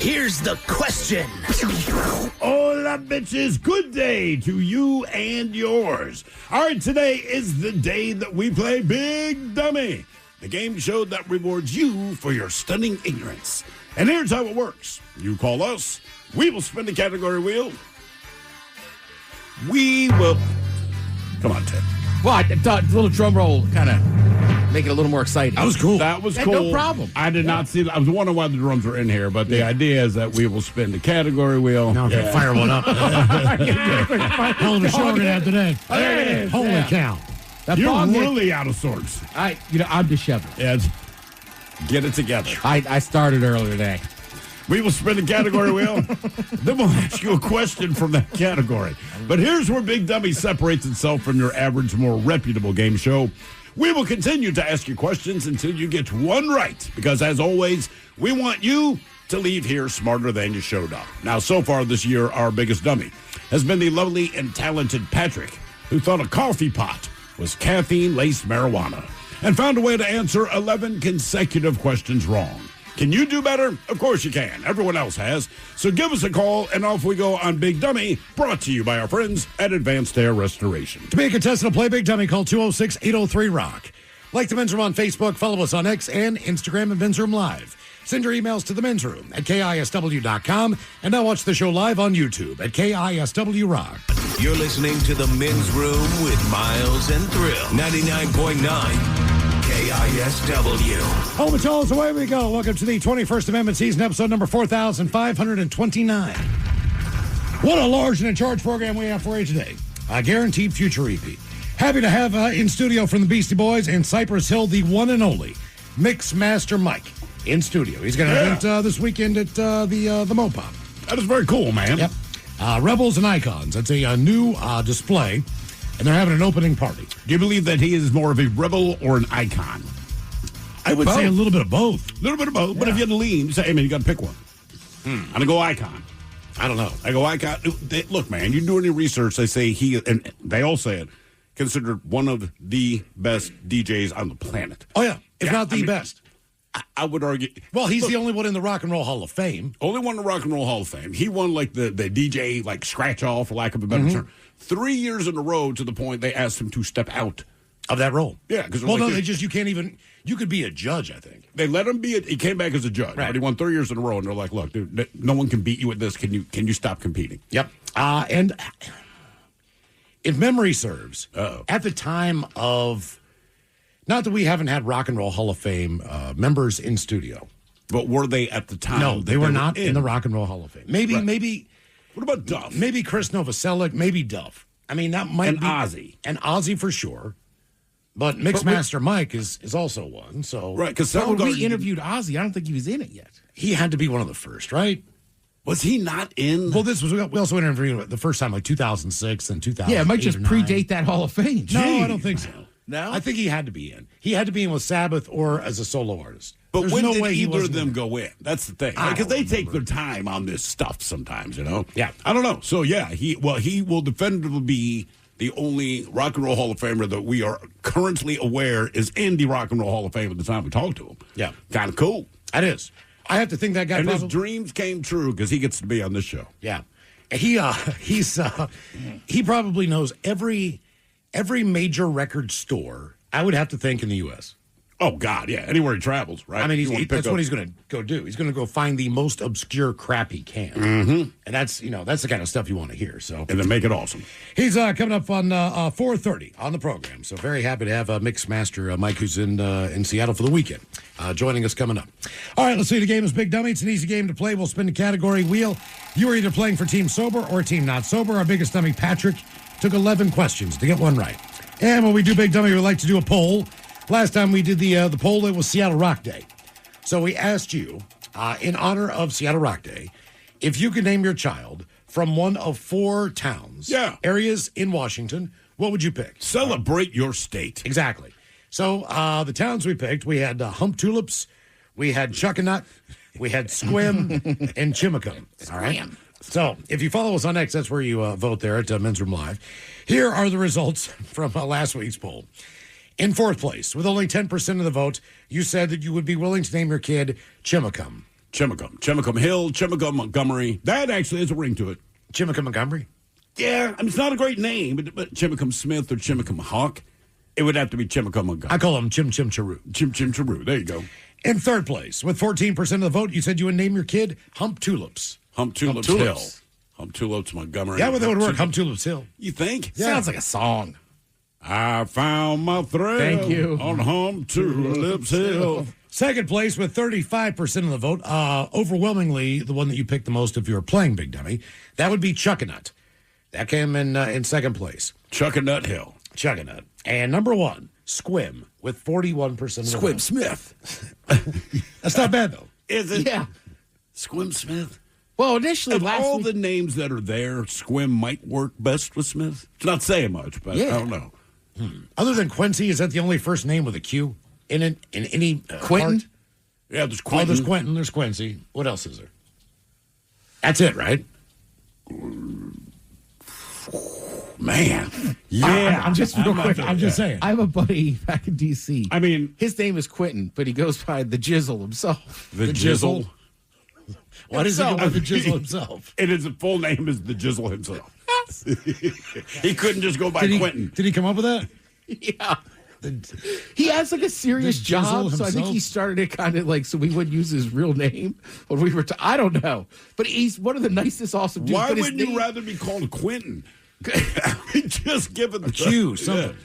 Here's the question. Hola, bitches. Good day to you and yours. All right, today is the day that we play Big Dummy, the game show that rewards you for your stunning ignorance. And here's how it works. You call us. We will spin the category wheel. We will... Come on, Ted. Well, I thought a little drum roll kind of make it a little more exciting. That was cool. That was cool. No problem. I did not see that. I was wondering why the drums were in here, but the idea is that we will spin the category wheel. Now I'm going to fire one up. Hell of a show we're going to have today. There it is. Holy cow. You're really out of sorts. I'm disheveled. Yeah, get it together. I started earlier today. We will spin the category wheel. Then we'll ask you a question from that category. But here's where Big Dummy separates itself from your average, more reputable game show. We will continue to ask you questions until you get one right. Because, as always, we want you to leave here smarter than you showed up. Now, so far this year, our biggest dummy has been the lovely and talented Patrick, who thought a coffee pot was caffeine-laced marijuana and found a way to answer 11 consecutive questions wrong. Can you do better? Of course you can. Everyone else has. So give us a call, and off we go on Big Dummy, brought to you by our friends at Advanced Hair Restoration. To be a contestant to play Big Dummy, call 206-803-ROCK. Like the Men's Room on Facebook, follow us on X and Instagram at Men's Room Live. Send your emails to the Men's Room at KISW.com, and now watch the show live on YouTube at KISW Rock. You're listening to the Men's Room with Miles and Thrill, 99.9. KISW. Home and Tolls, away we go. Welcome to the 21st Amendment season, episode number 4,529. What a large and in charge program we have for you today. A guaranteed future repeat. Happy to have in studio from the Beastie Boys and Cypress Hill, the one and only Mix Master Mike in studio. He's going to event this weekend at the Mopop. That is very cool, man. Yep. Rebels and Icons. That's a new display. And they're having an opening party. Do you believe that he is more of a rebel or an icon? I would say a little bit of both. A little bit of both. Yeah. But if you had to lean, say, hey, man, you got to pick one. I'm going to go icon. I don't know. I go icon. Look, man, you do any research, they say and they all say it, considered one of the best DJs on the planet. Oh, yeah. If not the best. I would argue. Well, he's the only one in the Rock and Roll Hall of Fame. Only one in the Rock and Roll Hall of Fame. He won, like, the DJ, like, scratch-off, for lack of a better term. 3 years in a row to the point they asked him to step out of that role. Yeah, because you can't even. You could be a judge, I think. They let him be. He came back as a judge, right? But he won 3 years in a row, and they're like, "Look, dude, no one can beat you at this. Can you stop competing?" Yep. And if memory serves, at the time of, not that we haven't had Rock and Roll Hall of Fame members in studio, but were they at the time? No, they were not in the Rock and Roll Hall of Fame. Maybe. What about Duff? Maybe Chris Novoselic, maybe Duff. I mean, that might be. Ozzy. And Ozzy for sure. But Mixmaster Mike is also one. So right, because when we interviewed Ozzy, I don't think he was in it yet. He had to be one of the first, right? Was he not in? Well, we also interviewed him the first time, like 2006 and 2000. Yeah, it might just predate that Hall of Fame. No, I don't think so. No? I think he had to be in. He had to be in with Sabbath or as a solo artist. But There's when no did way either of them go in? That's the thing. Because they take their time on this stuff sometimes, you know? Yeah. I don't know. So, yeah, he will definitively be the only Rock and Roll Hall of Famer that we are currently aware is in the Rock and Roll Hall of Fame at the time we talked to him. Yeah. Kind of cool. That is. I have to think that guy and his dreams came true because he gets to be on this show. Yeah. He probably knows every major record store, I would have to think, in the U.S. Oh, God, yeah. Anywhere he travels, right? I mean, that's what he's going to go do. He's going to go find the most obscure crap he can. Mm-hmm. And that's the kind of stuff you want to hear. So, and then make it awesome. He's coming up on 4:30 on the program. So very happy to have Mix Master Mike, who's in Seattle for the weekend, joining us coming up. All right, let's see. The game is Big Dummy. It's an easy game to play. We'll spin the category wheel. You are either playing for Team Sober or Team Not Sober. Our biggest dummy, Patrick, took 11 questions to get one right. And when we do Big Dummy, we like to do a poll. Last time we did the poll, it was Seattle Rock Day. So we asked you, in honor of Seattle Rock Day, if you could name your child from one of 4 towns, areas in Washington, what would you pick? Celebrate your state. Exactly. So the towns we picked, we had Hump Tulips, we had Chuckanut, we had Squim, and Chimacum. All right. So if you follow us on X, that's where you vote there at Men's Room Live. Here are the results from last week's poll. In 4th place, with only 10% of the vote, you said that you would be willing to name your kid Chimacum. Chimicum Hill, Chimicum Montgomery. That actually has a ring to it. Chimicum Montgomery? Yeah, I mean, it's not a great name, but Chimicum Smith or Chimicum Hawk, it would have to be Chimicum Montgomery. I call him Chim Chim Charu. Chim Chim Charu. There you go. In third place, with 14% of the vote, you said you would name your kid Hump Tulips. Hump Tulips Hill. Hump Tulips Montgomery. Yeah, well, that would work. Hump Tulips Hill. You think? Yeah. Sounds like a song. I found my thrill. Thank you. On Hump Tulips Hill. Second place with 35% of the vote, overwhelmingly the one that you picked the most if you were playing Big Dummy, that would be Chuckanut. That came in second place. Chuckanut Hill. Chuckanut. And number one, Squim, with 41% of the vote. Squim Smith. That's not bad, though. Is it? Yeah. Squim Smith? Well, initially, Of last all week, the names that are there, Squim might work best with Smith. It's not saying much, but Yeah. I don't know. Other than Quincy, is that the only first name with a Q in it? In any Quentin? part? Yeah, there's Oh, Quentin. there's Quentin, there's Quincy. What else is there? That's it, right? Man. Yeah. I'm just real not quick. sure. I'm just saying. I have a buddy back in D.C. I mean, his name is Quentin, but he goes by the Jizzle himself. the Jizzle. Why does he go by Himself. the Jizzle himself? And his full name is the Jizzle himself. He couldn't just go by Quentin. Did he come up with that? Yeah. He has like a serious The Jizzle job, so I think himself? he started it kind of like so we wouldn't use his real name when we were. I don't know, but he's one of the nicest, awesome dudes. Why but his wouldn't you name- rather be called Quentin? I mean, just give it the Q, something.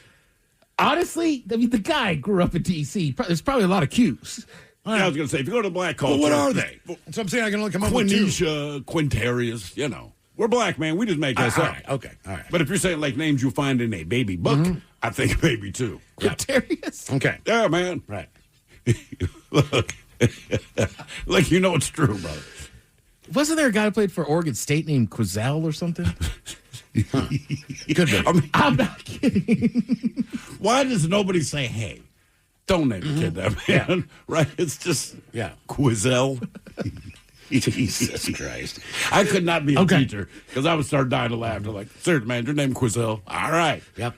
Honestly, I mean, the guy grew up in D.C. There's probably a lot of Q's. Yeah, I was going to say, if you go to black culture. Well, what are they? That's what I'm saying. I can only come up with two. Quintisha, Quintarius, you know. We're black, man. We just make that All up. right, okay, all right. But if you're saying like names you find in a baby book, I think baby too. Quintarius. Okay, Yeah, man. right. Look. Look, you know it's true, brother. Wasn't there a guy who played for Oregon State named Quizell or something? Good. I mean, I'm not kidding. why does nobody say, hey, don't name your kid that, man? Right? It's just Yeah. Quizell. Jesus Christ. I could not be a Okay. teacher because I would start dying of laughter. Like, sir, man, your name Quizell. All right. Yep.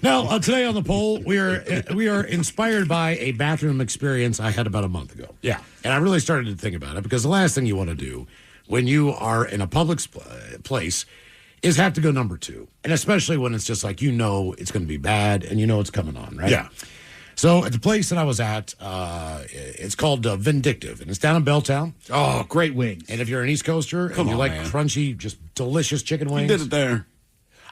Now, today on the poll, we are inspired by a bathroom experience I had about a month ago. Yeah. And I really started to think about it because the last thing you want to do when you are in a public place is have to go number two. And especially when it's just like, you know, it's going to be bad and you know it's coming on, right? Yeah. So at the place that I was at, it's called Vindictive, and it's down in Belltown. Oh, great wings. And if you're an East Coaster and you on, like man. crunchy, just delicious chicken You wings, did it there.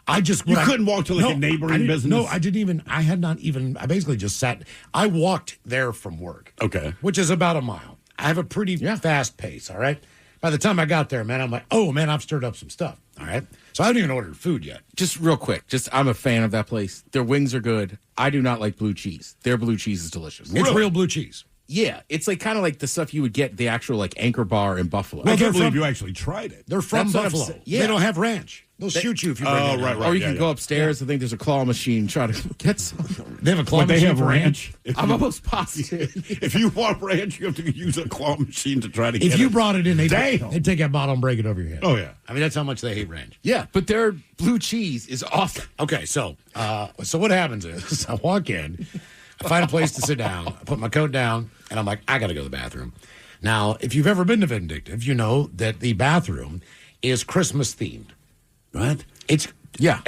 I just You couldn't walk to, like, a neighboring I didn't- business? No, I didn't even. I had not even. I basically just sat. I walked there from work. Okay. Which is about a mile. I have a pretty fast pace. All right. By the time I got there, man, I'm like, oh man, I've stirred up some stuff. All right. So I haven't even ordered food yet. Just real quick, I'm a fan of that place. Their wings are good. I do not like blue cheese. Their blue cheese is delicious. It's real blue cheese. Yeah, it's like kind of like the stuff you would get at the actual like Anchor Bar in Buffalo. I they're can't believe from- you actually tried it. They're from That's what I'm Buffalo. saying. Yeah. They don't have ranch. They'll shoot you if you bring Oh, it. right, or you can yeah, go yeah. upstairs. I think there's a claw machine. Try to get some. They have a claw But they machine have for ranch. I'm almost positive. If you want ranch, you have to use a claw machine to try to get it. If you brought it in, they'd Damn. take that bottle and break it over your head. Oh, yeah. I mean, that's how much they hate ranch. Yeah, but their blue cheese is awesome. Okay, so what happens is I walk in, I find a place to sit down, I put my coat down, and I'm like, I got to go to the bathroom. Now, if you've ever been to Vindictive, you know that the bathroom is Christmas themed. What? It's Yeah,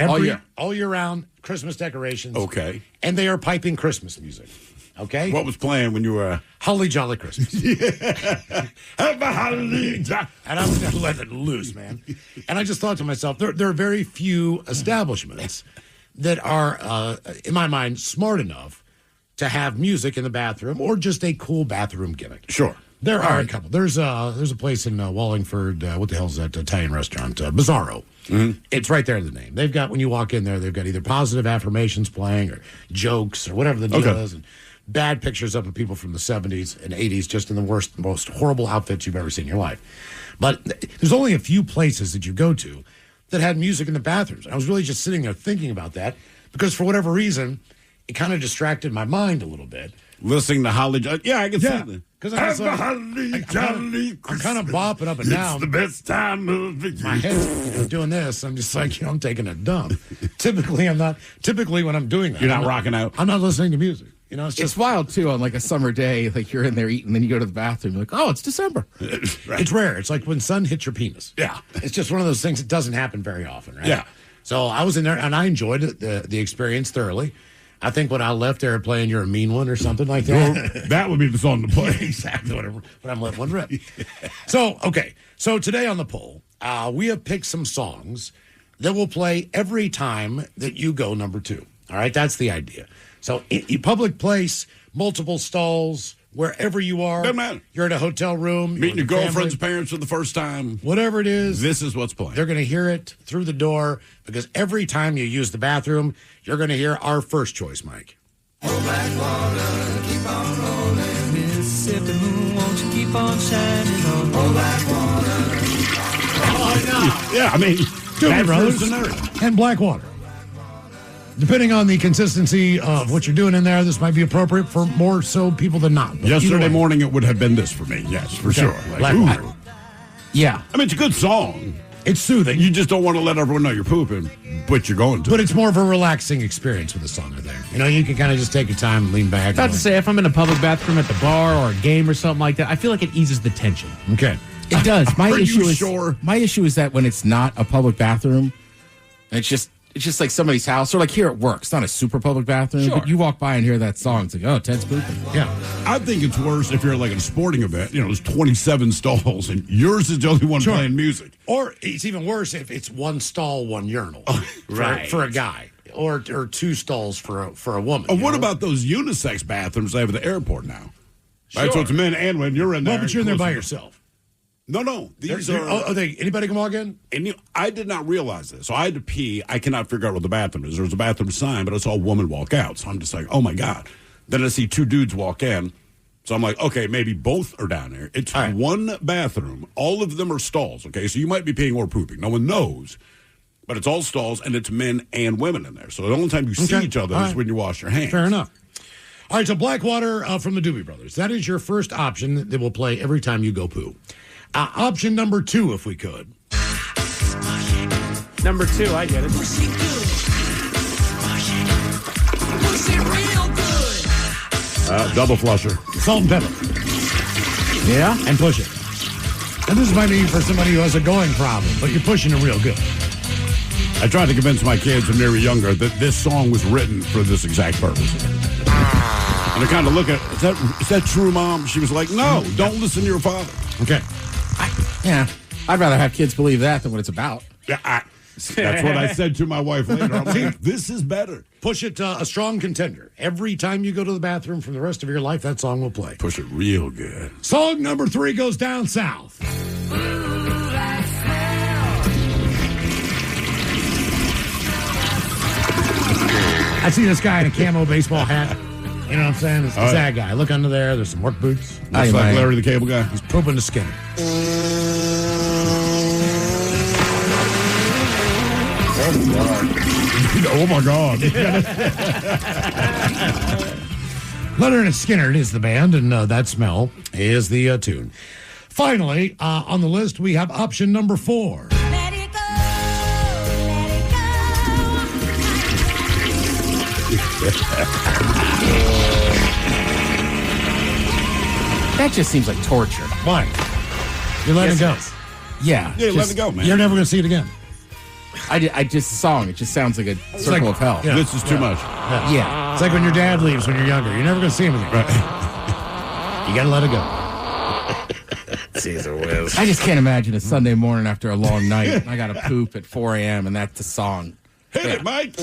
all year round Christmas decorations. Okay. And they are piping Christmas music. Okay? What was playing when you were... Holly Jolly Christmas. Have a holly jolly- And I'm going to let it loose, man. And I just thought to myself, there are very few establishments that are, in my mind, smart enough to have music in the bathroom or just a cool bathroom gimmick. Sure. There are a couple. There's a place in Wallingford. What the hell's that Italian restaurant? Bizarro. Mm-hmm. It's right there in the name. They've got, when you walk in there, they've got either positive affirmations playing or jokes or whatever the deal is, and bad pictures up of people from the 70s and 80s just in the worst, most horrible outfits you've ever seen in your life. But there's only a few places that you go to that had music in the bathrooms. I was really just sitting there thinking about that because for whatever reason, it kind of distracted my mind a little bit. Listening to holly jolly... Yeah, I can see that. Because Have a holly jolly I'm kind of bopping up and down. It's the best time of the year. My head's doing this. I'm just like, I'm taking a dump. Typically, when I'm doing that, You're not rocking out? I'm not listening to music. You know, It's wild, too, on like a summer day, like you're in there eating, then you go to the bathroom, you're like, oh, it's December. Right. It's rare. It's like when sun hits your penis. Yeah. It's just one of those things that doesn't happen very often, right? Yeah. So I was in there, and I enjoyed it, the experience thoroughly. I think when I left there playing You're a Mean One or something like that. That would be the song to play. Exactly, whatever. But I'm letting one rip. So, okay. So today on the poll, we have picked some songs that will play every time that you go number 2. All right? That's the idea. So, in public place, multiple stalls, wherever you are. Doesn't matter. You're in a hotel room. Meeting your with your girlfriend's family, parents for the first time. whatever it is. This is what's playing. They're going to hear it through the door because every time you use the bathroom, you're going to hear our first choice, Mike. Mississippi moon, won't you keep on shining on black water? Yeah, I mean, Doobie that's Brothers your scenario. and Blackwater. Depending on the consistency of what you're doing in there, this might be appropriate for more so people than not. But either Yesterday way. morning, it would have been this for me. Yes, for sure. Like, Blackwater. ooh. Yeah. I mean, it's a good song. It's soothing, You just don't want to let everyone know you're pooping, but you're going to. but it's more of a relaxing experience with the song, I think. You know, you can kind of just take your time and lean back. About to say, if I'm in a public bathroom at the bar or a game or something like that, I feel like it eases the tension. Okay. It does. My Are you issue is sure? my issue is that when it's not a public bathroom, and it's just like somebody's house, or like here at work. It's not a super public bathroom, Sure. but you walk by and hear that song. It's like, oh, Ted's pooping. Yeah. I think it's worse if you're like at a sporting event. You know, there's 27 stalls, and yours is the only one Sure. playing music. Or it's even worse if it's one stall, one urinal. right. For a guy. Or 2 stalls for a woman. Oh, you what know? about those unisex bathrooms they have at the airport now? Right, so Sure. it's men and women. You're in there. Well, but you're in there by close- yourself. No. These They're- are. are they, anybody can walk in? And I did not realize this. So I had to pee. I cannot figure out what the bathroom is. There was a bathroom sign, but I saw a woman walk out. So I'm just like, oh my God. Then I see 2 dudes walk in. So I'm like, okay, maybe both are down there. It's All right. one bathroom. All of them are stalls, okay? So you might be peeing or pooping. No one knows. But it's all stalls, and it's men and women in there. So the only time you see Okay. each other All is right. when you wash your hands. Fair enough. All right, so Blackwater from the Doobie Brothers. That is your first option that will play every time you go poo. Option number 2, if we could. Number 2, I get it. Push it good. Push it real good. Double flusher. Salt and pepper. Yeah. And push it. And this might be for somebody who has a going problem, but you're pushing it real good. I tried to convince my kids when they were younger that this song was written for this exact purpose. And I kind of look at, is that true, Mom? She was like, no, don't listen to your father. Okay. Yeah. I'd rather have kids believe that than what it's about. Yeah, that's what I said to my wife later. I'm like, this is better. Push it a strong contender. Every time you go to the bathroom for the rest of your life, that song will play. Push it real good. Song number 3 goes down south. I see this guy in a camo baseball hat. You know what I'm saying? It's that guy. Look under there. There's some work boots. Looks like man. Larry the Cable Guy. He's pooping to Skinner. Oh, my God. Leonard and Skinner is the band, and that smell is the tune. Finally, on the list, we have option number 4. Let it go. Let it That just seems like torture. Why? You're letting it go. Yeah. Yeah, let just- it go, man. You're never going to see it again. I just the song. It just sounds like a circle like- of hell. yeah. This is too much. Yeah. It's like when your dad leaves when you're younger. You're never going to see him again. You got to let it go. I just can't imagine a Sunday morning after a long night. And I got to poop at 4 a.m. and that's the song. Hit it, Mike.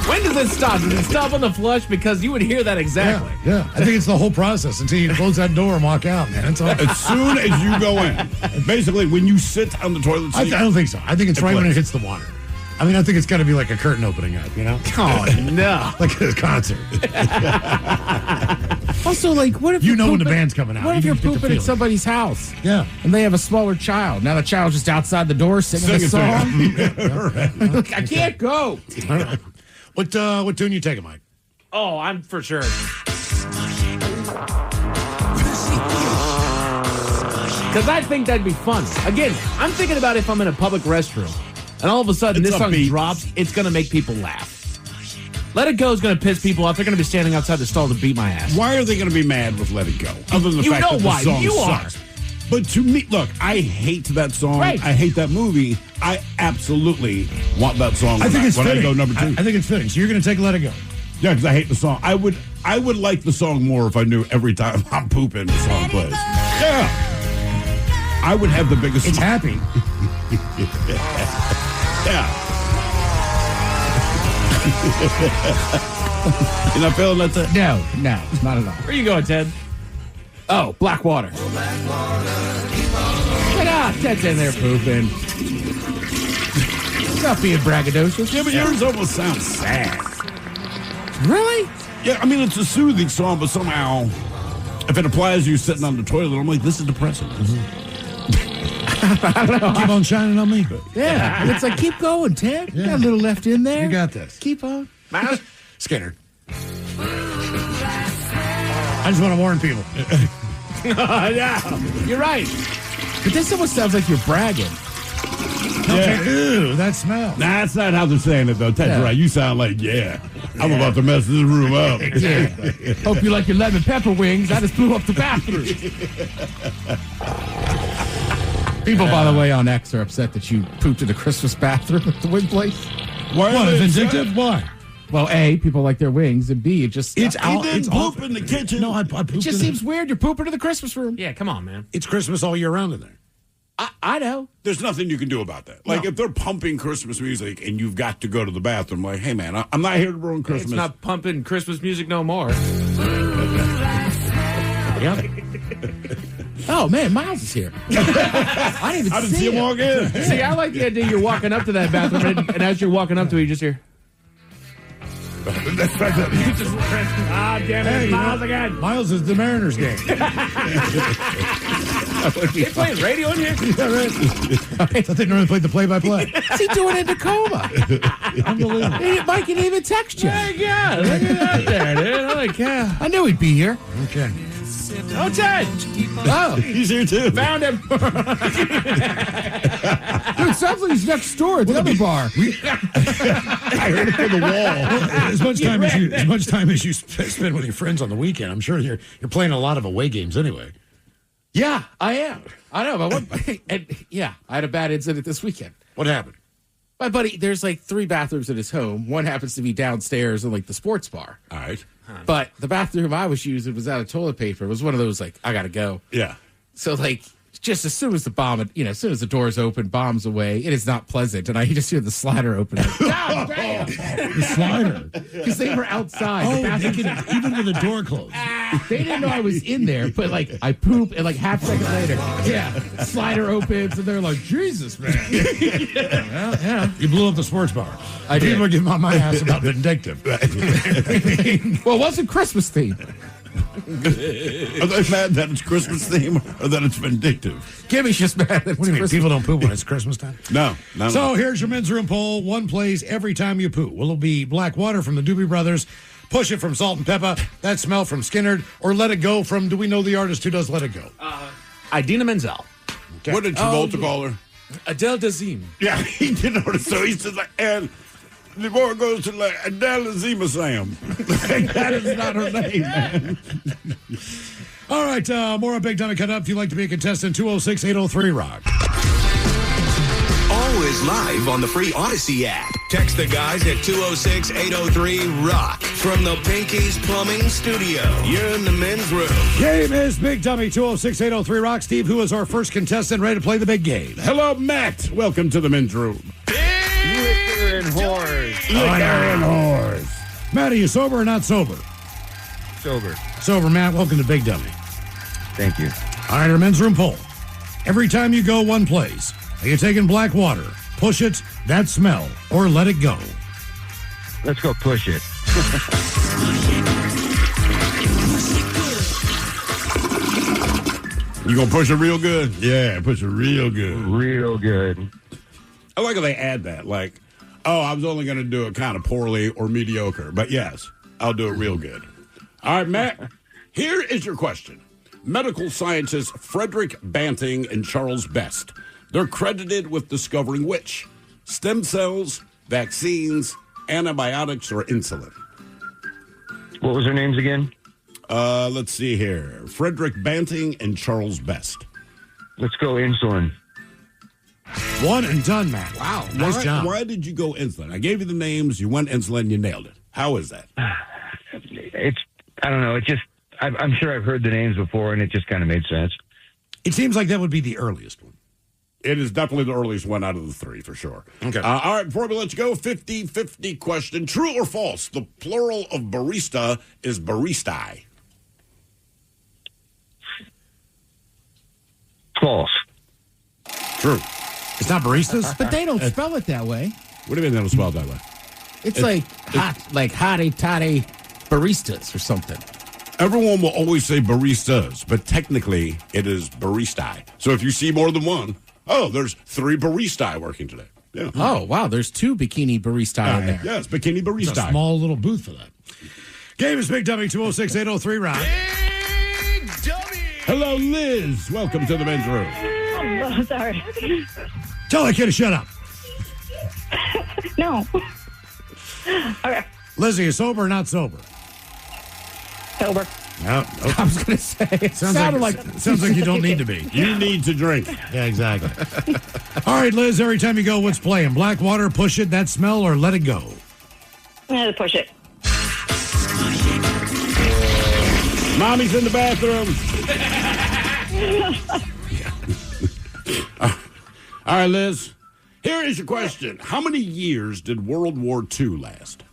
When does it stop? Does it stop on the flush? Because you would hear that exactly. Yeah. I think it's the whole process until you close that door and walk out, man. That's all. As soon as you go in, basically, when you sit on the toilet I seat, don't think so. I think it's right when it hits the water. I mean, I think it's got to be like a curtain opening up, you know? Oh, no. Like at a concert. Also, like, what if You you're know when the pooping- band's coming out. What if You you're can get the pooping at feeling. somebody's house? Yeah. And they have a smaller child. Now the child's just outside the door singing the Sing it to song. Look, I can't go. All right. What tune you taking, Mike? Oh, I'm for sure. Because I think that'd be fun. Again, I'm thinking about if I'm in a public restroom and all of a sudden It's this song upbeat. drops, it's going to make people laugh. Let It Go is going to piss people off. They're going to be standing outside the stall to beat my ass. Why are they going to be mad with Let It Go? Other than the You fact know that the why. song You sucks. But to me, look, I hate that song. Right. I hate that movie. I absolutely want that song I think it's when I fitting. go number 2. I think it's fitting. So you're going to take Let It Go. Yeah, because I hate the song. I would like the song more if I knew every time I'm pooping the song plays. Yeah. I would have the biggest It's smile. happy. Yeah. You're not feeling that? No, not at all. Where you going, Ted? Oh, Blackwater. Get out. Ted's in there pooping. Stop being braggadocious. Yeah, but yours almost sounds sad. Really? Yeah, I mean, it's a soothing song, but somehow, if it applies to you sitting on the toilet, I'm like, this is depressing. Keep on shining on me. Yeah. It's like, keep going, Ted. You got a little left in there. You got this. Keep on. Miles? Skinner. I just want to warn people. Yeah, you're right. But this almost sounds like you're bragging. Yeah. Ew, that smell. Nah, that's not how they're saying it, though. Ted's Yeah. right. You sound like, I'm about to mess this room up. Yeah. Hope you like your lemon pepper wings. I just blew up the bathroom. People, by the way, on X are upset that you pooped in the Christmas bathroom at the wing place. Why What, are they vindictive? Why? Well, A, people like their wings, and B, it just He didn't It's poop awful. in the kitchen. No, I pooped it just in seems weird. You're pooping in the Christmas room. Yeah, come on, man. It's Christmas all year round in there. I know. There's nothing you can do about that. Like, if they're pumping Christmas music and you've got to go to the bathroom, like, hey, man, I'm not here to ruin Christmas. It's not pumping Christmas music no more. Yeah. Oh man, Miles is here. I didn't even I didn't see him it. walk in. See, I like the idea you're walking up to that bathroom, and as you're walking up to it, you just hear. Damn it, Miles again. Miles is the Mariners game. They playing radio in here? I thought they normally played the play-by-play. What's he doing in Tacoma? Unbelievable. Mike can even text you. Hey, yeah, look at that there, dude. I'm like, yeah. I knew he'd be here. Okay. Oh, Ted! Oh, He's here, too. Found him. dude, sounds like he's next door at the other bar. I heard it from the wall. As much time as you spend with your friends on the weekend, I'm sure you're playing a lot of away games anyway. Yeah, I am. I know. But I had a bad incident this weekend. What happened? My buddy, there's like 3 bathrooms in his home. One happens to be downstairs in like the sports bar. All right. But the bathroom I was using was out of toilet paper. It was one of those like, I gotta go. Yeah. So like, just as soon as the as soon as the doors open, bombs away. It is not pleasant, and I just hear the slider open. Like, God damn! The slider. Because they were outside. Oh, the bathroom, even with the door closed. they didn't know I was in there, but like I poop, and like half second later, slider opens, and they're like, Jesus, man. Well, yeah. You blew up the sports bar. I did. People are getting on my ass about vindictive. Well, it wasn't Christmas themed. Are they mad that it's Christmas theme or that it's vindictive? Gimmy's just mad. What do you mean? People don't poop when it's Christmas time? No. So here's your men's room poll. One plays every time you poo. Will it be Blackwater from the Doobie Brothers, Push It from Salt and Pepper, That Smell from Skinner, or Let It Go from, do we know the artist who does Let It Go? Idina Menzel. Okay. What did Travolta call her? Adele Dazeem. Yeah, he did notice. So he says, like, and the boy goes to like Adele Zima Sam. That is not her name, man. All right, more on Big Dummy coming up. If you'd like to be a contestant, 206-803-ROCK. Always live on the free Odyssey app. Text the guys at 206-803-ROCK from the Pinky's Plumbing Studio. You're in the men's room. Game is Big Dummy, 206-803-ROCK. Steve, who is our first contestant ready to play the big game? Hello, Matt. Welcome to the men's room. Liquor and whores. Liquor and whores. Matt, are you sober or not sober? Sober. Sober, Matt. Welcome to Big Dummy. Thank you. All right, our men's room poll. Every time you go one place, are you taking Blackwater, Push It, That Smell, or Let It Go? Let's go push it. You gonna push it real good? Yeah, push it real good. Real good. I like how they add that. Like, oh, I was only gonna do it kind of poorly or mediocre, but yes, I'll do it real good. All right, Matt. Here is your question. Medical scientists Frederick Banting and Charles Best. They're credited with discovering which? stem cells, vaccines, antibiotics, or insulin? What was their names again? Let's see here. Frederick Banting and Charles Best. Let's go insulin. One and done, man. Wow. Nice job. Why did you go insulin? I gave you the names. You went insulin. You nailed it. How is that? I don't know. It just, I'm sure I've heard the names before, and it just kind of made sense. It seems like that would be the earliest one. It is definitely the earliest one out of the three, for sure. Okay. All right, before we let you go, 50-50 question. True or false? The plural of barista is baristae. False. True. It's not baristas? But they don't spell it that way. What do you mean they don't spell it that way? It's like hotty toddy baristas or something. Everyone will always say baristas, but technically it is baristae. So if you see more than one, there's 3 baristae working today. Yeah. Oh, wow. There's 2 bikini barista in there. Yes, bikini It's a barista. small little booth for that. Game is Big Dummy 206-803, Ron. Hello, Liz. Welcome to the men's room. Oh, sorry. Tell that kid to shut up. No. Okay. Lizzie, is sober or not sober? Sober. No. I was going to say, it sounded like sounds like you don't need to be. You need to drink. Yeah, exactly. All right, Liz, every time you go, what's playing? Blackwater, Push It, That Smell, or Let It Go? Push it. Mommy's in the bathroom. All right, Liz. Here is your question. How many years did World War II last?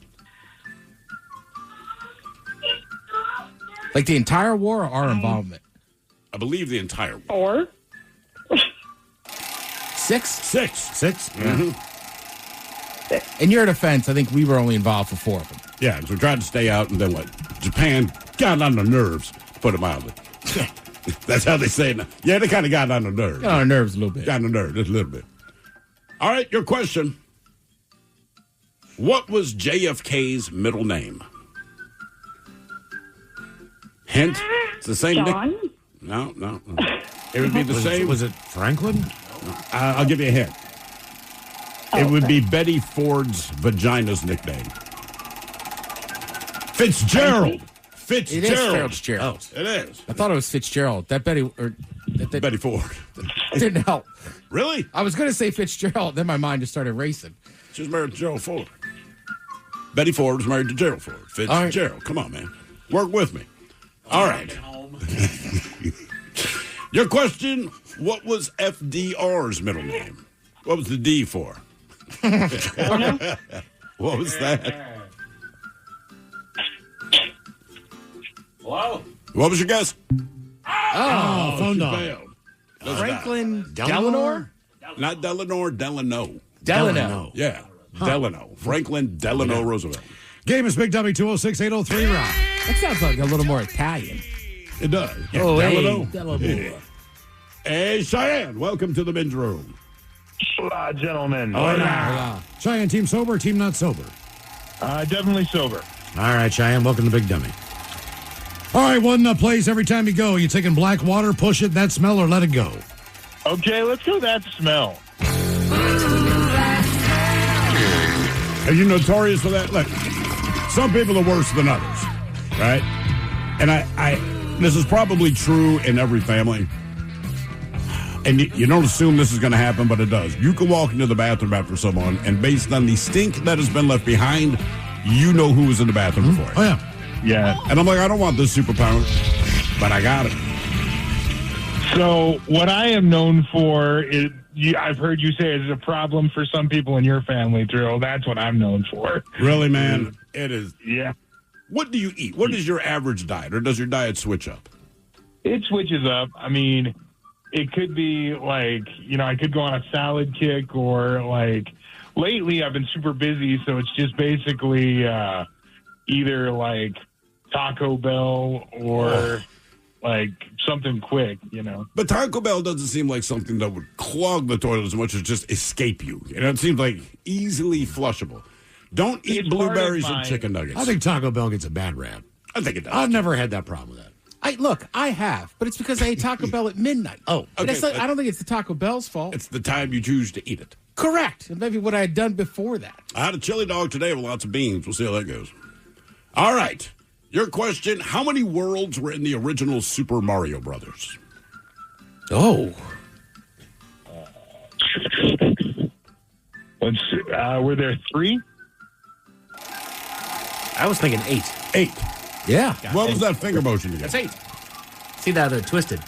like the entire war or our involvement? I believe the entire war. 4. 6? 6. 6? In your defense, I think we were only involved for 4 of them. Yeah, because we tried to stay out, and then what? Japan got on the nerves, to put it mildly. That's how they say it now. Yeah, they kind of got on the nerves. Got on our nerves a little bit. Got on the nerves, just a little bit. All right, your question. What was JFK's middle name? Hint, it's the same. John? No. It would be the same. Was it Franklin? I'll give you a hint. It would be Betty Ford's vagina's nickname. Fitzgerald. It is Fitzgerald. It is. I thought it was Fitzgerald. That Betty or that Betty Ford. didn't help. Really? I was going to say Fitzgerald, then my mind just started racing. She was married to Gerald Ford. Betty Ford was married to Gerald Ford. Fitzgerald. Right. Come on, man. Work with me. All right. Your question, what was FDR's middle name? What was the D for? What was that? Hello? What was your guess? Oh, phone dog. Failed. Franklin Delano? Not Delano, Delano. Delano. Yeah, Delano. Franklin Delano Roosevelt. Game is Big W 206-803, Rob. That sounds like a little more Italian. It does. Yeah, Oh, Delano. hey, Delano. Yeah. Hey, Cheyenne, welcome to the men's room. Hola, gentlemen. Hola. Cheyenne, team sober, team not sober? Definitely sober. All right, Cheyenne, welcome to Big Dummy. All right, one plays every time you go. You taking Blackwater, Push It, That Smell, or Let It Go? Okay, let's go That Smell. Are you notorious for that? Look, some people are worse than others, right? And I this is probably true in every family. And you don't assume this is going to happen, but it does. You can walk into the bathroom after someone, and based on the stink that has been left behind, you know who was in the bathroom before. Oh, yeah. Yeah. And I'm like, I don't want this superpower, but I got it. So what I am known for is, I've heard you say it's a problem for some people in your family, Drew. That's what I'm known for. Really, man? It is. Yeah. What do you eat? What is your average diet, or does your diet switch up? It switches up. I mean, it could be like, I could go on a salad kick, or like lately I've been super busy. So it's just basically either like Taco Bell or like something quick, But Taco Bell doesn't seem like something that would clog the toilet as much as just escape you. It seems like easily flushable. Don't eat It's blueberries part of and chicken nuggets. I think Taco Bell gets a bad rap. I think it does. I've never had that problem with that. I have, but it's because I ate Taco Bell at midnight. Oh, And okay, I don't think it's the Taco Bell's fault. It's the time you choose to eat it. Correct. Maybe what I had done before that. I had a chili dog today with lots of beans. We'll see how that goes. All right. Your question, how many worlds were in the original Super Mario Brothers? Oh. Were there 3? I was thinking 8. 8. Yeah. What was that finger motion again? That's 8. See that twisted?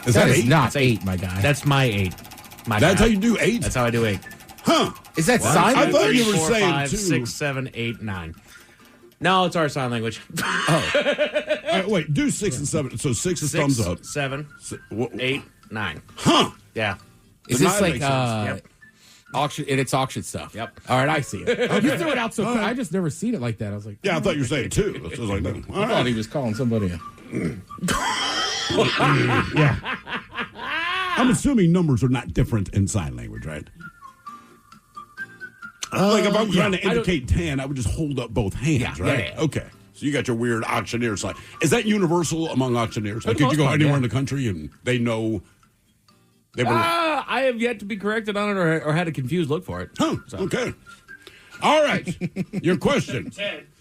Is That that is 8? not That's 8, my guy. That's my 8. That's how you do 8? That's how I do 8. Huh. Is that sign I language? thought you were 4, saying 5, 2. 6, 7, 8, 9. No, it's our sign language. All right, wait, do 6 and 7. So 6 is thumbs up. 7, 8, 9. Huh. Yeah. Is The this 9 like makes sense. Yep. auction? It's auction stuff. Yep. All right, I see it. You threw it out so quick. I just never seen it like that. I was like, Yeah, I thought you were saying 2. So I was like, no. All I thought right. he was calling somebody. Yeah. I'm assuming numbers are not different in sign language, right? Like if I'm trying to indicate 10, I would just hold up both hands, Yeah, right? yeah. Okay. So you got your weird auctioneer sign. Is that universal among auctioneers? Like, the could you go most part, anywhere yeah. in the country and they know they were... I have yet to be corrected on it or had a confused look for it. Huh, okay. All right. Your question.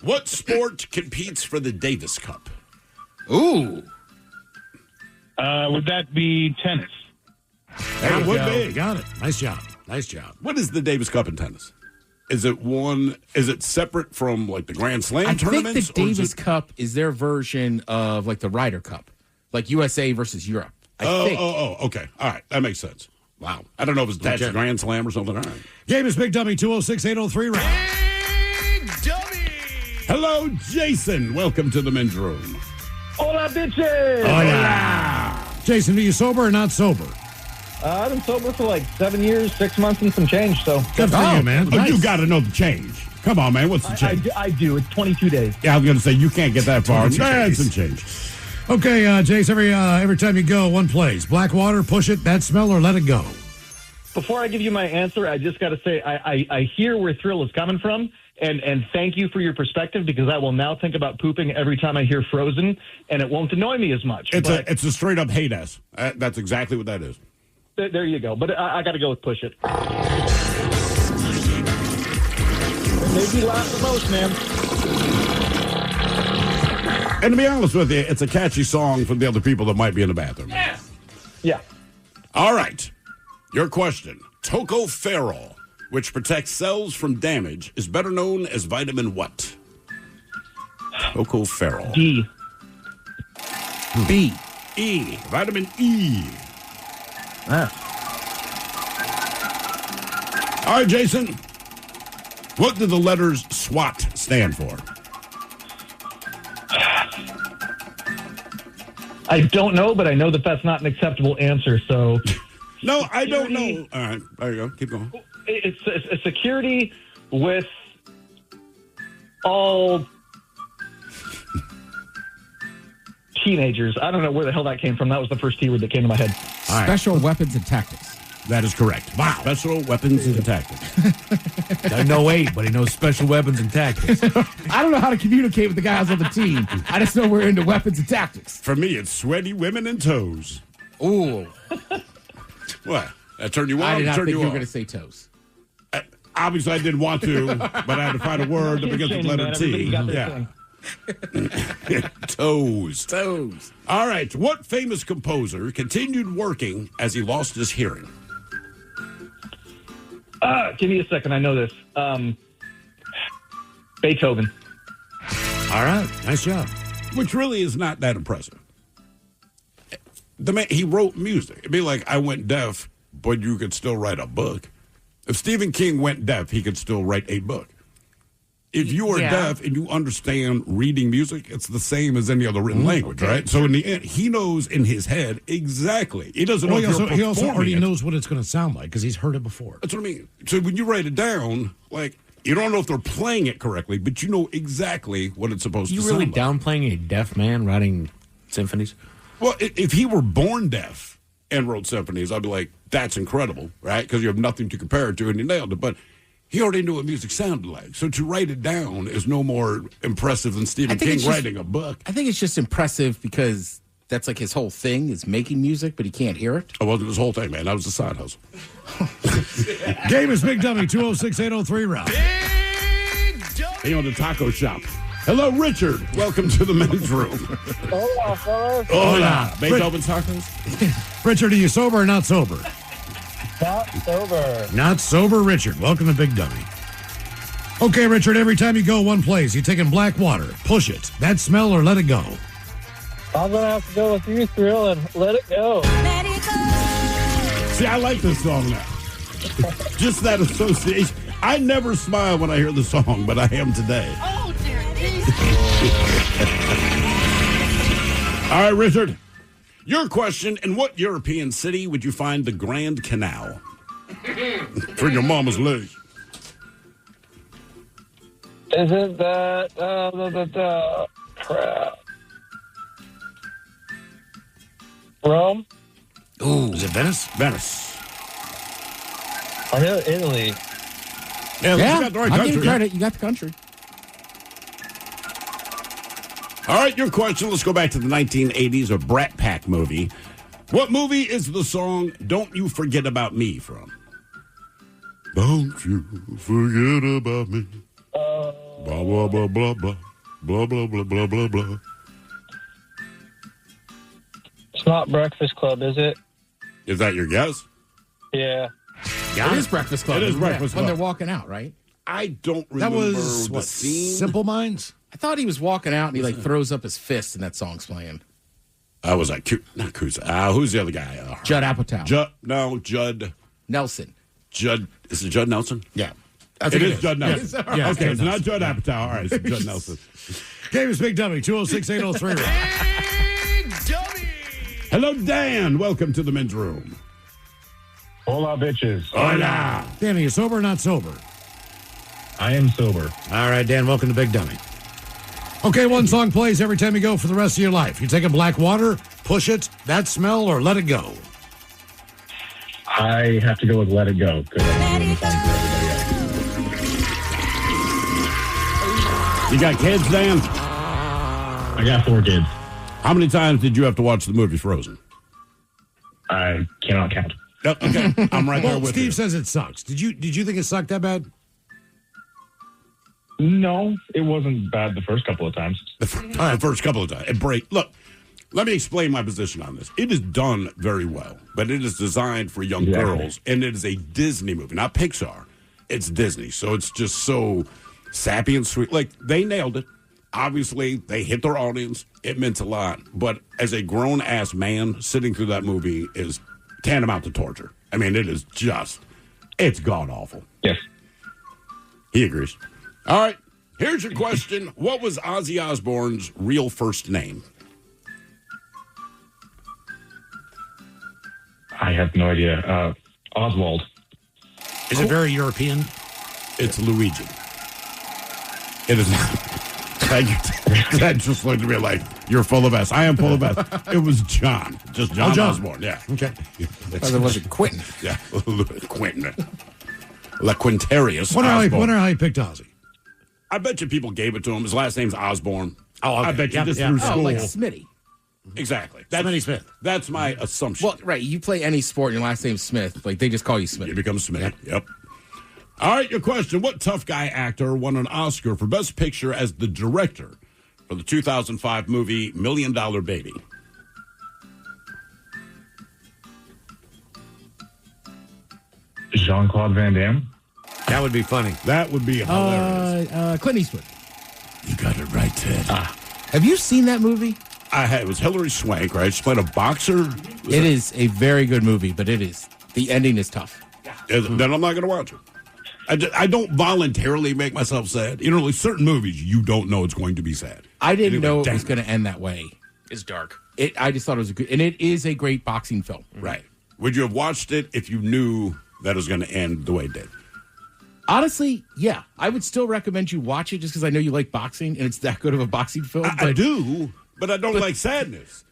What sport competes for the Davis Cup? Ooh. Would that be tennis? That would You be. got it. Nice job. Nice job. What is the Davis Cup in tennis? Is it separate from like the Grand Slam I think tournaments? the or is Davis it- Cup is their version of like the Ryder Cup, like USA versus Europe. I think. Okay. All right. That makes sense. Wow. I don't know if it's attached to Grand Slam or something. All right. Game is Big Dummy 206-803 round. Hello, Jason. Welcome to the men's room. Hola, bitches! Jason, are you sober or not sober? I've been sober for like 7 years, 6 months, and some change. So Good for you, man. Oh, you got to know the change. Come on, man. What's the change? I do. It's 22 days. Yeah, I was going to say you can't get that far. 22 That's days. some change. Okay, Jace, every time you go, one place. Blackwater, push it, bad smell, or let it go. Before I give you my answer, I just got to say I hear where Thrill is coming from, and thank you for your perspective, because I will now think about pooping every time I hear Frozen, and it won't annoy me as much. But It's a straight up hate ass. That's exactly what that is. there you go. But I got to go with push it. Maybe laugh the most, man. And to be honest with you, it's a catchy song for the other people that might be in the bathroom. Yeah. All right. Your question. Tocopherol, which protects cells from damage, is better known as vitamin what? Tocopherol. D. B. E. Vitamin E. All right, Jason. What do the letters SWAT stand for? I don't know, but I know that that's not an acceptable answer. So No, I don't know. All right. There you go. Keep going. it's a security with all teenagers. I don't know where the hell that came from. That was the first keyword that came to my head. Special weapons and tactics. That is correct. Wow. Special weapons and tactics. Doesn't know 8, but he knows special weapons and tactics. I don't know how to communicate with the guys on the team. I just know we're into weapons and tactics. For me, it's sweaty women and toes. Ooh. What? That turned you on? I did not Turned think you were off? going to say toes. Obviously, I didn't want to, but I had to find a word that begins with the letter T. Everybody's got their Yeah. thing. Toes. Toes. All right. What famous composer continued working as he lost his hearing? Give me a second. I know this. Beethoven. All right, nice job. Which really is not that impressive. The man, he wrote music. It'd be like I went deaf, but you could still write a book. If Stephen King went deaf, he could still write a book. If you are Yeah. deaf and you understand reading music, it's the same as any other written language, right? So in the end, he knows in his head exactly. He doesn't know Well, if you're he also performing already it. knows what it's going to sound like because he's heard it before. That's what I mean. So when you write it down, like you don't know if they're playing it correctly, but you know exactly what it's supposed You to really sound like. downplaying a deaf man writing symphonies? Well, if he were born deaf and wrote symphonies, I'd be like, that's incredible, right? Because you have nothing to compare it to, and you nailed it. But he already knew what music sounded like. So to write it down is no more impressive than Stephen I think King it's just- writing a book. I think it's just impressive because that's like his whole thing is making music, but he can't hear it. It wasn't his whole thing, man. That was a side hustle. Game is Big Dummy, 206-803 Rock. He owned a taco shop. Hello, Richard. Welcome to the men's room. Hola, fellas. Hola. Beethoven tacos? Richard, are you sober or not sober? Not sober. Not sober, Richard. Welcome to Big Dummy. Okay, Richard, every time you go one place, you're taking black water. Push it. That smell or let it go. I'm going to have to go with you, Thrill, and let it go. See, I like this song now. Just that association. I never smile when I hear the song, but I am today. Oh, dear Jesus. All right, Richard. Your question, in what European city would you find the Grand Canal? For your mama's leg. Isn't that, crap. Rome? Ooh. Is it Venice? Venice. I know Italy. Yeah, Yeah, you got the right I'll give you country. credit. You got the country. All right, your question. Let's go back to the 1980s, a Brat Pack movie. What movie is the song Don't You Forget About Me from? Don't you forget about me. Blah, blah, blah, blah, blah. Blah, blah, blah, blah, blah, blah. It's not Breakfast Club, is it? Is that your guess? Yeah. It is Breakfast Club. It is isn't Breakfast When Club. they're walking out, right? I don't That remember was, the what, scene. Simple Minds? I thought he was walking out and he like throws up his fist and that song's playing. Was that not Cusa? Who's the other guy? Judd Apatow. Judd Nelson. Judd. Is it Judd Nelson? Yeah. It is Judd Nelson. Yes. Yeah, Okay, it's not Judd Apatow. All right, it's Judd Nelson. Game is Big Dummy, 206-803 Rock. Hello, Dan. Welcome to the men's room. Hola, bitches. Hola. Dan, are you sober or not sober? I am sober. All right, Dan, welcome to Big Dummy. Okay, one song plays every time you go for the rest of your life. You taking black water, push it, that smell, or let it go? I have to go with Let It Go because I'm doing the song for everybody else. You got kids, Dan? I got 4 kids. How many times did you have to watch the movie Frozen? I cannot count. Yep, okay, I'm right there Well, with Steve you. says it sucks. Did you think it sucked that bad? No, it wasn't bad the first couple of times. The first couple of times. Look, let me explain my position on this. It is done very well, but it is designed for young girls, and it is a Disney movie, not Pixar. It's Disney, so it's just so sappy and sweet. Like, they nailed it. Obviously, they hit their audience. It meant a lot. But as a grown-ass man, sitting through that movie is tantamount to torture. I mean, it is just, it's god-awful. Yes. He agrees. All right, here's your question. What was Ozzy Osbourne's real first name? I have no idea. Oswald. Is it very European? It's Luigi. It is not. That just looked at me like, you're full of S. I am full of S. It was John. Just John, Osborne. Yeah. Okay. Or was it Quentin? Yeah. Quentin. La Quintarius Wonder Osborne. how he picked Ozzy. I bet you people gave it to him. His last name's Osborne. Oh, okay. I bet you Yep, just yep. through Oh, school. like Smitty. Exactly. Smitty Smith. That's my assumption. Well, right. You play any sport and your last name's Smith. Like, they just call you Smith. It becomes Smith. Yep. All right, your question. What tough guy actor won an Oscar for Best Picture as the director for the 2005 movie $1 Million Baby? Jean-Claude Van Damme. That would be funny. That would be hilarious. Clint Eastwood. You got it right, Ted. Have you seen that movie? It was Hilary Swank, right? She played a boxer. It is a very good movie, but the ending is tough. Then I'm not going to watch it. I don't voluntarily make myself sad. You know, like certain movies, you don't know it's going to be sad. I didn't Anyway, know it dang was going to end that way. It's dark. I just thought it was a good, and it is a great boxing film. Right. Would you have watched it if you knew that it was going to end the way it did? Honestly, yeah. I would still recommend you watch it just because I know you like boxing, and it's that good of a boxing film. I do, but I don't like sadness.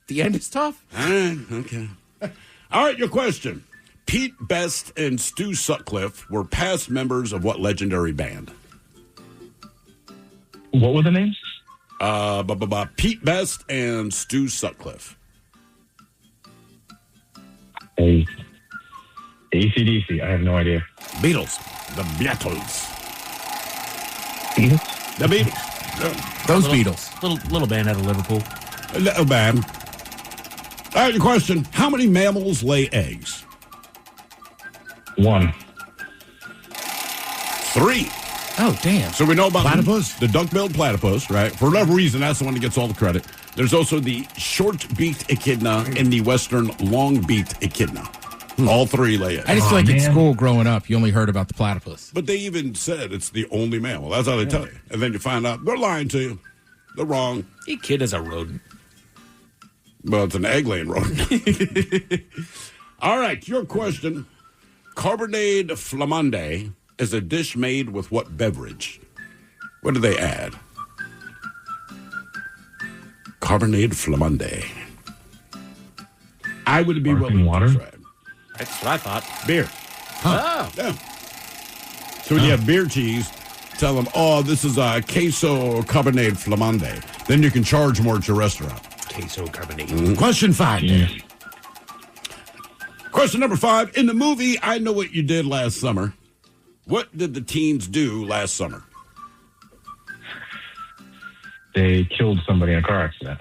The end is tough. All right, okay. All right, your question. Pete Best and Stu Sutcliffe were past members of what legendary band? What were the names? Pete Best and Stu Sutcliffe. AC/DC. I have no idea. Beatles. The Beatles. Beatles? The Beatles. Those Beatles. Little band out of Liverpool. A little bad. All right, your question. How many mammals lay eggs? 1. 3. Oh, damn. So we know about Platypus? the duck-billed platypus, right? For whatever reason, that's the one that gets all the credit. There's also the short-beaked echidna and the western long-beaked echidna. All 3 lay eggs. I just feel like in school growing up, you only heard about the platypus. But they even said it's the only mammal. That's how they tell you. And then you find out they're lying to you. They're wrong. Echid is a rodent. Well, it's an egg-laying rodent. All right, your question. Carbonade flamande is a dish made with what beverage? What do they add? Carbonade flamande. I would be willing water? to try it. That's what I thought. Beer. Oh. Yeah. So when you have beer cheese, tell them, oh, this is a queso carbonade flamande. Then you can charge more at your restaurant. Queso carbonate. Question 5, Dan. Question number 5. In the movie I Know What You Did Last Summer, what did the teens do last summer? They killed somebody in a car accident.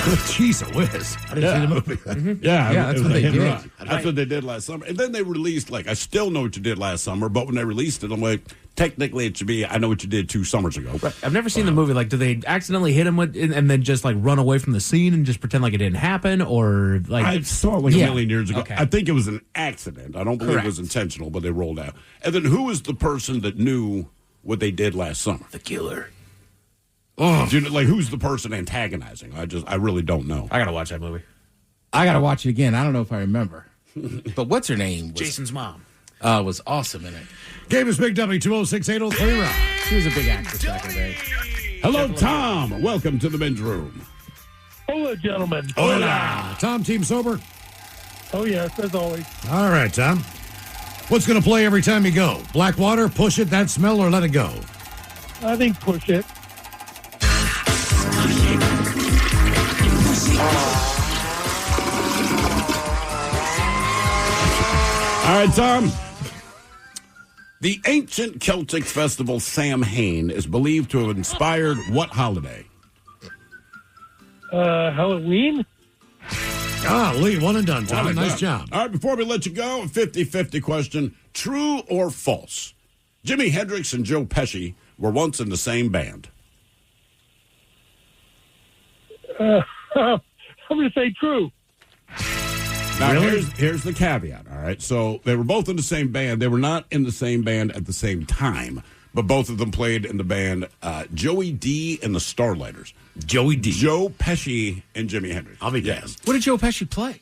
Jeez, a whiz. I didn't see the movie. Yeah, that's what they did. That's what they did last summer. And then they released, I still know what you did last summer, but when they released it, I'm like, technically it should be I Know What You Did 2 summers ago. I've never seen the movie. Do they accidentally hit him with, and then just run away from the scene and just pretend like it didn't happen, or I saw it a million years ago. Okay. I think it was an accident. I don't believe it was intentional, but they rolled out. And then who was the person that knew what they did last summer? the killer? Oh, who's the person antagonizing? I really don't know. I gotta watch that movie. I got to watch it again. I don't know if I remember. But what's her name? Jason's mom. Was awesome in it. Game is Big W 206-803 Rock. She was a big actress back in the day. Hello, Tom. Welcome to the men's room. Hello, gentlemen. Hola. Tom, team sober? Oh, yes, as always. All right, Tom. What's going to play every time you go? Blackwater, Push It, That Smell, or Let It Go? I think push it. All right, Tom. The ancient Celtic festival Samhain is believed to have inspired what holiday? Halloween? Lee, one and done, Tom. Nice job. All right, before we let you go, a 50-50 question. True or false? Jimi Hendrix and Joe Pesci were once in the same band. I'm going to say true. Now, here's the caveat, all right? So they were both in the same band. They were not in the same band at the same time, but both of them played in the band Joey D and the Starlighters. Joey D. Joe Pesci and Jimi Hendrix. I'll be damned. What did Joe Pesci play?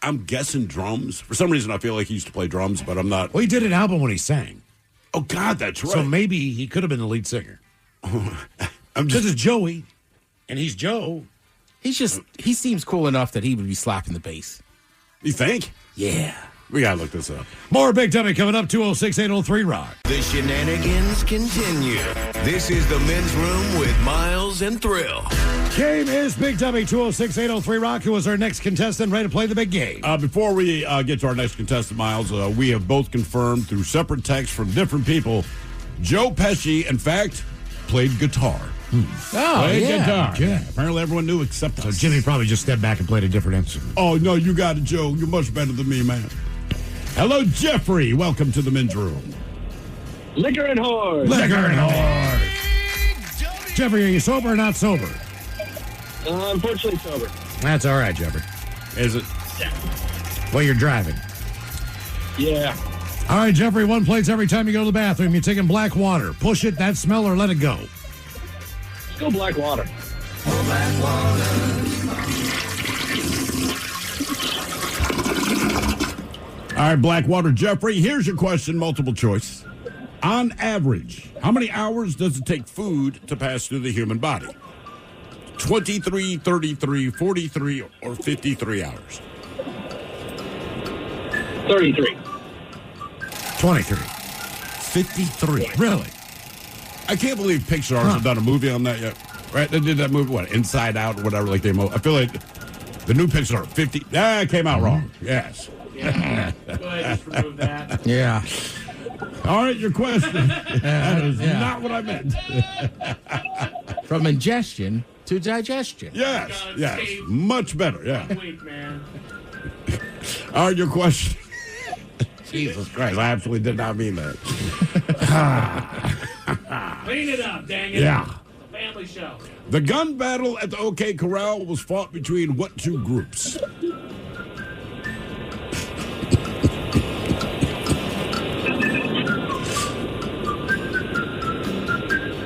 I'm guessing drums. For some reason, I feel like he used to play drums, but I'm not. Well, he did an album when he sang. Oh, God, that's right. So maybe he could have been the lead singer. This is Joey, and he's Joe. He seems cool enough that he would be slapping the bass. You think? Yeah. We got to look this up. More Big Dummy coming up, 206-803 Rock. The shenanigans continue. This is the men's room with Miles and Thrill. Game is Big Dummy, 206-803 Rock. Who is our next contestant ready to play the big game? Before we get to our next contestant, Miles, we have both confirmed through separate texts from different people, Joe Pesci, in fact, played guitar. Played guitar. Yeah. Apparently everyone knew except us. So Jimmy probably just stepped back and played a different instrument. Oh, no, you got it, Joe. You're much better than me, man. Hello, Jeffrey. Welcome to the men's room. Liquor and whores. Liquor and whores. Jeffrey, are you sober or not sober? Unfortunately, sober. That's all right, Jeffrey. Is it? Yeah. Well, you're driving. Yeah. All right, Jeffrey, one place every time you go to the bathroom. You're taking black water. Push it, that smell, or let it go. Let's go black water. All right, Blackwater Jeffrey, here's your question, multiple choice. On average, how many hours does it take food to pass through the human body? 23, 33, 43, or 53 hours? 33. 23. 53. Really? I can't believe Pixar has done a movie on that yet. Right? They did that movie, what, Inside Out or whatever. Like I feel like the new Pixar 50. It came out wrong. Yes. Yeah. Go ahead, just remove that. Yeah. All right, your question. That is not what I meant. From ingestion to digestion. Yes. Much better. Yeah. Week, man. All right, your question. Jesus Christ, I absolutely did not mean that. Clean it up, dang it. Yeah. Family show. The gun battle at the OK Corral was fought between what two groups?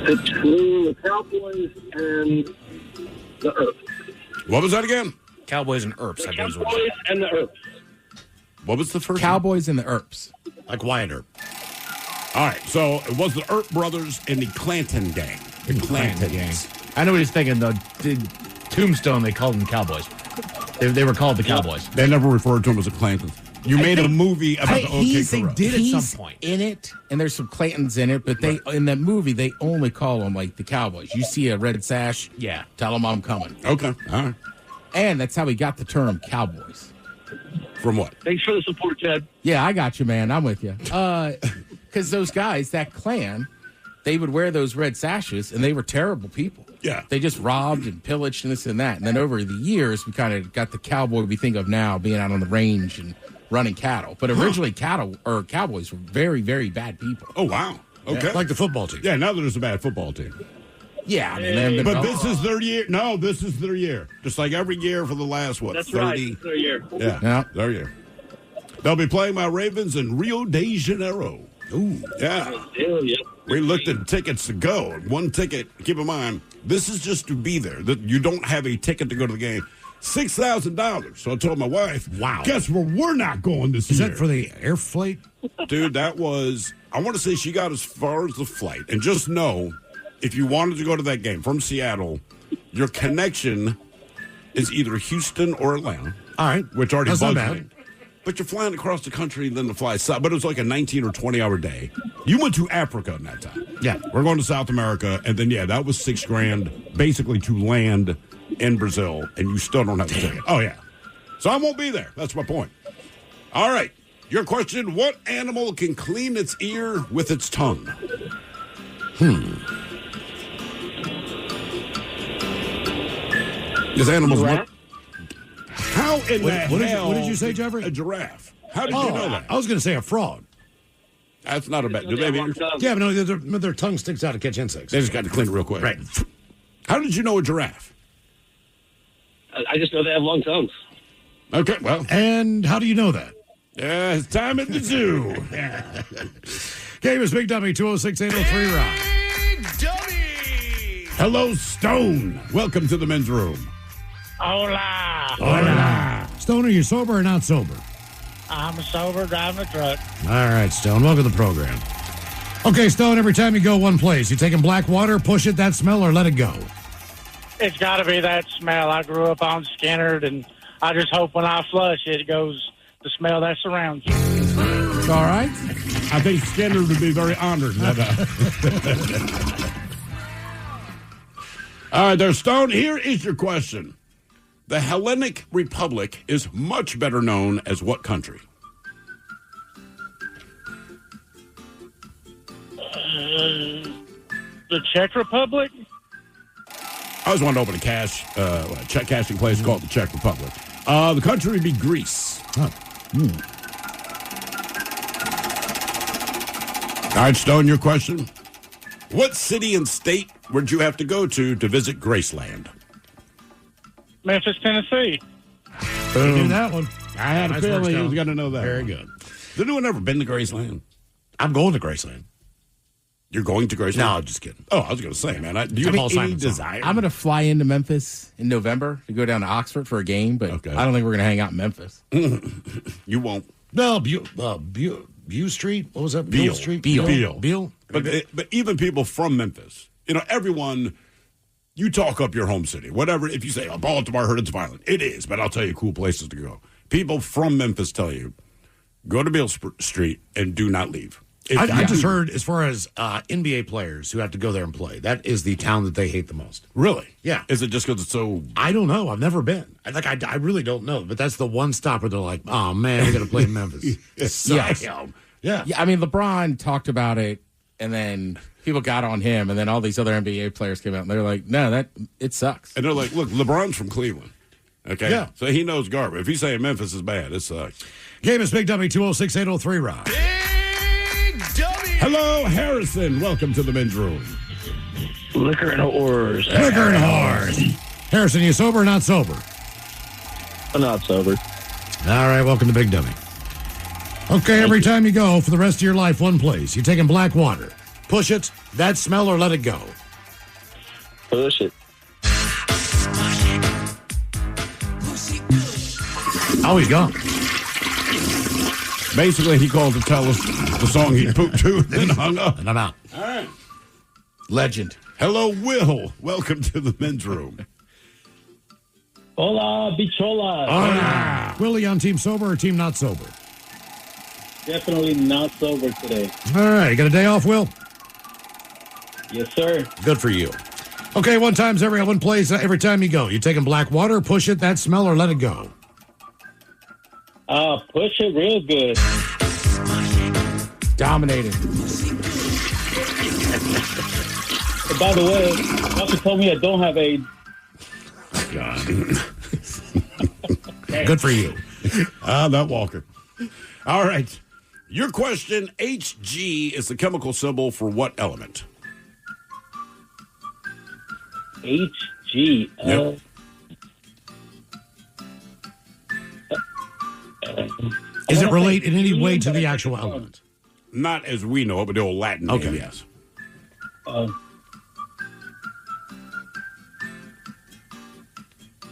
Between the Cowboys and the Earps. What was that again? Cowboys and Earps. The Cowboys and the Earps. What was the first Cowboys and the Earps. Like Wyatt Earp. All right, so it was the Earp brothers and the Clanton gang. The Clanton gang. I know what he's thinking, though. Tombstone, they called them Cowboys. They were called the Cowboys. They never referred to them as the Clantons. You made a movie about the OK Corral. did at some point. In it, and there's some Clantons in it, but they in that movie they only call them like the Cowboys. You see a red sash, tell them I'm coming. Okay, all right. And that's how we got the term Cowboys. From what? Thanks for the support, Ted. Yeah, I got you, man. I'm with you. Because those guys, that clan, they would wear those red sashes, and they were terrible people. Yeah. They just robbed and pillaged and this and that. And then over the years, we kind of got the cowboy we think of now being out on the range and running cattle. But originally, cowboys were very, very bad people. Oh, wow. Okay. Like the football team. Yeah, now there's a bad football team. Yeah, I mean, they haven't been But this is their year. No, this is their year. Just like every year for the last, That's 30? right. It's their year. Yeah, their year. They'll be playing my Ravens in Rio de Janeiro. Ooh, yeah. We looked at tickets to go. One ticket, keep in mind, this is just to be there. You don't have a ticket to go to the game. $6,000. So I told my wife, wow, guess where we're not going this year. Is that for the air flight? Dude, that was, I want to say she got as far as the flight. And just know, if you wanted to go to that game from Seattle, your connection is either Houston or Atlanta. All right. Which already That's not bugs me. bad. But you're flying across the country and then to fly south. But it was like a 19 or 20-hour day. You went to Africa in that time. Yeah. We're going to South America. And then, that was $6,000 basically to land in Brazil. And you still don't have the ticket. Oh, yeah. So I won't be there. That's my point. All right. Your question, what animal can clean its ear with its tongue? This animal's what? How in the hell? What did you say, Jeffrey? A giraffe. How did you know that? I was going to say a frog. That's not a bad. Do they have ears? Yeah, but no, their tongue sticks out to catch insects. They just got to clean it real quick. Right. How did you know a giraffe? I just know they have long tongues. Okay, well. And how do you know that? It's time at the zoo. Game is Big Dummy, 206-803 Rock. Hello, Stone. Welcome to the men's room. Hola. Hola. Stone, are you sober or not sober? I'm sober driving a truck. All right, Stone, welcome to the program. Okay, Stone, every time you go one place, you taking black water, push it, that smell, or let it go? It's got to be that smell. I grew up on Skinnerd, and I just hope when I flush, it goes the smell that surrounds you. It's all right. I think Skinner would be very honored. All right, there, Stone. Here is your question. The Hellenic Republic is much better known as what country? The Czech Republic? I always wanted to open a check cashing place called the Czech Republic. The country would be Greece. Oh. All right, Stone, your question. What city and state would you have to go to visit Graceland? Memphis, Tennessee. You knew that one. I had a Nice feeling work, he Stone. was going to know that. Very good. Has anyone ever been to Graceland? I'm going to Graceland. You're going to Graceland? No, just kidding. Oh, I was going to say, man. Do you have Paul any Simon's song. desire? I'm going to fly into Memphis in November to go down to Oxford for a game, but Okay. I don't think we're going to hang out in Memphis. You won't. No, Beale Street. What was that? Beale. Street. Beale. But even people from Memphis, everyone, you talk up your home city. Whatever, if you say, Baltimore, I heard it's violent. It is, but I'll tell you cool places to go. People from Memphis tell you, go to Beale Street and do not leave. I just heard, as far as NBA players who have to go there and play, that is the town that they hate the most. Really? Yeah. Is it just because it's so? I don't know. I've never been. I really don't know. But that's the one stop where they're like, oh man, we got to play in Memphis. Yes. Yeah. I mean, LeBron talked about it, and then people got on him, and then all these other NBA players came out, and they're like, no, it sucks. And they're like, look, LeBron's from Cleveland. Okay? Yeah. So he knows garbage. If he's saying Memphis is bad, it sucks. Game is Big Dummy 206-803, Rob. Hello, Harrison. Welcome to the men's room. Liquor and whores. Liquor and whores. Harrison, you sober or not sober? I'm not sober. All right, welcome to Big Dummy. Okay, every time you go for the rest of your life, one place. You're taking black water. Push it, that smell, or let it go. Push it. Oh, he's gone. Basically, he called to tell us the song he pooped to and then hung up. And I'm out. All right. Legend. Hello, Will. Welcome to the men's room. Hola, bichola. Hola. Willie on team sober or team not sober? Definitely not sober today. All right, you got a day off, Will? Yes, sir. Good for you. Okay, one place every time you go. You're taking black water, push it, that smell, or let it go. Push it real good. Dominated. By the way, doctor told me I don't have AIDS. Good for you. That Walker. All right. Your question, Hg is the chemical symbol for what element? HG. Yep. Is it relate in any way to the actual element? Not as we know it, but the old Latin name, Okay. yes.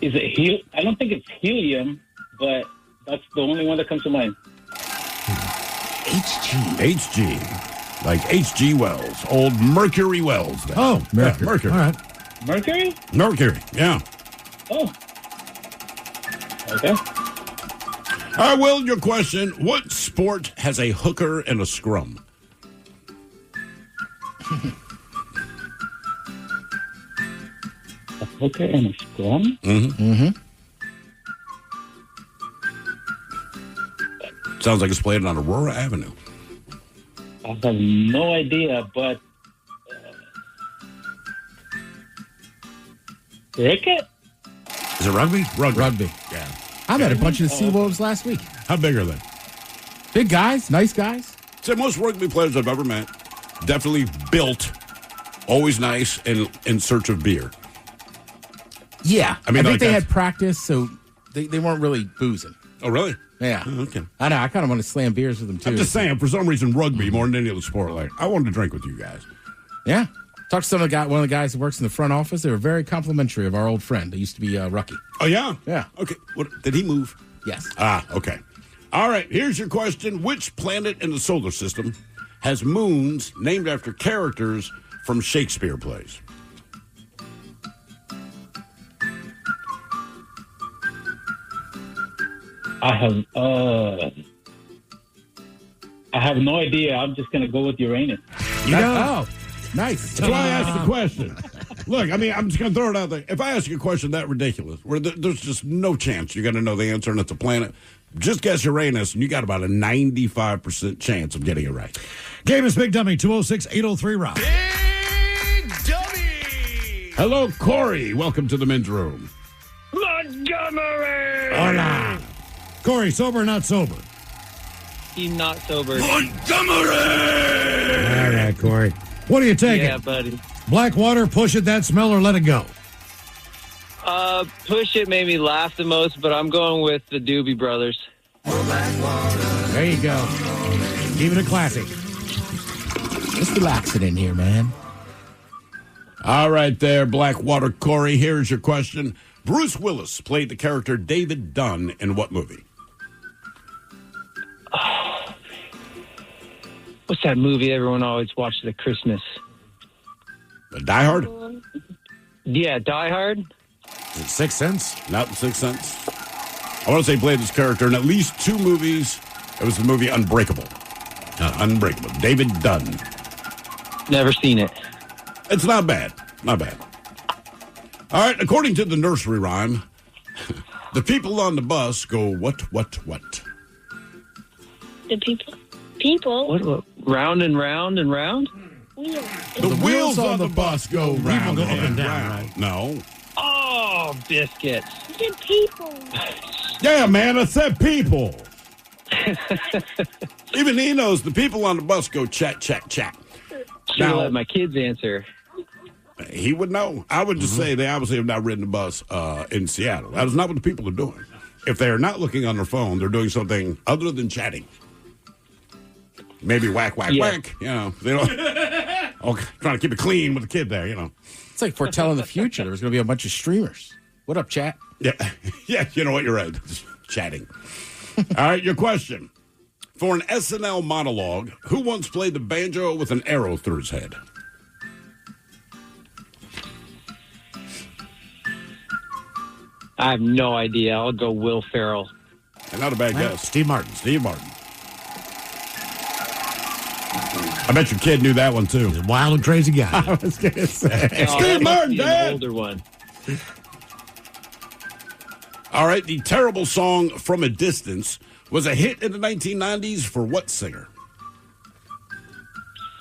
Is it I don't think it's helium, but that's the only one that comes to mind. Hg. Like H.G. Wells, old Mercury Wells. There. Oh, Yeah, Mercury. All right. Mercury? Mercury, yeah. Oh. Okay. All right, Will, your question. What sport has a hooker and a scrum? A hooker and a scrum? Sounds like it's played on Aurora Avenue. I have no idea, but cricket? Is it rugby? Rugby. Yeah. I met a bunch of the Seawolves last week. How big are they? Big guys, nice guys. So most rugby players I've ever met, definitely built, always nice, and in search of beer. Yeah. I mean, I like think they that's- had practice, so they weren't really boozing. Oh, really? Yeah. Oh, okay. I know. I kind of want to slam beers with them, too. I'm just saying, for some reason, rugby more than any other sport. Like, I wanted to drink with you guys. Yeah. Talked to one of the guys who works in the front office. They were very complimentary of our old friend. They used to be Rucky. Oh, yeah? Yeah. Okay. What, did he move? Yes. Ah, okay. All right, here's your question. Which planet in the solar system has moons named after characters from Shakespeare plays? I have no idea. I'm just going to go with Uranus. Oh, nice. That's why I asked the question. Look, I mean, I'm just going to throw it out there. If I ask you a question that ridiculous, where there's just no chance you're going to know the answer and it's a planet, just guess Uranus, and you got about a 95% chance of getting it right. Game is Big Dummy, 206-803, Rob. Big Dummy. Hello, Corey. Welcome to the men's room. Montgomery. Hola. Corey, sober or not sober? He's not sober. Montgomery. All right, Corey. What are you taking? Yeah, buddy. Black water, push it, that smell, or let it go? Push It made me laugh the most, but I'm going with the Doobie Brothers. There you go. Keep it a classic. Just relaxing in here, man. All right there, Blackwater Corey. Here's your question. Bruce Willis played the character David Dunn in what movie? What's that movie everyone always watches at Christmas? Die Hard? Yeah, Die Hard. Is it Sixth Sense? Not the Sixth Sense. I want to say he played this character in at least two movies. It was the movie Unbreakable. Unbreakable. David Dunn. Never seen it. It's not bad. Not bad. All right, according to the nursery rhyme, the people on the bus go what? The people. What? Round and round and round? Wheels. The wheels on the bus go round go up and and down, round. right? No. Oh, biscuits. The people. Yeah, man, I said people. Even he knows the people on the bus go chat. Should have Now- let my kids answer. He would know. I would just say they obviously have not ridden the bus in Seattle. That is not what the people are doing. If they are not looking on their phone, they're doing something other than chatting. Maybe whack. You know, they don't. Trying to keep it clean with the kid there. You know, It's like foretelling the future. There's going to be a bunch of streamers. What up, chat? yeah. You know what? You're right. Just chatting. All right, your question. For an SNL monologue, who once played the banjo with an arrow through his head? I have no idea. I'll go Will Ferrell. And not a bad guess. Steve Martin. Steve Martin. I bet your kid knew that one too. He's a wild and crazy guy. I was going to say. Oh, Steve Martin, the Dad. older one. All right, the terrible song From a Distance was a hit in the 1990s for what singer?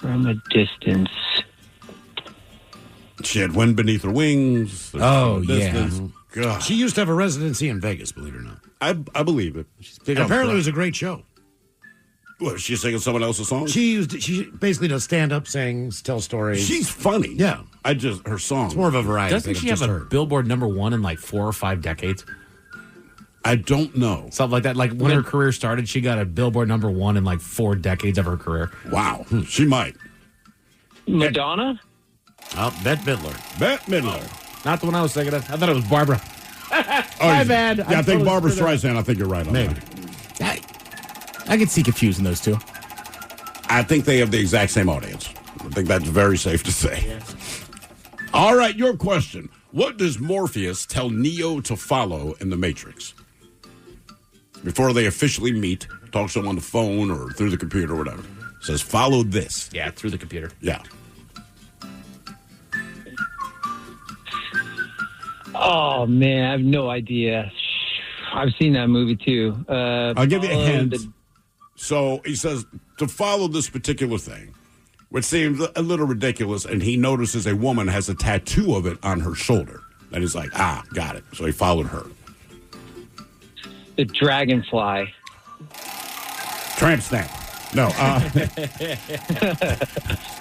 From a distance. She had Wind Beneath Her Wings. Oh, From a yeah. Distance. God. She used to have a residency in Vegas, believe it or not. I believe it. And apparently it was a great show. What, is she singing someone else's song? She basically does stand-up, sings, tell stories. She's funny. Yeah. Her song. It's more of a variety. Doesn't she have a Billboard #1 in like 4 or 5 decades? I don't know. Something like that. Like when her career started, she got a Billboard #1 in like 4 decades of her career. Wow. She might. Madonna? Oh, Bette Midler. Bette Midler. Not the one I was thinking of. I thought it was Barbara. My bad. Yeah, I think totally Barbara screwed up. Streisand. I think you're right on Maybe. that. I could see confusing those two. I think they have the exact same audience. I think that's very safe to say. All right, your question. What does Morpheus tell Neo to follow in The Matrix? Before they officially meet, talks to him on the phone or through the computer or whatever. Says, follow this. Yeah, through the computer. Yeah. Oh, man, I have no idea. I've seen that movie, too. I'll give you a hint. So he says to follow this particular thing, which seems a little ridiculous, and he notices a woman has a tattoo of it on her shoulder. And he's like, got it. So he followed her. The Dragonfly. Tramp stamp. No.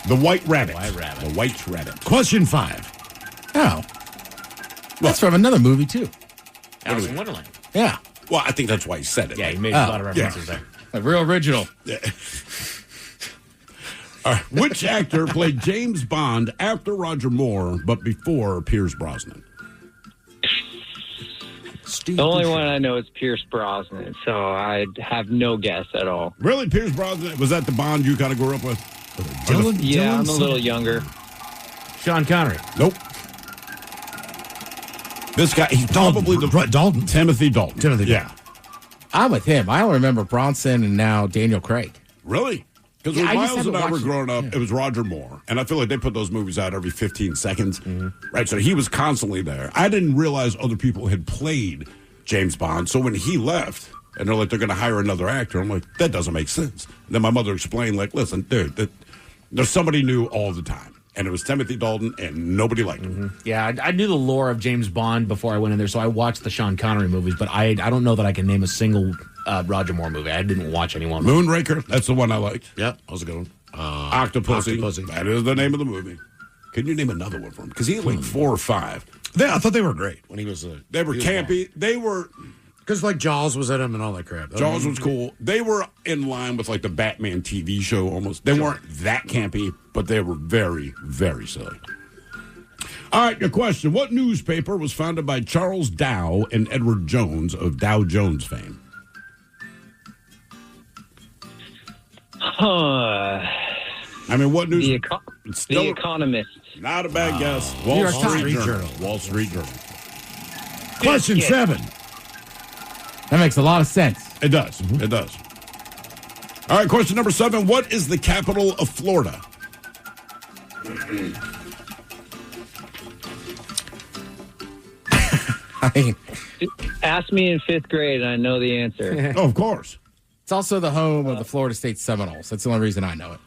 The White Rabbit. The White Rabbit. Question 5. Oh. That's from another movie, too. Alice in Wonderland. Yeah. Well, I think that's why he said it. Yeah, he made a lot of references there. A real original. Which actor played James Bond after Roger Moore, but before Pierce Brosnan? The only one I know is Pierce Brosnan, so I have no guess at all. Really? Pierce Brosnan? Was that the Bond you kind of grew up with? Yeah, I'm a little younger. Sean Connery. Nope. This guy, he's probably Dalton. Timothy Dalton. Yeah. I'm with him. I don't remember Bronson and now Daniel Craig. Really? Because Yeah, when I just Miles and haven't I were watched growing up, it was Roger Moore. And I feel like they put those movies out every 15 seconds. Right? So he was constantly there. I didn't realize other people had played James Bond. So when he left, and they're like, they're going to hire another actor, I'm like, that doesn't make sense. And then my mother explained, like, listen, dude, there's somebody new all the time. And it was Timothy Dalton, and nobody liked him. Yeah, I knew the lore of James Bond before I went in there, so I watched the Sean Connery movies, but I don't know that I can name a single Roger Moore movie. I didn't watch any one. Moonraker, that's the one I liked. Yep, that was a good one. Octopussy. That is the name of the movie. Can you name another one for him? Because he had like 4 or 5. I thought they were great when he was. They were campy. They were. Because like Jaws was in him and all that crap. Jaws was cool. They were in line with like the Batman TV show almost. They weren't that campy, but they were very, very silly. All right, your question. What newspaper was founded by Charles Dow and Edward Jones of Dow Jones fame? I mean, what news? The Economist. Not a bad guess. New Wall York Street Times. Journal. Wall Street Journal. Question 7. That makes a lot of sense. It does. It does. All right, question number 7. What is the capital of Florida? I mean, ask me in 5th grade, and I know the answer. Oh, of course. It's also the home of the Florida State Seminoles. That's the only reason I know it.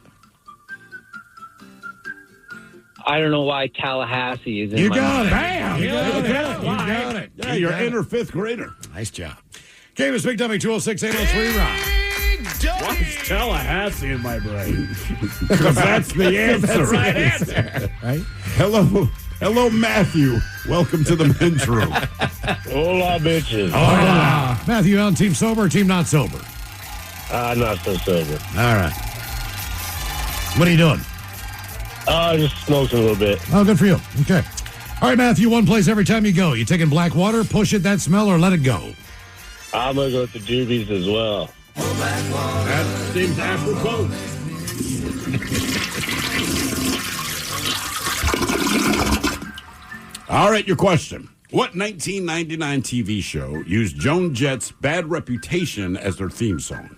I don't know why Tallahassee is in You my got mind. it. Bam! You got it. Yeah, you're in or 5th grader. Nice job. Game is Big Dummy 206-803 Rock. Why is Tallahassee in my brain? Because that's the answer. That's the right answer. Right? Hello, Matthew. Welcome to the men's room. Hola, bitches. Hola. Matthew, on team sober or team not sober? Not so sober. All right. What are you doing? Just smoking a little bit. Oh, good for you. Okay. All right, Matthew, one place every time you go. You taking black water, push it, that smell, or let it go? I'm going to go with the doobies as well. That seems apropos. All right, your question. What 1999 TV show used Joan Jett's Bad Reputation as their theme song?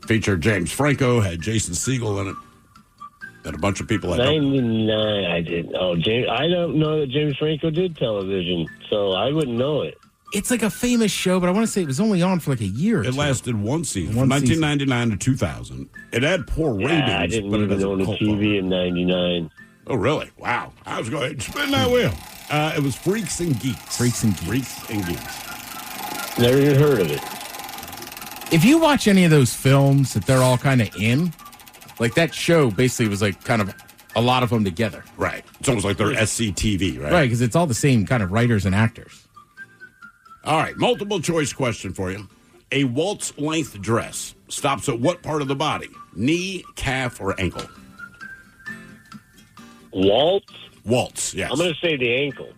Featured James Franco, had Jason Segel in it, and a bunch of people. 99, I didn't. Oh, James, I don't know that James Franco did television, so I wouldn't know it. It's like a famous show, but I want to say it was only on for like a year or It two. lasted one season, from 1999 to 2000. It had poor ratings, I didn't but it even has a own a cult TV in 99. Oh, really? Wow. I was going to spin that wheel. It was Freaks and Geeks. Freaks and Geeks. Freaks and Geeks. Never even heard of it. If you watch any of those films that they're all kind of in, like that show basically was like kind of a lot of them together. Right. It's almost like they're SCTV, right? Right, because it's all the same kind of writers and actors. All right, multiple choice question for you. A waltz length dress stops at what part of the body? Knee, calf, or ankle? Waltz? Waltz, yes. I'm going to say the ankle.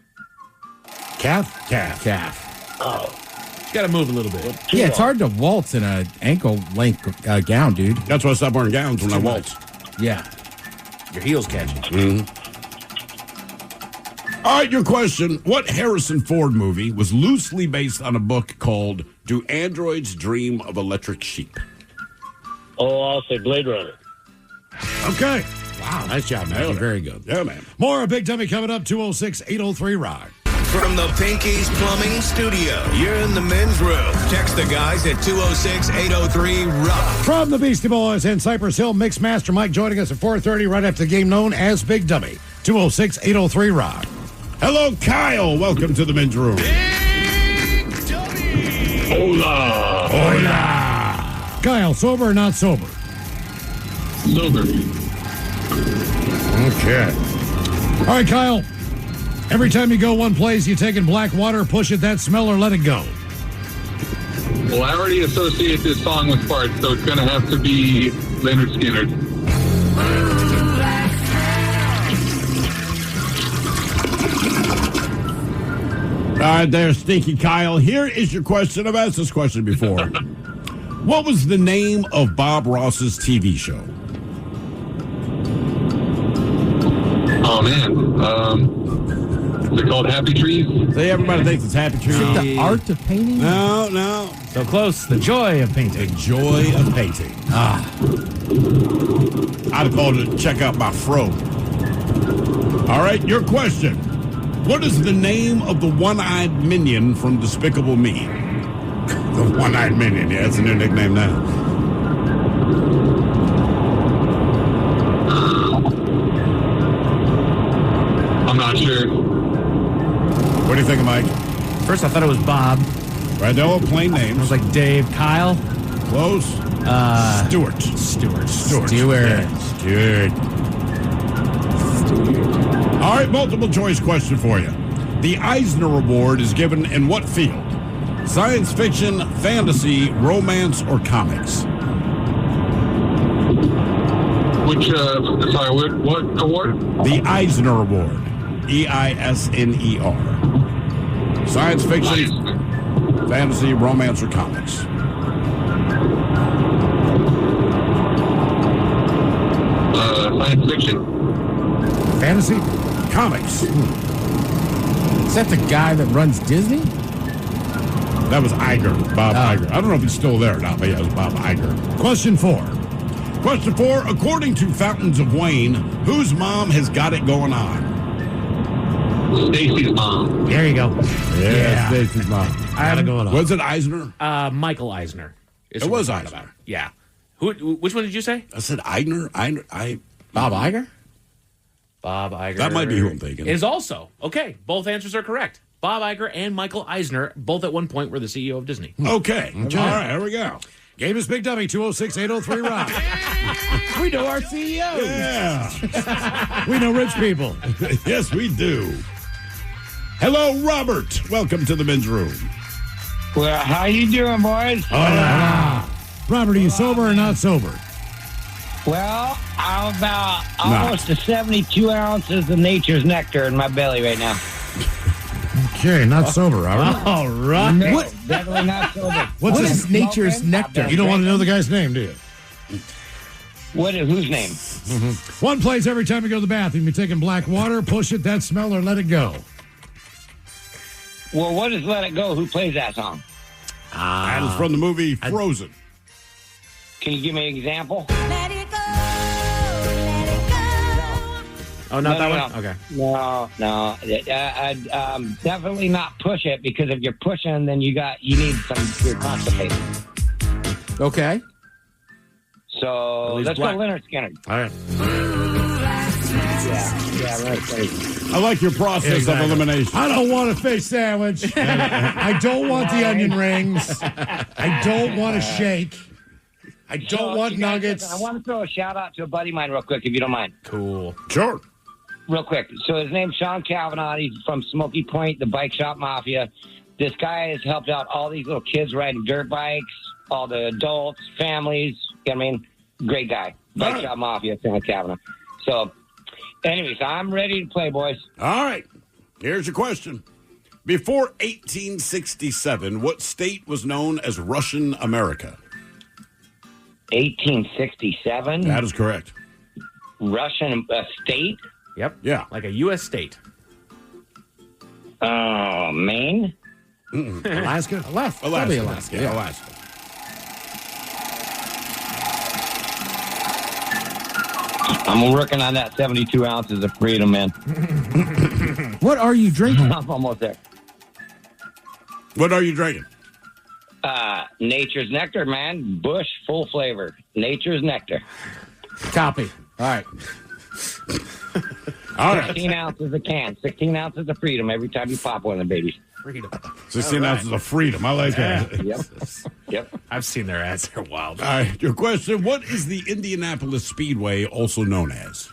Calf? Calf. Oh. Got to move a little bit. Yeah, it's hard to waltz in an ankle length gown, dude. That's why I stopped wearing gowns when I waltz. Yeah. Your heels catch it. Mm-hmm. All right, your question. What Harrison Ford movie was loosely based on a book called Do Androids Dream of Electric Sheep? Oh, I'll say Blade Runner. Okay. Wow, nice job, Matthew. Very good. Yeah, man. More of Big Dummy coming up, 206-803 Rock. From the Pinky's Plumbing Studio, you're in the men's room. Text the guys at 206-803-ROCK. From the Beastie Boys and Cypress Hill, Mix Master Mike joining us at 4:30 right after the game known as Big Dummy. 206-803 Rock. Hello, Kyle. Welcome to the men's room. Hola. Hola. Kyle, sober or not sober? Sober. Okay. All right, Kyle. Every time you go one place, you taking black water, push it, that smell, or let it go? Well, I already associate this song with farts, so it's going to have to be Leonard Skinner. All right, there, Stinky Kyle. Here is your question. I've asked this question before. What was the name of Bob Ross's TV show? Oh, man. Is it called Happy Trees? See, everybody thinks it's Happy Trees. Is it the art of painting? No. So close. The joy of painting. The joy of painting. I'd have called it Check Out My Fro. All right, your question. What is the name of the one-eyed minion from Despicable Me? The one-eyed minion. Yeah, that's a new nickname now. I'm not sure. What do you think, Mike? First, I thought it was Bob. Right, they're all plain names. I was like Dave, Kyle. Close. Stewart. Stewart. Yeah, Stewart. All right, multiple choice question for you. The Eisner Award is given in what field? Science fiction, fantasy, romance, or comics? What award? The Eisner Award. EISNER. Science fiction, fantasy, romance, or comics? Science fiction. Fantasy? Comics. Is that the guy that runs Disney? That was Iger, Bob Iger. I don't know if he's still there or not, but yeah, it was Bob Iger. Question 4. Question 4. According to Fountains of Wayne, whose mom has got it going on? Stacy's mom. There you go. Yeah, Stacy's mom. Got it going on. Was it Eisner? Michael Eisner. It was Eisner. Yeah. Which one did you say? I said Eisner. Bob Iger? Bob Iger. That might be who I'm thinking. It is also. Okay, both answers are correct. Bob Iger and Michael Eisner, both at one point were the CEO of Disney. Okay. All right, here we go. Game is Big Dummy, 206-803-ROCK. We know our CEO. Yeah. We know rich people. Yes, we do. Hello, Robert. Welcome to the men's room. Well, how you doing, boys? Hola. Robert, are you sober or not sober? Well, I'm about almost to 72 ounces of nature's nectar in my belly right now. Okay, not sober, Robert. All right. No, definitely not sober. What's What his is nature's nectar? You don't want to know the guy's name, do you? Whose name? One place every time you go to the bathroom. You're taking black water, push it, that smell, or let it go. Well, what is Let It Go? Who plays that song? That is from the movie Frozen. Can you give me an example? Oh, not that one? Okay. No. Definitely not push it, because if you're pushing, then you need you're constipated. Okay. So let's go Leonard Skinner. All right. Yeah, Leonard Skinner. I like your process of elimination. I don't want a fish sandwich. I don't want the onion rings. I don't want a shake. I don't want nuggets. I want to throw a shout out to a buddy of mine real quick, if you don't mind. Cool. Sure. Real quick. So his name's Sean Cavanaugh. He's from Smoky Point, the Bike Shop Mafia. This guy has helped out all these little kids riding dirt bikes, all the adults, families. You know what I mean? Great guy. Bike Shop Mafia, Sean Cavanaugh. So, anyways, I'm ready to play, boys. All right. Here's your question. Before 1867, what state was known as Russian America? 1867? That is correct. Russian state? Yep. Yeah. Like a U.S. state. Maine? Alaska? Alaska. Probably Alaska. Yeah, Alaska. I'm working on that 72 ounces of freedom, man. What are you drinking? I'm almost there. What are you drinking? Nature's nectar, man. Bush, full flavor. Nature's nectar. Copy. All right. All right. 16 ounces a can. 16 ounces of freedom every time you pop one of the babies. Freedom. 16 ounces of freedom. I like that. Yep. I've seen their ads. They're wild. All right. Your question. What is the Indianapolis Speedway also known as?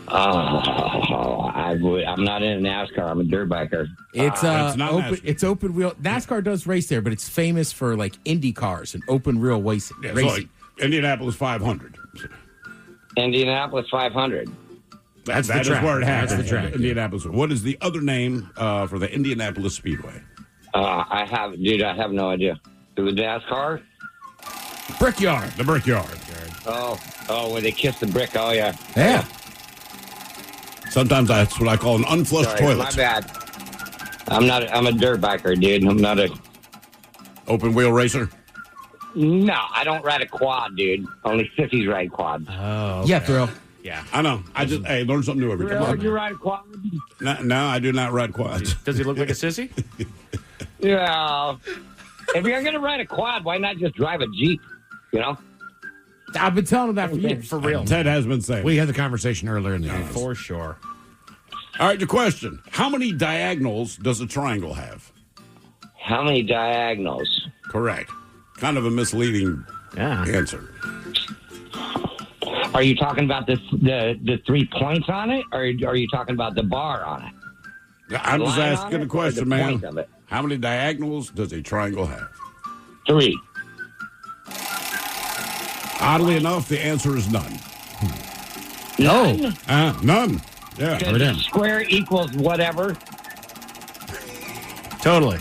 I'm not in a NASCAR. I'm a dirt biker. It's It's not open. NASCAR. It's open wheel. NASCAR does race there, but it's famous for like Indy cars and open wheel racing. Yeah, so like Indianapolis 500. Indianapolis 500. That is track. where it happens. That's the track. Indianapolis. What is the other name for the Indianapolis Speedway? I have no idea. The NASCAR? Brickyard. The Brickyard. Oh, where they kiss the brick. Oh, yeah. Yeah. Sometimes that's what I call an unflushed Sorry, toilet. my bad. I'm a dirt biker, dude. I'm not a... Open wheel racer? No, I don't ride a quad, dude. Only sissies ride quads. Oh, Yeah, thrill. Yeah. I know. I just, learn something new every time. You ride a quad? No, I do not ride quads. Does he look like a sissy? Yeah. If you're going to ride a quad, why not just drive a Jeep? You know? I've been telling him that for years. For real. Ted has been saying. We had the conversation earlier in the day. For sure. All right, your question. How many diagonals does a triangle have? How many diagonals? Correct. Kind of a misleading answer. Are you talking about the 3 points on it, or are you talking about the bar on it? I'm just Line asking on a it, question, or the man. point of it? How many diagonals does a triangle have? 3. Oddly enough, the answer is none. None? None. Yeah. Does square equals whatever? Totally.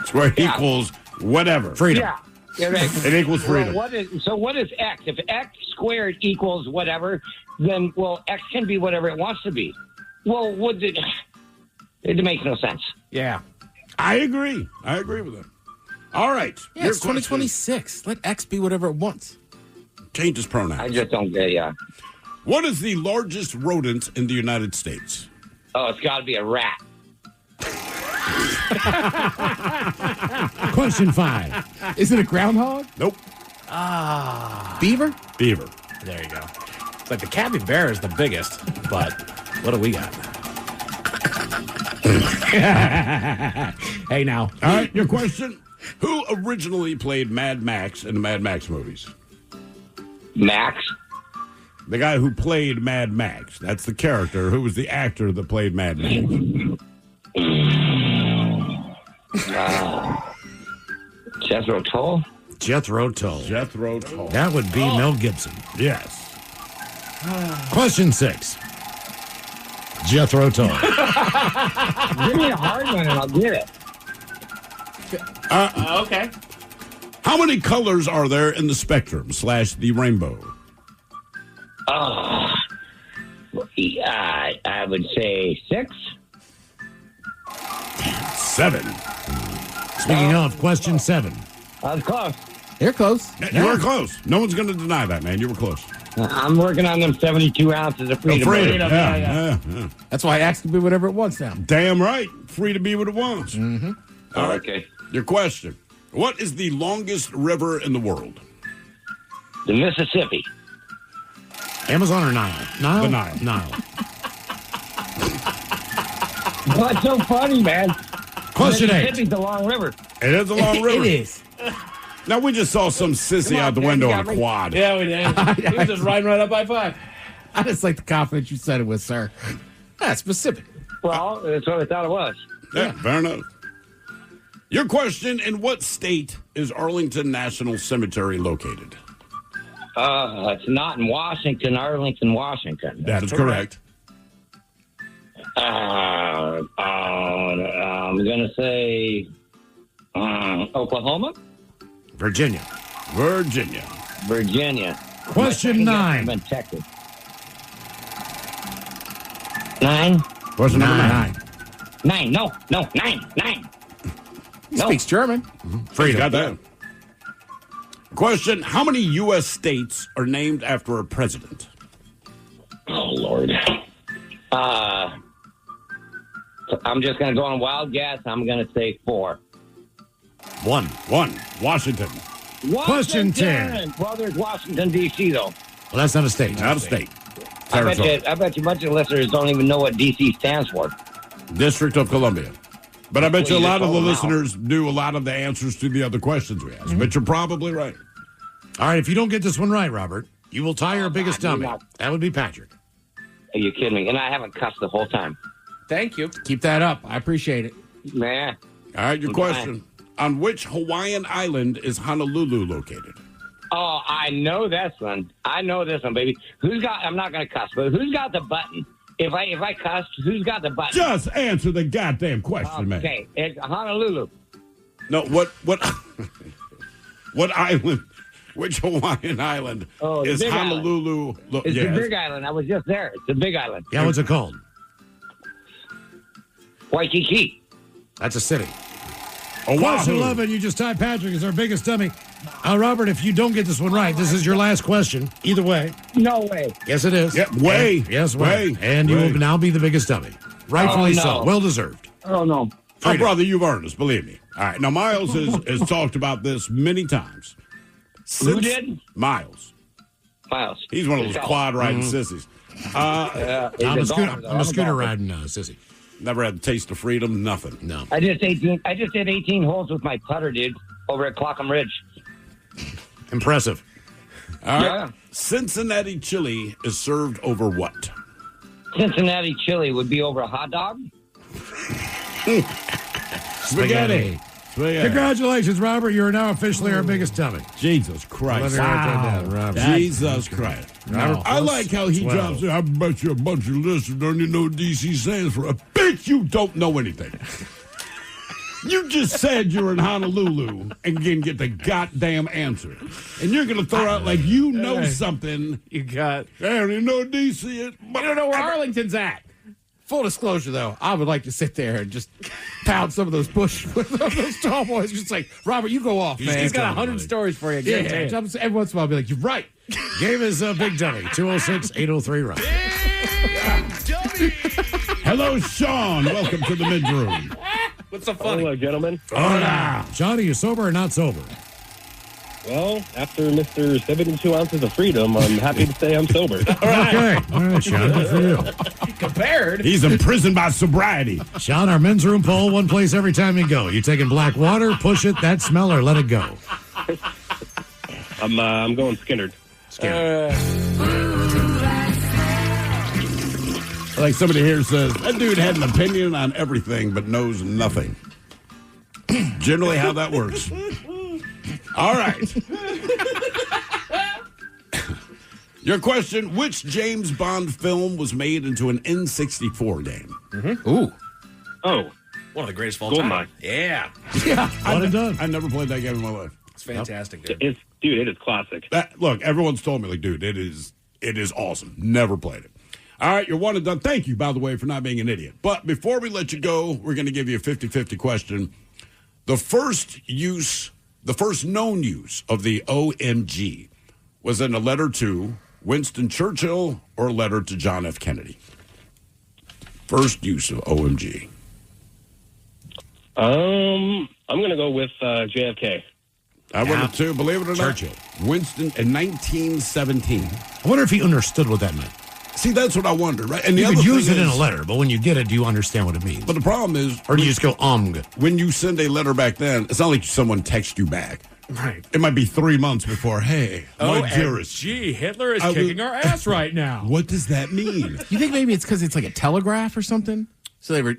Square equals whatever. Freedom. Yeah. It equals freedom. Well, what is x? If x squared equals whatever, then, x can be whatever it wants to be. Well, It makes no sense. Yeah. I agree. I agree with that. All right. Yeah, it's 2026. Let X be whatever it wants. Change his pronouns. I just don't get it. What is the largest rodent in the United States? Oh, it's got to be a rat. Question 5. Is it a groundhog? Nope. Beaver? Beaver. There you go. It's like the capybara is the biggest, but what do we got? Hey, now. All right, your question. Who originally played Mad Max in the Mad Max movies? Max? The guy who played Mad Max. That's the character. Who was the actor that played Mad Max? Jethro Tull? Jethro Tull. Jethro Tull. That would be Mel Gibson. Yes. Question 6. Jethro Tull. Give me a hard one and I'll get it. Okay. How many colors are there in the spectrum / the rainbow? I would say 6. 7. Speaking of, question 7. I was close. You're close. You were close. No one's going to deny that, man. You were close. I'm working on them 72 ounces of freedom. Yeah. That's why X can be whatever it wants now. Damn right. Free to be what it wants. Mm-hmm. All right. Okay. Your question. What is the longest river in the world? The Mississippi. Amazon or Nile? Nile? The Nile. Nile. What's so funny, man? Question 8. Mississippi's a long river. It is a long river. It is. Now, we just saw some sissy out the window on a quad. Yeah, we did. He was just riding right up by 5. I just like the confidence you said it with, sir. That's specific. Well, that's what I thought it was. Yeah, fair enough. Your question, in what state is Arlington National Cemetery located? It's not in Washington, Arlington, Washington. That is correct. I'm going to say Oklahoma? Virginia. Virginia. Question 9. I'm in Texas. 9? Question number 9. 9. No, 9. He speaks German. Freedom. Got that. Question, how many U.S. states are named after a president? Oh, Lord. I'm just going to go on a wild guess. I'm going to say 4. 1. Washington. Question 10. Well, there's Washington, D.C., though. Well, that's not a state. Not a state. I bet you a bunch of listeners don't even know what D.C. stands for. District of Columbia. But I bet you a Well, lot of the you listeners knew a lot of the answers to the other questions we asked. But you're probably right. All right, if you don't get this one right, Robert, you will tie your biggest dummy. That would be Patrick. Are you kidding me? And I haven't cussed the whole time. Thank you. Keep that up. I appreciate it. Man. All right, your question. On which Hawaiian island is Honolulu located? Oh, I know this one. I know this one, baby. I'm not going to cuss, but who's got the button? If I cussed, who's got the button? Just answer the goddamn question, man. Okay, it's Honolulu. No, what island? Which Hawaiian island is Big Honolulu? Island. It's the Big Island. I was just there. It's the Big Island. Yeah, what's it called? Waikiki. That's a city. Oahu. Question 11, you just tied Patrick as our biggest dummy. Robert, if you don't get this one right, this is your last question. Either way. No way. Yes, it is. Yeah, way. And, yes, way. And you will now be the biggest dummy. Rightfully so. Well deserved. Oh, no. Oh, brother, you've earned this, believe me. All right, now Miles has talked about this many times. Who did? Miles. Miles. He's one of those quad riding sissies. I'm a scooter riding sissy. Never had the taste of freedom, nothing. No. I just did 18 holes with my putter, dude, over at Clockham Ridge. Impressive. All right. Yeah. Cincinnati chili is served over what? Cincinnati chili would be over a hot dog? Spaghetti. Congratulations, Robert. You are now officially our biggest dummy. Jesus Christ. Let me write that down, Robert. Jesus Christ. Robert, I like how he 12. drops it. I bet you a bunch of listeners don't even know what DC stands for. I bet you don't know anything. You just said you're in Honolulu and didn't get the goddamn answer. And you're going to throw out like you know something. You got. I don't even know what DC is. You don't know where Arlington's at. Full disclosure, though, I would like to sit there and just pound some of those those tall boys. Just like, Robert, you go off, man. He's got 100 stories for you. Yeah, Guarantee it. every once in a while, I'll be like, you're right. Game is Big Dummy, 206-803-ROCK. Hello, Sean. Welcome to the midroom. What's so funny? Hello, gentlemen. Hola. Sean, are you sober or not sober? Well, after Mr. 72 ounces of freedom, I'm happy to say I'm sober. Okay. All right, Sean. Good for you. Compared. He's imprisoned by sobriety. Sean, our men's room poll, one place every time you go. You taking black water, push it, that smell, or let it go? I'm going Skinnerd. Like somebody here says, that dude had an opinion on everything but knows nothing. Generally how that works. All right. Your question, which James Bond film was made into an N64 game? Mm-hmm. Ooh. Oh. One of the greatest of all Goldeneye. time. Yeah. One and done. I never played that game in my life. It's fantastic, dude. It is classic. Look, everyone's told me, like, dude, it is awesome. Never played it. All right, you're one and done. Thank you, by the way, for not being an idiot. But before we let you go, we're going to give you a 50-50 question. The first known use of the OMG was in a letter to Winston Churchill or a letter to John F. Kennedy. First use of OMG. I'm going to go with JFK. I would have too, believe it or not. Churchill. Winston in 1917. I wonder if he understood what that meant. See, that's what I wonder, right? And You the could other use thing it in is- a letter, but when you get it, do you understand what it means? But the problem is, Or do you just go, when you send a letter back then, it's not like someone texts you back. Right. It might be 3 months before, hey, my dearest. Gee, Hitler is I kicking will- our ass right now. What does that mean? You think maybe it's because it's like a telegraph or something? So they were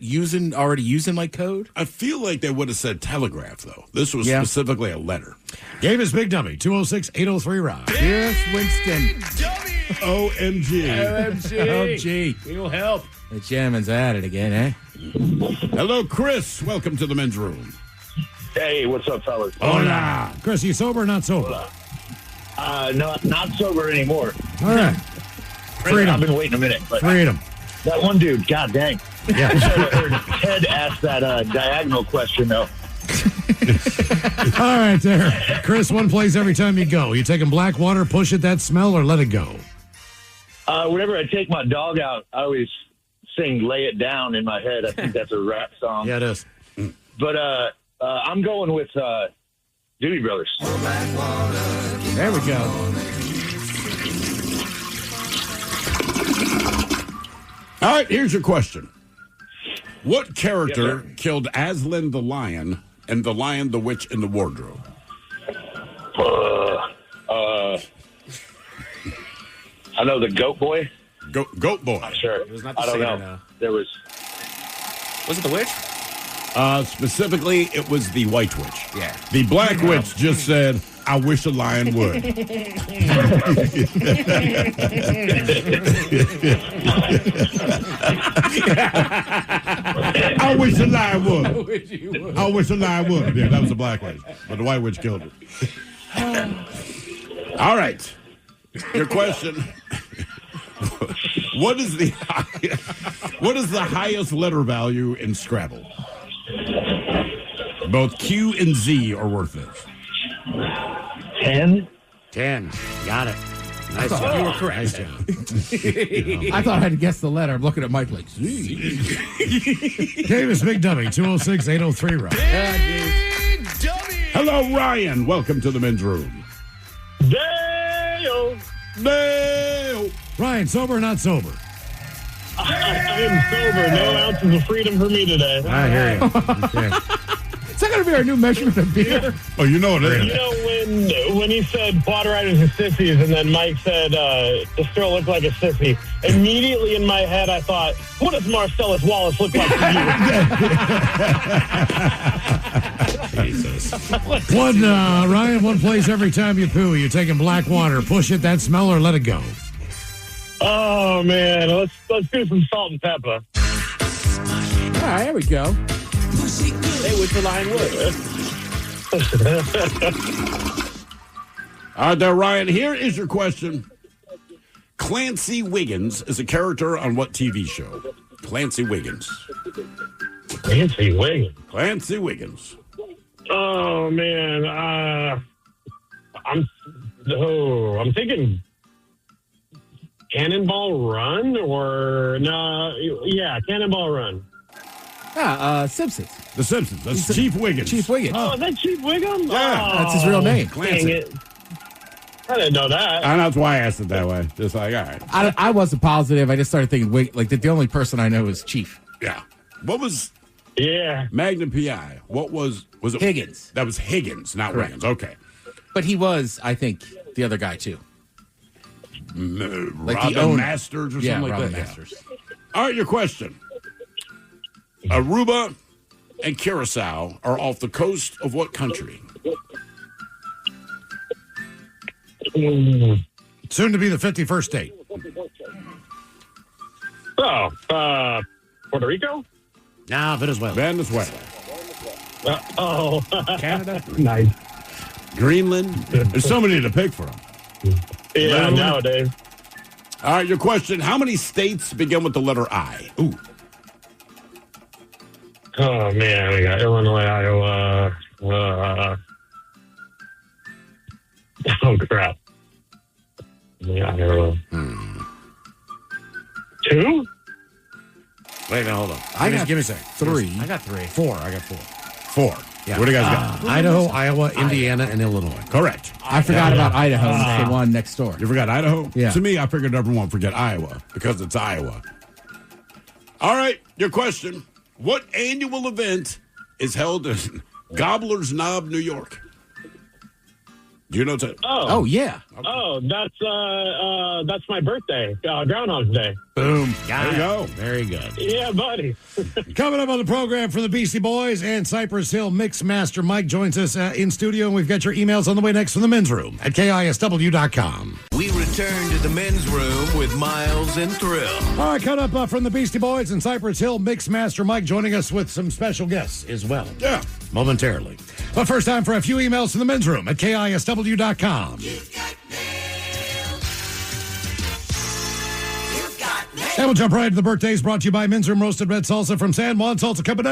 already using like code? I feel like they would have said telegraph, though. This was Yeah. specifically a letter. Game is Big Dummy, 206-803-ROCK. Yes, Winston. OMG. OMG. We will help. The chairman's at it again, eh? Hello, Chris. Welcome to the men's room. Hey, what's up, fellas? Hola. Chris, are you sober or not sober? No, not sober anymore. All right. I've been waiting a minute. But Freedom. that one dude, god dang. Yeah. I heard Ted ask that diagonal question, though. All right, there. Chris, one place every time you go. You taking black water, push it, that smell, or let it go? Whenever I take my dog out, I always sing Lay It Down in my head. I think that's a rap song. Yeah, it is. But I'm going with Doobie Brothers. There we go. All right, here's your question. What character killed Aslan the Lion and the Lion, the Witch, and the Wardrobe? I know the Goat Boy. Goat Boy. Not sure. It was not the I don't singer, know. no. There was. Was it the witch? Specifically, it was the White Witch. Yeah. The Black Witch just said, I wish a lion would. I wish a lion would. I wish a lion would. Yeah, that was the Black Witch. But the White Witch killed it. All right. Your question. What is the highest letter value in Scrabble? Both Q and Z are worth it. 10? 10. Got it. Nice thought job. you were correct. Nice job. I thought I had to guess the letter. I'm looking at Mike like, Z. Davis Big Dummy, 206-803-ROCK. Hello, Ryan. Welcome to the men's room. Dale! Ryan, sober or not sober? I am sober. No ounces of freedom for me today. I hear you. Okay. Is that going to be our new measurement of beer? Oh, you know it is. You know when he said quad riders are sissies, and then Mike said this girl looked like a sissy. Immediately in my head, I thought, what does Marcellus Wallace look like to you? Jesus. Ryan, one place every time you poo. You're taking black water. Push it, that smell, or let it go. Oh man, let's do some salt and pepper. All right, here we go. Hey, which the lion would. All right, there, Ryan. Here is your question. Clancy Wiggins is a character on what TV show? Clancy Wiggins. Clancy Wiggins. Clancy Wiggins. Oh man, I'm thinking Cannonball Run or no? Yeah, Cannonball Run. Simpsons. The Simpsons. That's Chief Wiggins. Chief Wiggins. Oh, is that Chief Wiggins? Yeah. Oh, That's his real name. Dang Clancy. it. I didn't know that. And that's why I asked it that way. Just like, all right. I wasn't positive. I just started thinking, like, the only person I know is Chief. Yeah. What was Yeah. Magnum PI? What was it? Higgins. That was Higgins, not Correct. Wiggins. Okay. But he was, I think, the other guy, too. Like Robin the owner. Masters or something like Robin that. Masters. Yeah. All right, your question. Aruba and Curacao are off the coast of what country? Soon to be the 51st state. Oh, Puerto Rico? Nah, Venezuela. Venezuela. Canada? Nice. Greenland? There's so many to pick from. Yeah, nowadays. All right, your question. How many states begin with the letter I? Ooh. Oh, man. We got Illinois, Iowa. Oh, crap. Yeah, Iowa. 2? Wait a minute, hold on. Give me a second. 3. I got 3. 4. I got 4. 4. Yeah. What do you guys got? Idaho, Iowa, Indiana, and Illinois. Correct. I forgot about Idaho. It's the one next door. You forgot Idaho? Yeah. To me, I figured everyone would forget Iowa because it's Iowa. All right, your question. What annual event is held in Gobbler's Knob, New York? Do you know that? Oh, yeah. Oh, that's my birthday. Groundhog's Day. Boom. Got There you it. go. Very good. Yeah, buddy. Coming up on the program from the Beastie Boys and Cypress Hill Mix Master Mike joins us in studio, and we've got your emails on the way next from the men's room at KISW.com. We return to the men's room with Miles and Thrill. All right, cut up from the Beastie Boys and Cypress Hill Mix Master Mike joining us with some special guests as well. Yeah. Momentarily. But first time for a few emails from the men's room at KISW.com. And we'll jump right to the birthdays brought to you by Men's Room Roasted Red Salsa from San Juan Salsa Company.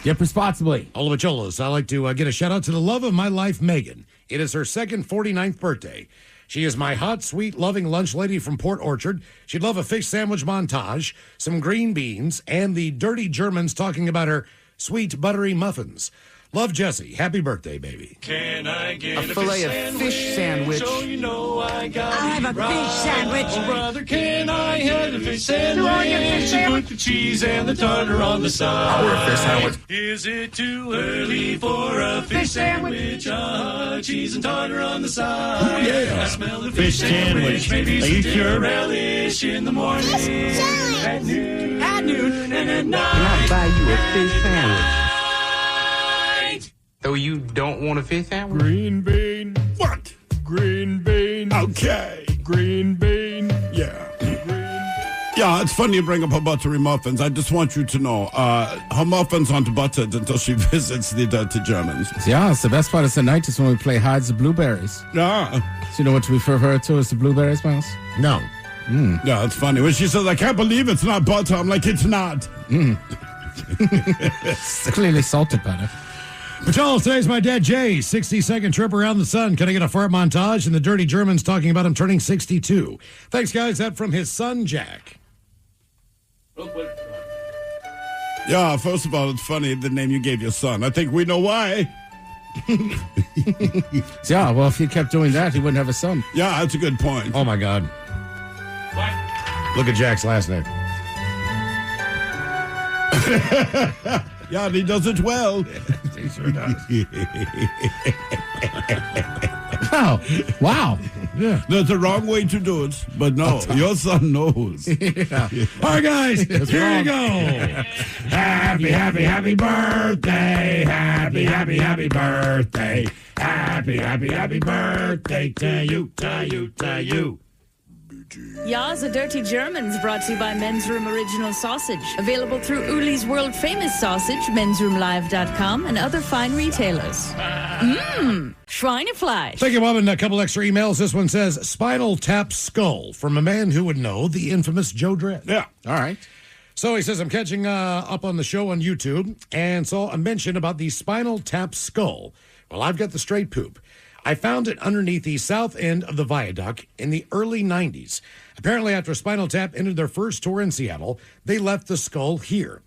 Dip responsibly. Oliva Cholos. I'd like to get a shout out to the love of my life, Megan. It is her second 49th birthday. She is my hot, sweet, loving lunch lady from Port Orchard. She'd love a fish sandwich montage, some green beans, and the dirty Germans talking about her sweet, buttery muffins. Love, Jesse. Happy birthday, baby. Can I get A fillet of fish sandwich. So you know I got I have a fish sandwich. Oh, brother, can I have a fish sandwich? Do I get a fish sandwich? Put the cheese and the tartar on the side. I want a fish sandwich. Is it too early for a fish sandwich? Cheese and tartar on the side. Oh, yeah. I smell the fish sandwich. Maybe Are you some sure? relish in the morning. At noon and at night. Can I buy you a fish sandwich? So you don't want a fish sandwich? Green bean. What? Green bean. Okay. Green bean. Yeah. Yeah, it's funny you bring up her buttery muffins. I just want you to know, her muffins aren't buttered until she visits the dirty Germans. Yeah, it's the best part of the night is when we play hides the blueberries. Yeah. So you know what we refer to as the blueberries, Miles? No. Yeah, it's funny. When she says, I can't believe it's not butter, I'm like, it's not. It's clearly salted butter. Pacholos, today's my dad, Jay. 60-second trip around the sun. Can I get a fart montage? And the dirty Germans talking about him turning 62. Thanks, guys. That from his son, Jack. Yeah, first of all, it's funny the name you gave your son. I think we know why. Yeah, well, if he kept doing that, he wouldn't have a son. Yeah, that's a good point. Oh, my God. Look at Jack's last name. Yeah, and he does it well. He sure does. Wow. Wow. Yeah. There's a wrong way to do it, but no, your son knows. Yeah. All right, guys, here you go. Happy, happy, happy birthday. Happy, happy, happy birthday. Happy, happy, happy birthday to you, to you, to you. Ya's a Dirty Germans brought to you by Men's Room Original Sausage. Available through Uli's World Famous Sausage, mensroomlive.com, and other fine retailers. Schweinefleisch. Thank you, Bob, and a couple extra emails. This one says, Spinal Tap Skull from a man who would know, the infamous Joe Dredd. Yeah. All right. So he says, I'm catching up on the show on YouTube and saw a mention about the Spinal Tap skull. Well, I've got the straight poop. I found it underneath the south end of the viaduct in the early 90s. Apparently, after Spinal Tap entered their first tour in Seattle, they left the skull here.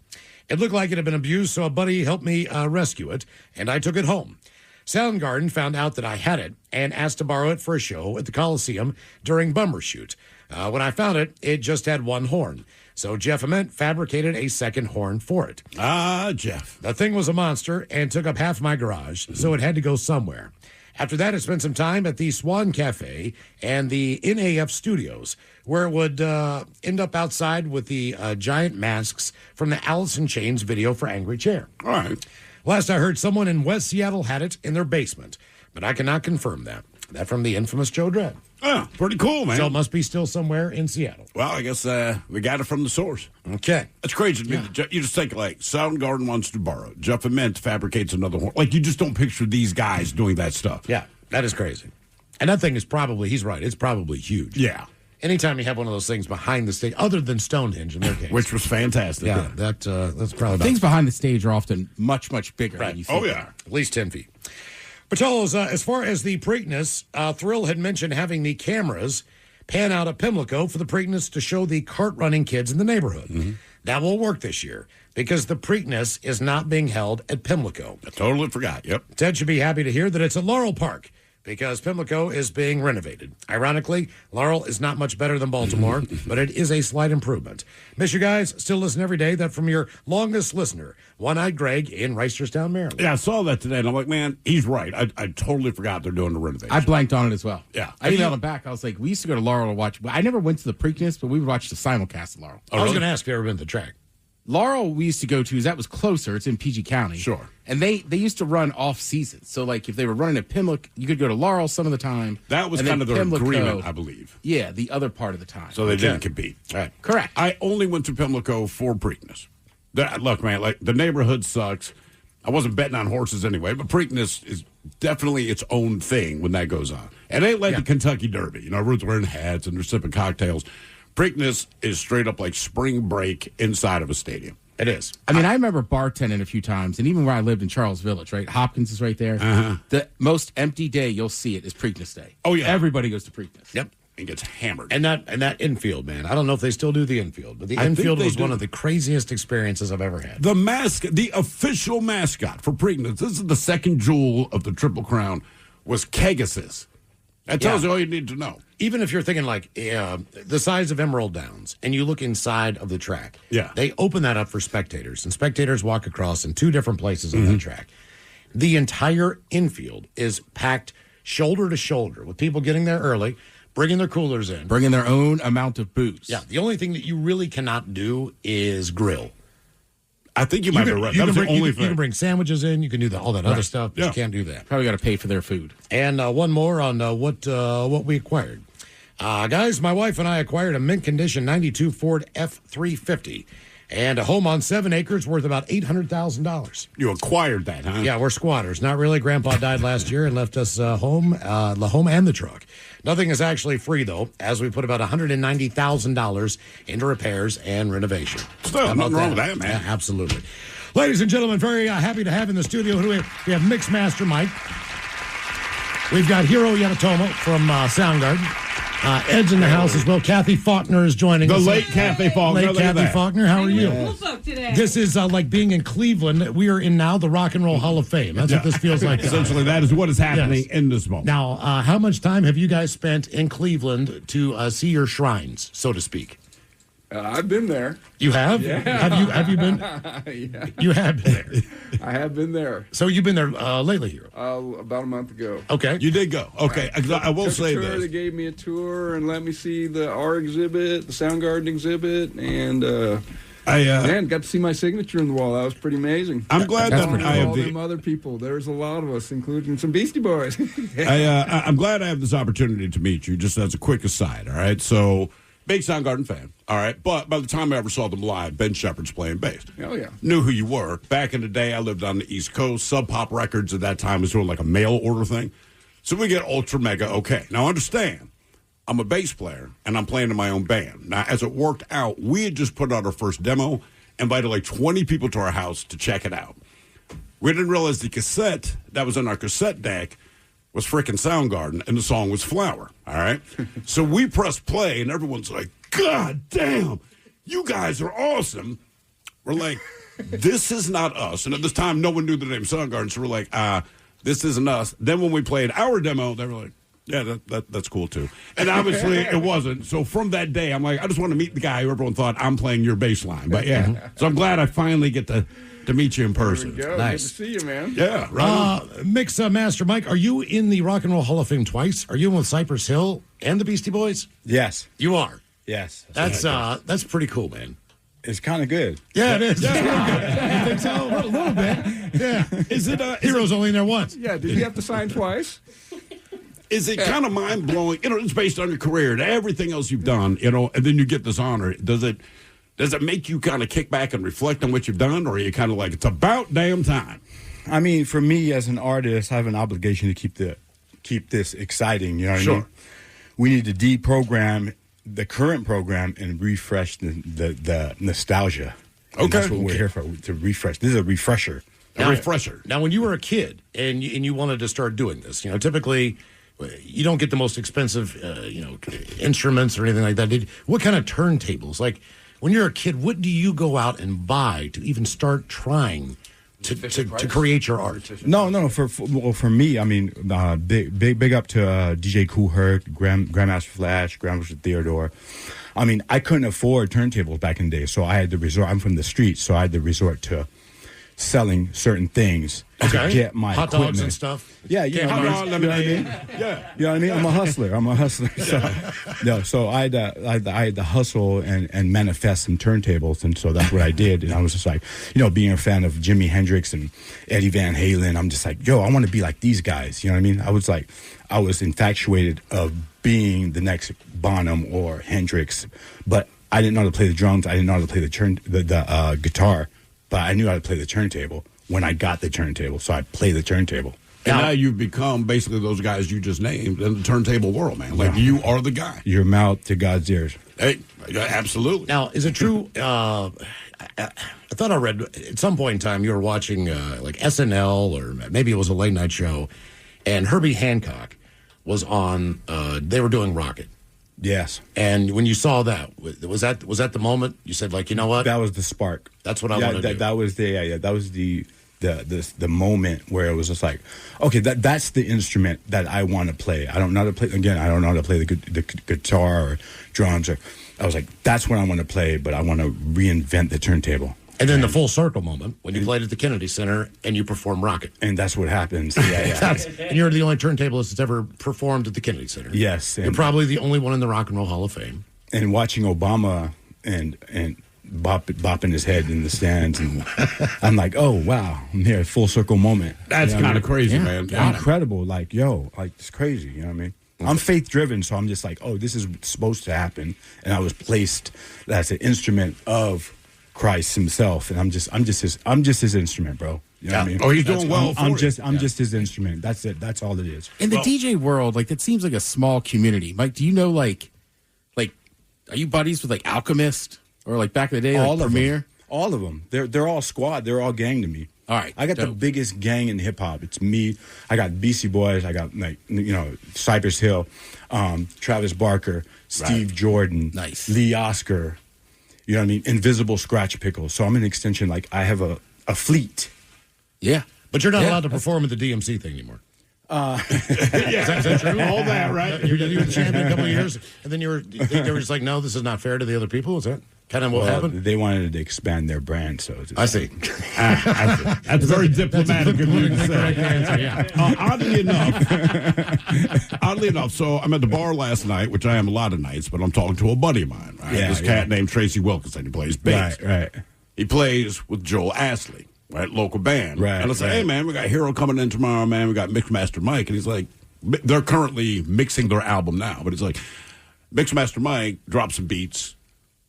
It looked like it had been abused, so a buddy helped me rescue it, and I took it home. Soundgarden found out that I had it and asked to borrow it for a show at the Coliseum during Bumbershoot. When I found it, it just had one horn. So Jeff Ament fabricated a second horn for it. Ah, Jeff. The thing was a monster and took up half my garage, so it had to go somewhere. After that, I spent some time at the Swan Cafe and the NAF Studios, where it would end up outside with the giant masks from the Alice in Chains video for Angry Chair. All right. Last I heard, someone in West Seattle had it in their basement, but I cannot confirm that. That from the infamous Joe Dredd. Oh, pretty cool, man. So it must be still somewhere in Seattle. Well, I guess we got it from the source. Okay. That's crazy to me. that you just think, like, Soundgarden wants to borrow. Jeff Ament fabricates another horn. Like, you just don't picture these guys doing that stuff. Yeah, that is crazy. And that thing is probably, he's right, it's probably huge. Yeah. Anytime you have one of those things behind the stage, other than Stonehenge in their case. Which was fantastic. Yeah, that's probably about Things behind the stage are often much, much bigger than you think. Oh, yeah. at least 10 feet. Patolos, as far as the Preakness, Thrill had mentioned having the cameras pan out at Pimlico for the Preakness to show the cart running kids in the neighborhood. Mm-hmm. That will work this year because the Preakness is not being held at Pimlico. I totally forgot. Yep. Ted should be happy to hear that it's at Laurel Park because Pimlico is being renovated. Ironically, Laurel is not much better than Baltimore, but it is a slight improvement. Miss you guys. Still listen every day. That from your longest listener, One-Eyed Greg in Reisterstown, Maryland. Yeah, I saw that today, and I'm like, man, he's right. I totally forgot they're doing the renovation. I blanked on it as well. Yeah. I emailed him back. I was like, we used to go to Laurel to watch. I never went to the Preakness, but we would watch the simulcast at Laurel. I was going to ask if you ever been to the track. Laurel we used to go to, that was closer. It's in PG County. Sure. And they used to run off season. So, like, if they were running at Pimlico, you could go to Laurel some of the time. That was and kind of then their Pimlico, agreement, I believe. Yeah, the other part of the time. So they didn't compete. Right. Correct. I only went to Pimlico for Preakness. Look, man, like, the neighborhood sucks. I wasn't betting on horses anyway, but Preakness is definitely its own thing when that goes on. And it ain't like the Kentucky Derby. You know, everyone's wearing hats and they're sipping cocktails. Preakness is straight up like spring break inside of a stadium. It is. I mean, I remember bartending a few times, and even where I lived in Charles Village, right? Hopkins is right there. The most empty day you'll see it is Preakness Day. Oh, yeah. Everybody goes to Preakness. Yep. And gets hammered. And that infield, man. I don't know if they still do the infield, but the infield was one of the craziest experiences I've ever had. The official mascot for Preakness, this is the second jewel of the Triple Crown, was Kegasis. That tells you all you need to know. Even if you're thinking like the size of Emerald Downs and you look inside of the track, Yeah. they open that up for spectators, and spectators walk across in two different places on that track. The entire infield is packed shoulder to shoulder with people getting there early, bringing their coolers in. Bringing their own amount of booze. Yeah, the only thing that you really cannot do is grill. I think you might be right. That was the only You thing. can bring sandwiches in. You can do all that other stuff, but Yeah. you can't do that. Probably got to pay for their food. And one more on what we acquired. Guys, my wife and I acquired a mint condition 92 Ford F-350 and a home on 7 acres worth about $800,000. You acquired that, huh? Yeah, we're squatters. Not really. Grandpa died last year and left us the home and the truck. Nothing is actually free, though, as we put about $190,000 into repairs and renovation. Still, How nothing about wrong with that, man. Yeah, absolutely. Ladies and gentlemen, very happy to have in the studio. Who do we have? We have Mixmaster Mike. We've got Hiro Yamatomo from Soundgarden. Ed's in the house as well. Kathy Faulkner is joining us. The late Kathy Faulkner. Late Look at Kathy that. Faulkner, how are you? Today. This is like being in Cleveland. We are in now the Rock and Roll Hall of Fame. That's what this feels like. Essentially, that is what is happening Yes. in this moment. Now, how much time have you guys spent in Cleveland to see your shrines, so to speak? I've been there. You have? Yeah. Have you been? Yeah. You have been there. I have been there. So you've been there lately here. About a month ago. Okay. You did go. Okay. I will Took say a tour. this. They gave me a tour and let me see the R exhibit, the Soundgarden exhibit, and man, got to see my signature on the wall. That was pretty amazing. I'm glad that I have all them other people. There's a lot of us, including some Beastie Boys. I'm glad I have this opportunity to meet you, just as a quick aside, all right? So, big Soundgarden fan, all right? But by the time I ever saw them live, Ben Shepherd's playing bass. Oh, yeah. Knew who you were. Back in the day, I lived on the East Coast. Sub Pop Records at that time was doing like a mail order thing. So we get Ultra Mega, okay. Now, understand, I'm a bass player, and I'm playing in my own band. Now, as it worked out, we had just put out our first demo, invited like 20 people to our house to check it out. We didn't realize the cassette that was in our cassette deck was frickin' Soundgarden, and the song was Flower, all right? So we pressed play, and everyone's like, God damn, you guys are awesome. We're like, this is not us. And at this time, no one knew the name Soundgarden, so we're like, this isn't us. Then when we played our demo, they were like, yeah, that's cool, too. And obviously, it wasn't. So from that day, I'm like, I just want to meet the guy who everyone thought I'm playing your bass line. But, yeah, so I'm glad I finally get to meet you in person. There we go. Nice. Good to see you, man. Yeah, right. Mix Master Mike, are you in the Rock and Roll Hall of Fame twice? Are you in with Cypress Hill and the Beastie Boys? Yes. You are? Yes. That's pretty cool, man. It's kind of good. Yeah, it is. Yeah. It's really good. You think so? A little bit. Yeah. Is it Hero's only in there once? Yeah, did you have to sign twice? Is it kind of mind-blowing? You know, it's based on your career and everything else you've done, you know, and then you get this honor. Does it make you kind of kick back and reflect on what you've done, or are you kind of like, it's about damn time? I mean, for me as an artist, I have an obligation to keep this exciting, you know what I mean? We need to deprogram the current program and refresh the nostalgia. And that's what we're here for, to refresh. This is a refresher. A refresher. Now, when you were a kid and you wanted to start doing this, you know, typically you don't get the most expensive, instruments or anything like that. What kind of turntables? Like, when you're a kid, what do you go out and buy to even start trying to create your art? No. For me, I mean, big up to DJ Kool Herc, Grandmaster Flash, Grandmaster Theodore. I mean, I couldn't afford turntables back in the day, so I had to resort. I'm from the streets, so I had to resort to selling certain things to get my hot equipment. dogs and stuff. Yeah, you know what I mean? Yeah, you know what I mean. I'm a hustler. So I had to hustle and manifest some turntables, and so that's what I did. And I was just like, being a fan of Jimi Hendrix and Eddie Van Halen, I'm just like, I want to be like these guys. You know what I mean? I was infatuated of being the next Bonham or Hendrix, but I didn't know how to play the drums. I didn't know how to play the guitar. But I knew how to play the turntable when I got the turntable, so I play the turntable. And now you've become basically those guys you just named in the turntable world, man. Like, you are the guy. Your mouth to God's ears. Hey, absolutely. Now, is it true? I thought I read at some point in time you were watching like SNL, or maybe it was a late night show, and Herbie Hancock was on. They were doing Rocket. Yes. And when you saw that, was that the moment you said, like, you know what? That was the spark. That's what I want to do. That was the moment where it was just like, okay, that's the instrument that I want to play. I don't know how to play. Again, I don't know how to play the guitar or drums. I was like, that's what I want to play, but I want to reinvent the turntable. And then the full circle moment when you played at the Kennedy Center and you performed Rocket. And that's what happens. Yeah. And you're the only turntablist that's ever performed at the Kennedy Center. Yes. You're probably the only one in the Rock and Roll Hall of Fame. And watching Obama and bopping his head in the stands, and I'm like, oh, wow, I'm here, full circle moment. That's kind of crazy, man. Incredible. Like, it's crazy. You know what I mean? I'm faith driven, so I'm just like, oh, this is supposed to happen. And I was placed as an instrument of Christ himself, and I'm just his instrument, bro. You know what I mean? Oh, he's doing well. I'm just his instrument. That's it. That's all it is. In the DJ world, like, that seems like a small community. Mike, do you know like, are you buddies with like Alchemist or like back in the day, like Premier? All of them. They're all squad. They're all gang to me. All right, I got the biggest gang in hip hop. It's me. I got Beastie Boys. I got Cypress Hill, Travis Barker, Steve Jordan, Lee Oscar. You know what I mean? Invisible Scratch Pickle. So I'm an extension. Like, I have a fleet. Yeah. But you're not allowed to perform at the DMC thing anymore. Is that true? All that, right? You were the champion a couple of years, and then they were just like, no, this is not fair to the other people. Is that kind of what happened? They wanted to expand their brand, so I see. That's very diplomatic of you to say. Oddly enough, so I'm at the bar last night, which I am a lot of nights, but I'm talking to a buddy of mine. Right? This cat named Tracy Wilkinson. He plays bass. Right. He plays with Joel Astley. Right, local band. Right. And I say, hey, man, we got Hero coming in tomorrow, man. We got Mixmaster Mike. And he's like, they're currently mixing their album now. But it's like, Mixmaster Mike dropped some beats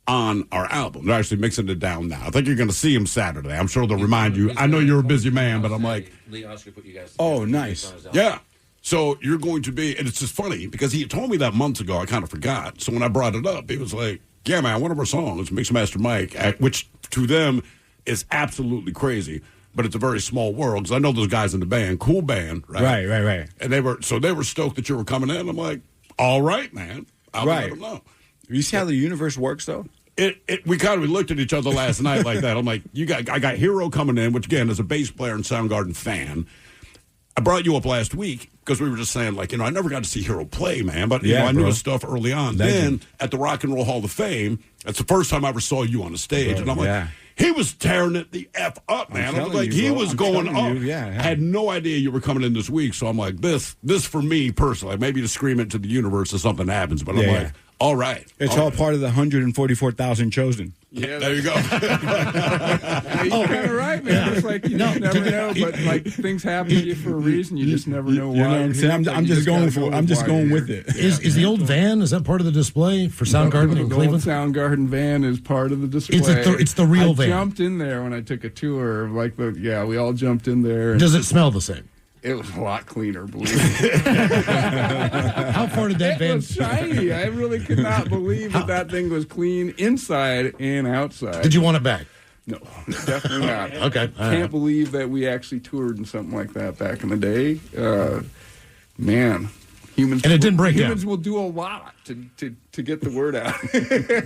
on our album. They're actually mixing it down now. I think you're going to see him Saturday. I'm sure they'll remind you. I know you're a busy man, but I'm like. Lee Oscar put you guys. Oh, nice. Yeah. So you're going to be, and it's just funny because he told me that months ago. I kind of forgot. So when I brought it up, he was like, "Yeah, man, one of our songs, Mixmaster Mike," which to them is absolutely crazy, but it's a very small world because I know those guys in the band, cool band, right? Right. And they were stoked that you were coming in. I'm like, "All right, man, I'll let them know." You see how the universe works, though. We looked at each other last night like that. I'm like, I got Hero coming in, which again is a bass player and Soundgarden fan. I brought you up last week because we were just saying, like, I never got to see Hero play, man, but I knew his stuff early on. Legend. Then at the Rock and Roll Hall of Fame, that's the first time I ever saw you on the stage, Bro, and I'm like, he was tearing it the F up, man. I was like, he was going up. I had no idea you were coming in this week, so I'm like, this for me personally, maybe to scream it to the universe if something happens, but I'm like, all right. It's all part of the 144,000 chosen. Yeah, there you go. You're kind of right, man. It's like you just never know, but like things happen to you for a reason. You just never know why. You know what I'm saying? I'm just going with it. Is the old van? Is that part of the display for Soundgarden in Cleveland? The old Soundgarden van is part of the display. It's the real van. I jumped in there when I took a tour. We all jumped in there. Does it smell the same? It was a lot cleaner, believe me. How far did that van? It was shiny. I really could not believe that thing was clean inside and outside. Did you want it back? No, definitely not. Okay. Can't believe that we actually toured in something like that back in the day. Man. Humans and it didn't break Humans down. will do a lot to get the word out.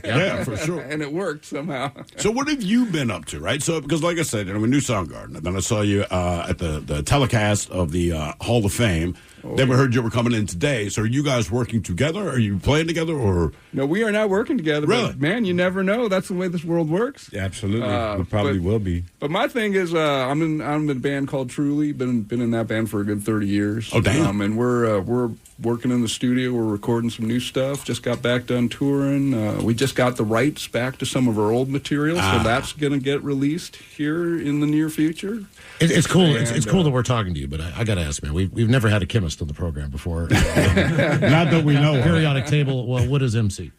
Yeah, for sure. And it worked somehow. So what have you been up to, right? So because like I said, we knew Soundgarden, and then I saw you at the telecast of the Hall of Fame. Then we heard you were coming in today. So are you guys working together? Are you playing together? Or no, we are not working together. Really? But man, you never know. That's the way this world works. Yeah, absolutely. We probably will be. But my thing is, I'm in a band called Truly. Been in that band for a good 30 years. Oh, damn. And we're working in the studio. We're recording some new stuff. Just got back done touring. We just got the rights back to some of our old material, so that's going to get released here in the near future. It's cool. It's cool that we're talking to you, but I got to ask, man. We've never had a chemist on the program before. Not that we know. Periodic table. Well, what is MC?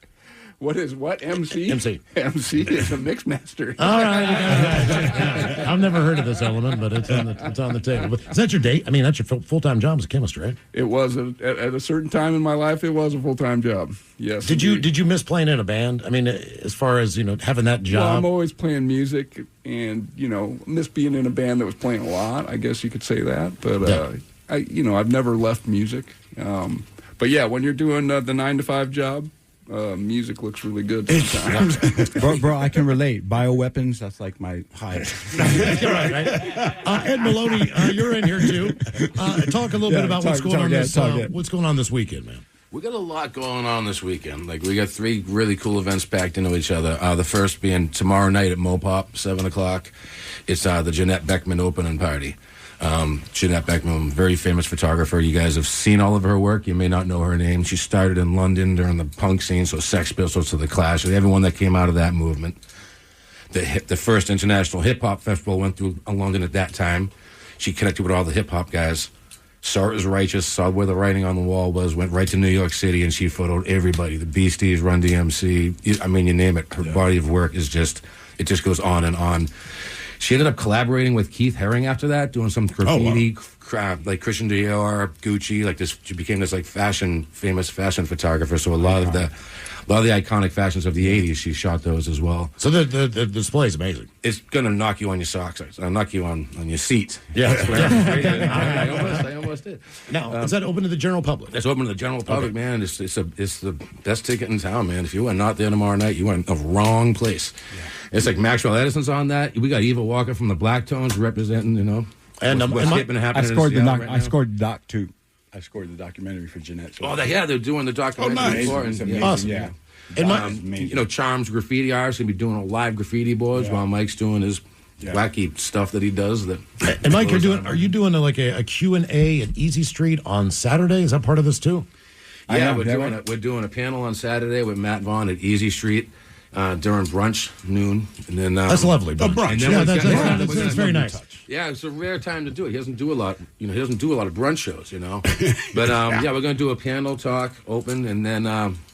What is what? MC? MC. MC is a mix master. All right. I've never heard of this element, but it's on the table. But is that your date? I mean, that's your full-time job as a chemist, right? It was at a certain time in my life. It was a full-time job. Yes. Did you miss playing in a band? I mean, as far as having that job. Well, I'm always playing music, and miss being in a band that was playing a lot. I guess you could say that. But I've never left music. But yeah, when you're doing the 9-to-5 job. Music looks really good sometimes. bro, I can relate. Bioweapons, that's like my high. You're right? Ed Maloney, you're in here too. Talk a little bit about what's going on this weekend, man. We got a lot going on this weekend. Like, we got 3 really cool events packed into each other. The first being tomorrow night at Mopop, 7 o'clock. It's the Jeanette Beckman opening party. Jeanette Beckman, very famous photographer. You guys have seen all of her work. You may not know her name. She started in London during the punk scene, so Sex Pistols to The Clash, everyone that came out of that movement. The first international hip-hop festival went through London at that time. She connected with all the hip-hop guys, saw it was righteous, saw where the writing on the wall was, went right to New York City, and she photoed everybody. The Beasties, Run DMC, I mean, you name it. Her body of work is just goes on and on. She ended up collaborating with Keith Haring after that, doing some graffiti, like Christian Dior, Gucci, like this. She became this like famous fashion photographer. So a lot of the iconic fashions of the '80s, she shot those as well. So the display is amazing. It's gonna knock you on your socks, knock you on your seat. Yeah, I almost did. Now, is that open to the general public? It's open to the general public, man. It's the best ticket in town, man. If you are not there tomorrow night, you are in the wrong place. Yeah. It's like Maxwell Edison's on that. We got Eva Walker from the Black Tones representing, And what's happening. I scored the doc too. I scored the documentary for Jeanette. So they're doing the documentary. Oh, nice. Awesome. Yeah. And Charms graffiti artists gonna be doing a live graffiti boards while Mike's doing his wacky stuff that he does. And Mike, are you doing a Q&A at Easy Street on Saturday? Is that part of this too? Yeah, we're doing a panel on Saturday with Matt Vaughn at Easy Street. During brunch, noon, and then that's lovely. Brunch, that's very nice. Yeah, it's a rare time to do it. He doesn't do a lot, he doesn't do a lot of brunch shows, But we're going to do a panel talk, open, and then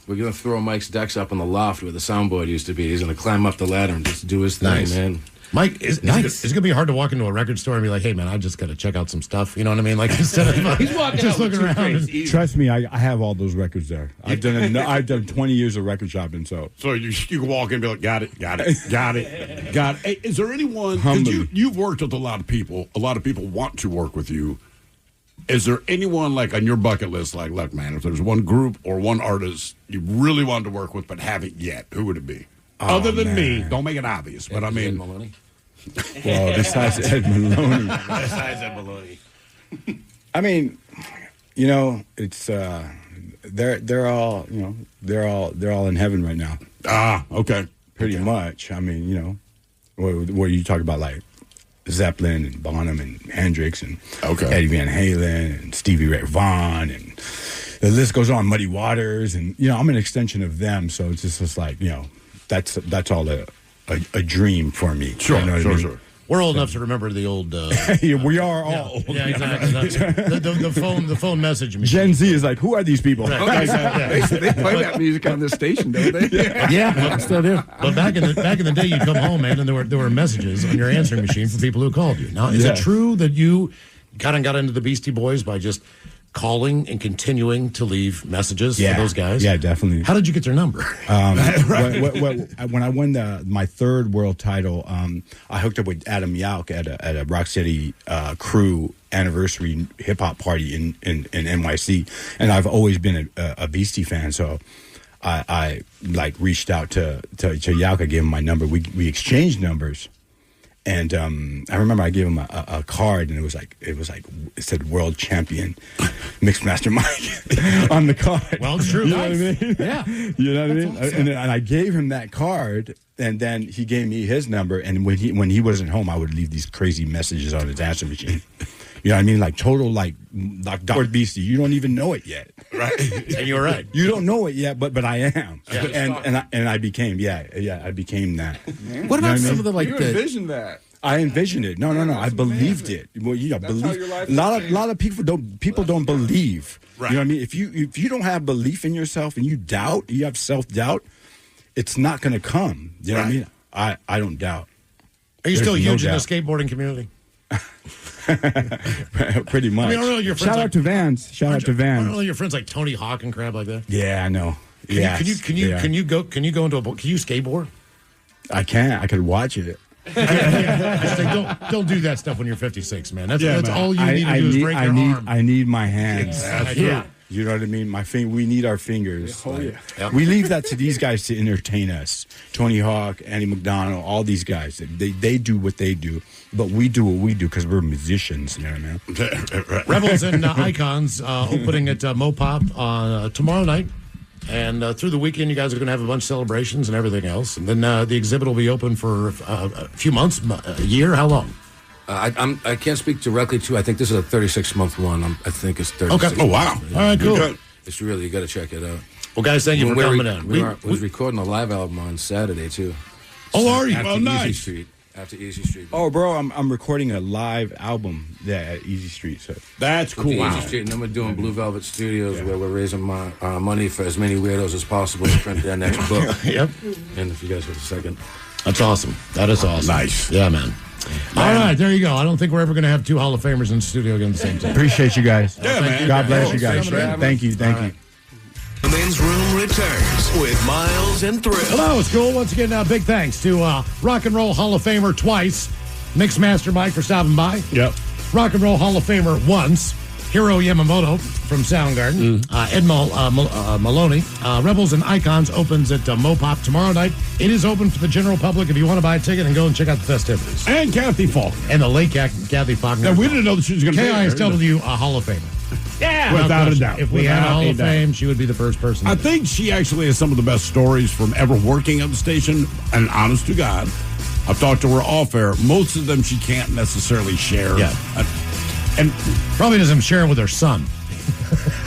we're going to throw Mike's decks up in the loft where the soundboard used to be. He's going to climb up the ladder and just do his thing, man. Mike, is it going to be hard to walk into a record store and be like, hey, man, I just got to check out some stuff? You know what I mean? Like, instead of He's walking just out with looking two around. crates. Trust me, I have all those records there. I've done 20 years of record shopping, so. So you can walk in and be like, got it. Hey, is there anyone, because you've worked with a lot of people want to work with you. Is there anyone like on your bucket list, like, look, man, if there's one group or one artist you really wanted to work with but haven't yet, who would it be? Other than me, don't make it obvious, but I mean. Maloney. Well, besides Ed Maloney. Besides Ed Maloney. I mean, it's they're all in heaven right now. Ah, okay. Pretty much. I mean, where you talk about like Zeppelin and Bonham and Hendrix and Eddie Van Halen and Stevie Ray Vaughan and the list goes on. Muddy Waters and I'm an extension of them, so it's just like that's all a dream for me. Sure, you know what I mean? Sure. We're old enough to remember the old. We are all old. Yeah, exactly. the phone message machine. Gen Z is like, who are these people? Right. They play that music on this station, don't they? Yeah, still do. But back in the day, you'd come home, man, and there were messages on your answering machine for people who called you. Now, is it true that you got into the Beastie Boys by just calling and continuing to leave messages for those guys? Yeah, definitely. How did you get their number? When I won my third world title, I hooked up with Adam Yauch at a Rock City crew anniversary hip hop party in NYC, and I've always been a Beastie fan, so I like reached out to Yauch. I gave him my number. We exchanged numbers. And I remember I gave him a card, and it said "World Champion Mixmaster Mike" on the card. Well, it's true. You know what I mean? Yeah. You know what I mean? And I gave him that card, and then he gave me his number. And when he wasn't home, I would leave these crazy messages on his answer machine. You know what I mean? Like total, like Dr. Beastie. You don't even know it yet, right? And you're right. You don't know it yet, but I am. Yeah. And I became I became that. What about some of the You envisioned that. I envisioned it. No. I believed it. Well, believe. how your life A lot of people don't believe. Right. You know what I mean? If you don't have belief in yourself and you have self-doubt, it's not going to come. You know what I mean? I don't doubt. Are you There's still no huge in the doubt. skateboarding community? Pretty much. I mean, I don't know your friends Shout out to Vans. Shout out to I don't Vans. know your friends like Tony Hawk and crap like that. Yeah, I know. Can you go into can you skateboard? I can't. I could watch it. I say, don't do that stuff when you're 56, man. That's man. all you need to do is break your arm. I need my hands. Yeah. You know what I mean? We need our fingers. Oh, yeah. Yep. We leave that to these guys to entertain us. Tony Hawk, Andy McDonald, all these guys. They do what they do, but we do what we do because we're musicians. You know what I mean? Rebels and Icons opening at Mopop tomorrow night. And through the weekend, you guys are going to have a bunch of celebrations and everything else. And then the exhibit will be open for a few months, a year. How long? I can't speak directly to. I think this is a 36-month one. I think it's 36. Okay. Oh, wow. All right, cool. It's really, you got to check it out. Well, guys, thank you for coming in. We was recording a live album on Saturday too. Oh, are you? After Oh, nice. Easy Street. After Easy Street. Oh, bro, I'm recording a live album there at Easy Street. So that's cool. Easy Street, and then we're doing Blue Velvet Studios, where we're raising money for as many weirdos as possible to print their next book. Yep. And if you guys have a second, that's awesome. That is awesome. Nice. Yeah, man. All right, there you go. I don't think we're ever going to have two Hall of Famers in the studio again at the same time. Appreciate you guys. Yeah, man. God bless you Thanks guys. for having us. Thank you. The men's room returns with Miles and Thrill. Hello, it's cool. Once again, big thanks to Rock and Roll Hall of Famer twice, Mixmaster Mike for stopping by. Yep. Rock and Roll Hall of Famer once, Hiro Yamamoto from Soundgarden. Ed Maloney. Rebels and Icons opens at Mopop tomorrow night. It is open for the general public if you want to buy a ticket and go and check out the festivities. And Kathy Falk. And the late Kathy Faulkner. Now, we didn't know that she was going to be there. KISW Hall of Famer. Yeah. Without a doubt. If we had a Hall of Fame, she would be the first person. I think she actually has some of the best stories from ever working at the station. And honest to God, I've talked to her off air. Most of them she can't necessarily share. Yeah. And probably doesn't share it with her son.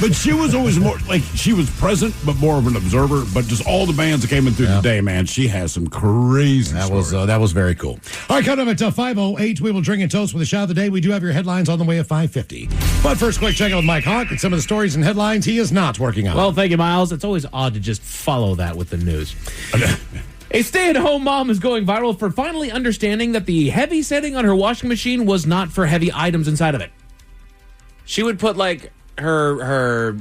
But she was always more like she was present, but more of an observer. But just all the bands that came in through the day, man, she has some crazy. That was very cool. All right, coming up at 5:08, we will drink and toast with a shot of the day. We do have your headlines on the way at 5:50. But first, quick check out with Mike Hawk and some of the stories and headlines he is not working on. Well, thank you, Miles. It's always odd to just follow that with the news. A stay-at-home mom is going viral for finally understanding that the heavy setting on her washing machine was not for heavy items inside of it. She would put like her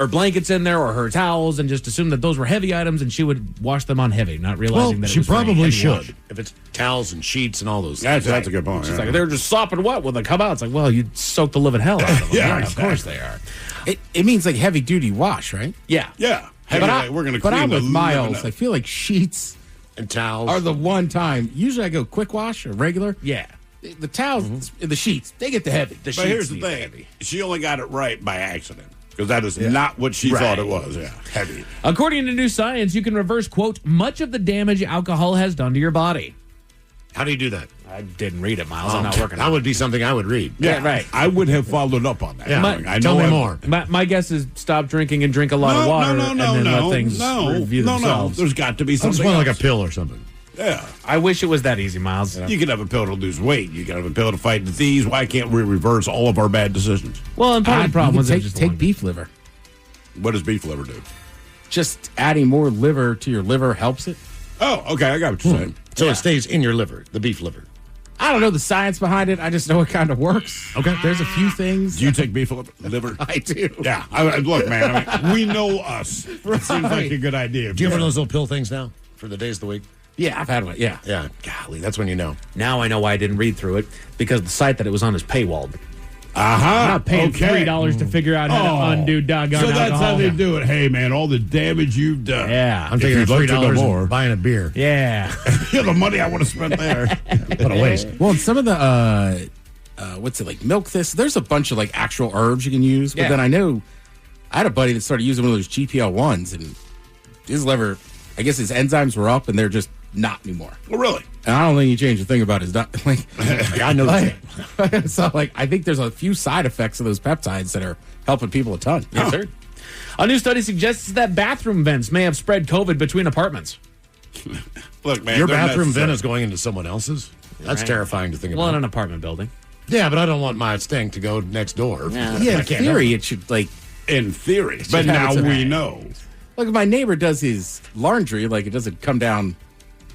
blankets in there or her towels and just assume that those were heavy items, and she would wash them on heavy, not realizing that it she was for a probably heavy should. wash. If it's towels and sheets and all those things. That's a good point. She's like, they're just sopping wet when they come out. It's like, well, you soak the living hell out of them. Yeah, Of course they are. It means like heavy duty wash, right? Yeah. Yeah. We're going to clean But I'm the with Miles. living I feel like sheets and towels are the one time. Usually I go quick wash or regular. Yeah. The towels, the sheets, they get the heavy. But here's the thing. She only got it right by accident. Because that is not what she thought it was. Yeah, heavy. According to New Science, you can reverse, quote, much of the damage alcohol has done to your body. How do you do that? I didn't read it, Miles. I'm not working on That it. would be something I would read. Yeah, right. I would have followed up on that. Yeah. Tell me more. My guess is stop drinking and drink a lot of water and then let things review themselves. There's got to be Sounds something more like else. a pill or something. Yeah. I wish it was that easy, Miles. You can have a pill to lose weight. You can have a pill to fight disease. Why can't we reverse all of our bad decisions? Well, and part of the problem was take beef liver. What does beef liver do? Just adding more liver to your liver helps it. Oh, okay. I got what you're saying. So it stays in your liver, the beef liver. I don't know the science behind it. I just know it kind of works. Okay. There's a few things. Do you take beef liver? I do. Yeah. Look, man, we know us. It seems like a good idea. Do you have one of those little pill things now for the days of the week? Yeah, I've had one. Yeah. Yeah. Golly, that's when you know. Now I know why I didn't read through it, because the site that it was on is paywalled. I'm not paying $3 to figure out how to undo doggone So that's alcohol. how they do it. Hey, man, all the damage you've done. Yeah. I'm taking If you'd like to know $3 more. and buying a beer. Yeah. The money I want to spend there. What a waste. Well, and some of the what's it like milk this? There's a bunch of like actual herbs you can use. But Yeah. then I had a buddy that started using one of those GPL ones, and his liver, I guess his enzymes were up, and they're just not anymore. Well, really? And I don't think he changed a thing about his diet. Like, I know that. so like I think there's a few side effects of those peptides that are helping people a ton. Yes, sir. A new study suggests that bathroom vents may have spread COVID between apartments. Look, man, Your they're bathroom necessary. vent is going into someone else's? That's Right. terrifying to think Well, in about. an apartment building. Yeah, but I don't want my stink to go next door. Yeah. Yeah, I in can't theory, help it should like. In theory. But should have now its own- we know. Like if my neighbor does his laundry, like it doesn't come down,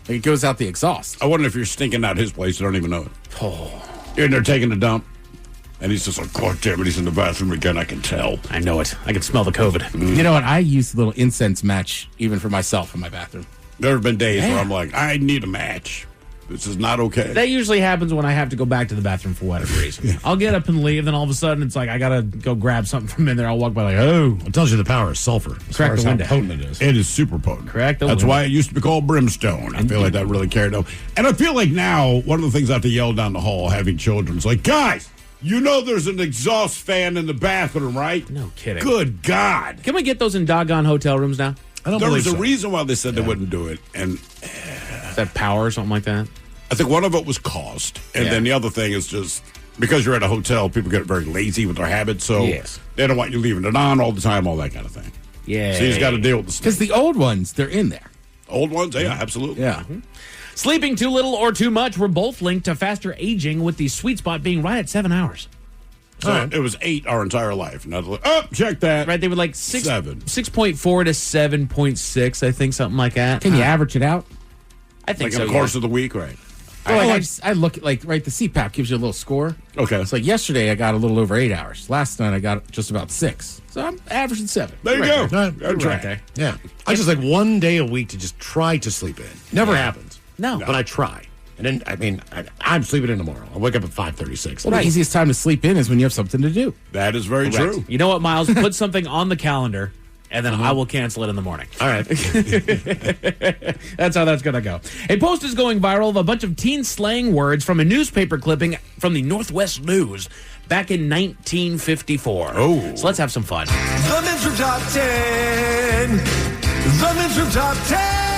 like it goes out the exhaust. I wonder if you're stinking out his place. You don't even know it. Oh, You're in there taking a dump, and he's just like, God damn it, he's in the bathroom again. I can tell. I know it. I can smell the COVID. you know what? I use a little incense match even for myself in my bathroom. There have been days where Yeah. I'm like, I need a match. This is not okay. That usually happens when I have to go back to the bathroom for whatever reason. I'll get up and leave, then all of a sudden it's like I gotta go grab something from in there. I'll walk by like, oh, It tells you the power of sulfur. As Crack far as the how window. potent it is. It is super potent. Correct the That's window. why it used to be called brimstone. I feel like that really carried over. And I feel like now, one of the things I have to yell down the hall having children is like, guys, you know there's an exhaust fan in the bathroom, right? no kidding. Good God. Can we get those in doggone hotel rooms now? I don't There believe was a so. reason why they said they wouldn't do it. And Is that power or something like that? I think one of it was cost. And Yeah. then the other thing is just because you're at a hotel, people get very lazy with their habits. So Yes. they don't want you leaving it on all the time, all that kind of thing. Yeah. So you just got to deal with the Because stuff. the old ones, they're in there. Old ones, yeah, absolutely. Yeah. Sleeping too little or too much were both linked to faster aging, with the sweet spot being right at 7 hours. So it was 8 our entire life. Now, check that. Right, they were like 6.4 to 7.6, I think, something like that. Can you average it out? I think Like so. in the course of the week, right? I look at like right. The CPAP gives you a little score. Okay. It's like yesterday I got a little over 8 hours. Last night I got just about 6. So I'm averaging 7. There you Right go. there. Good Right track. there. Yeah. I just like one day a week to just try to sleep in. Never happens. No. But I try. And then, I mean, I'm sleeping in tomorrow. I wake up at 5:36. Well, the easiest time to sleep in is when you have something to do. That is very Correct. true. You know what, Miles? Put something on the calendar, and then I will cancel it in the morning. All right. That's how that's going to go. A post is going viral of a bunch of teen slang words from a newspaper clipping from the Northwest News back in 1954. Oh. So let's have some fun. The Men's Top 10. The Men's Top 10.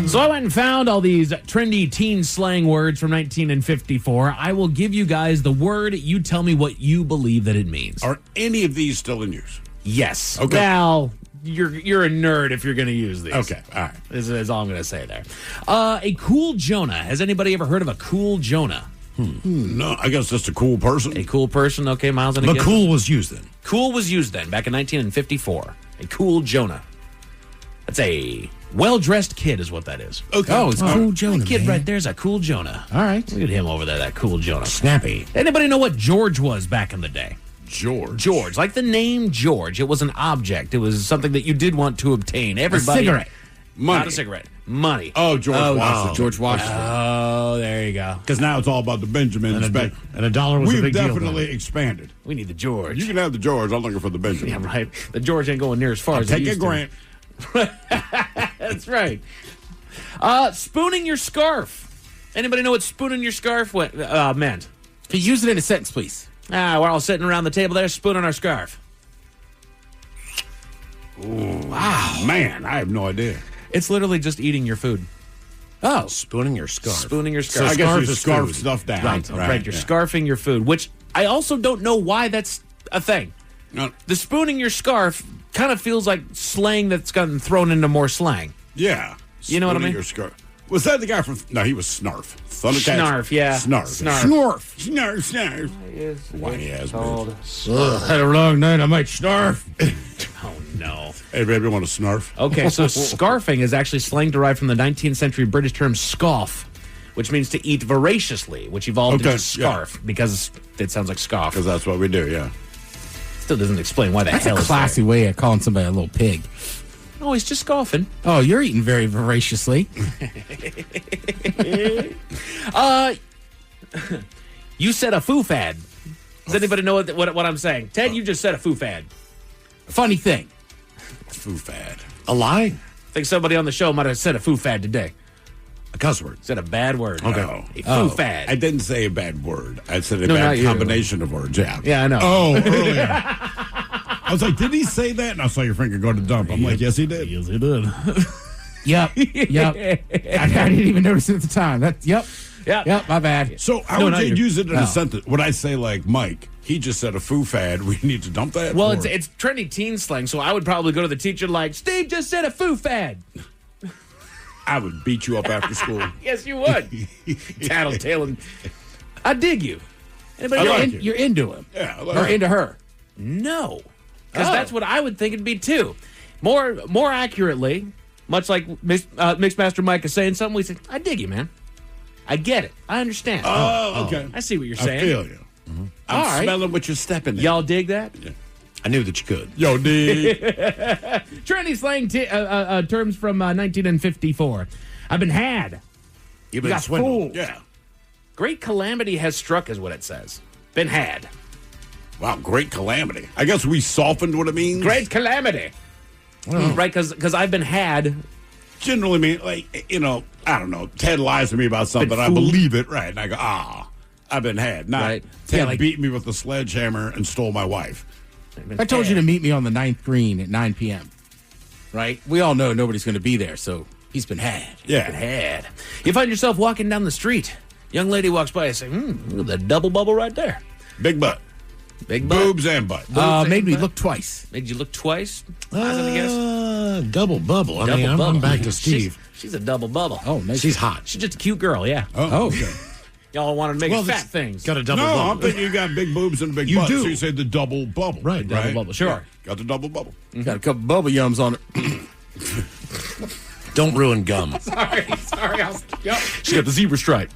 So I went and found all these trendy teen slang words from 1954. I will give you guys the word. You tell me what you believe that it means. Are any of these still in use? Yes. Okay. Well, you're a nerd if you're going to use these. Okay. All right. This is all I'm going to say there. A cool Jonah. Has anybody ever heard of a cool Jonah? No, I guess just a cool person. A cool person. Okay, Miles. And But cool was used then. Cool was used then, back in 1954. A cool Jonah. That's a well-dressed kid is what that is. Okay. Oh, it's cool Jonah, That kid man. right there's a cool Jonah. All right. Look at him over there, that cool Jonah. Snappy. Anybody know what George was back in the day? George. Like the name George. It was an object. It was something that you did want to obtain. Everybody. A cigarette. Money. Not a cigarette. Money. Oh, George Washington. George Washington. Oh, there you go. Because now it's all about the Benjamins. And a dollar was a We've big deal definitely expanded. We need the George. You can have the George. I'm looking for the Benjamin. Yeah, right. The George ain't going near as far as Take it a used to. grant. That's right. Spooning your scarf. Anybody know what spooning your scarf meant? Can you use it in a sentence, please? We're all sitting around the table there spooning our scarf. Wow. Man, I have no idea. It's literally just eating your food. Oh. Spooning your scarf. Spooning your So scarf. I guess you is scarf food. stuff down. Right. You're scarfing your food, which I also don't know why that's a thing. No. The spooning your scarf kind of feels like slang that's gotten thrown into more slang. Yeah. You know what I Spooning mean? Your scarf. Was that the guy from... No, he was Snarf. Thundercats. Snarf, yeah. Snarf. Snarf. Snarf. Whiny ass Ugh, had a long night. I might snarf. Oh, no. Hey, baby, want to snarf? Okay, so scarfing is actually slang derived from the 19th century British term scoff, which means to eat voraciously, which evolved into scarf because it sounds like scoff. Because that's what we do, yeah. Still doesn't explain why the That's hell a is classy way of calling somebody a little pig. there. Oh, he's just scoffing. Oh, you're eating very voraciously. You said a foo-fad. Does anybody know what I'm saying? Ted, you just said a foo-fad. Funny thing. Foo-fad. A lie? I think somebody on the show might have said a foo-fad today. A cuss word. Said a bad word. Okay. A foo-fad. I didn't say a bad word. I said a No, not bad you. combination of words, yeah. Yeah, I know. Oh, earlier. I was like, did he say that? And I saw your finger go to dump. I'm like, yes, he did. Yes, he did. Yep. I didn't even notice it at the time. Yep, my bad. So how would you use it in a sentence? Would I say, like, Mike, he just said a foo-fad. We need to dump that? Well, Or- it's trendy teen slang, so I would probably go to the teacher like, Steve just said a foo-fad. I would beat you up after school. Yes, you would. Tattletaling. I dig you. Anybody You're into him. Yeah. Or into her. No. Because that's what I would think it'd be, too. More accurately, much like Mixmaster Mike is saying something, we say, I dig you, man. I get it. I understand. Oh, okay. I see what you're saying. I feel you. Mm-hmm. I'm All right. smelling what you're stepping in. Y'all dig that? Yeah. I knew that you could. Yo, dig. Trendy slang terms from 1954. I've been had. You've been got swindled. fooled. Yeah. Great calamity has struck is what it says. Been had. Wow, great calamity. I guess we softened what it means. Great calamity. Right, because I've been had. Generally mean, like, you know, I don't know. Ted lies to me about something. I fooled. believe it. Right. And I go, I've been had. Not Right. Ted Yeah, like- beat me with a sledgehammer and stole my wife. I told you to meet me on the 9th green at 9 p.m. Right? We all know nobody's going to be there, so he's been had. Yeah. Been had. You find yourself walking down the street. Young lady walks by and say, look at that double bubble right there. Big butt. Big butt. Boobs and butt. Made me look twice. Made you look twice? Hazard a guess? Double bubble. I Double mean, I'm bubble. back to Steve. She's a double bubble. Oh, nice. She's hot. She's just a cute girl, yeah. Oh, okay. Y'all wanted to make Well, it fat that's- things. Got a double No, bubble. I'm thinking you got big boobs and a big You butt. do. So you say the double bubble. Right, double bubble, sure. Yeah, got the double bubble. Got a couple bubble yums on it. Don't ruin gum. Sorry. She got the zebra stripe.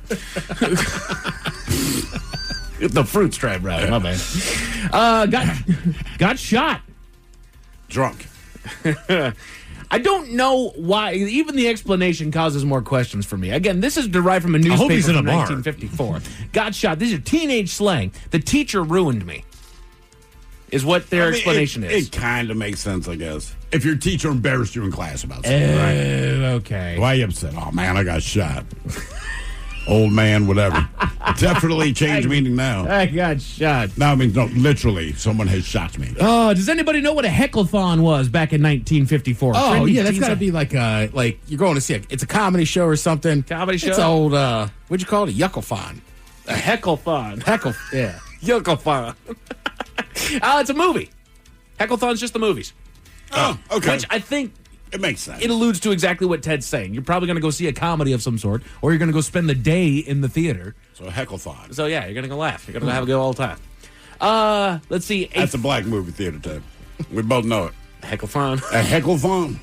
The fruit stripe, right? My bad. Got shot. Drunk. I don't know why. Even the explanation causes more questions for me. Again, this is derived from a newspaper hope he's in a from bar. 1954. Got shot. These are teenage slang. The teacher ruined me. Is what their explanation is. It kind of makes sense, I guess. If your teacher embarrassed you in class about something, right? Okay. Why are you upset? Oh, man, I got shot. Old man, whatever. Definitely changed meaning now. I got shot. Now it means, no, literally, someone has shot me. Oh, does anybody know what a heckle-thon was back in 1954? Oh, Trendy yeah, that's teen got to slang. be like you're going to see it's a comedy show or something. Comedy show? It's old, what'd you call it? A yucklethon. A heckle-thon. Heckle, yeah. Yucklethon. It's a movie. Heckle-thon's just the movies. Oh, okay. Which I think it makes sense. it alludes to exactly what Ted's saying. You're probably going to go see a comedy of some sort, or you're going to go spend the day in the theater. So a heckle-thon. So, yeah, you're going to go laugh. You're going to have a good all the time. Let's see. That's a black movie theater, Ted. We both know it. Hecklefon. A hecklefon.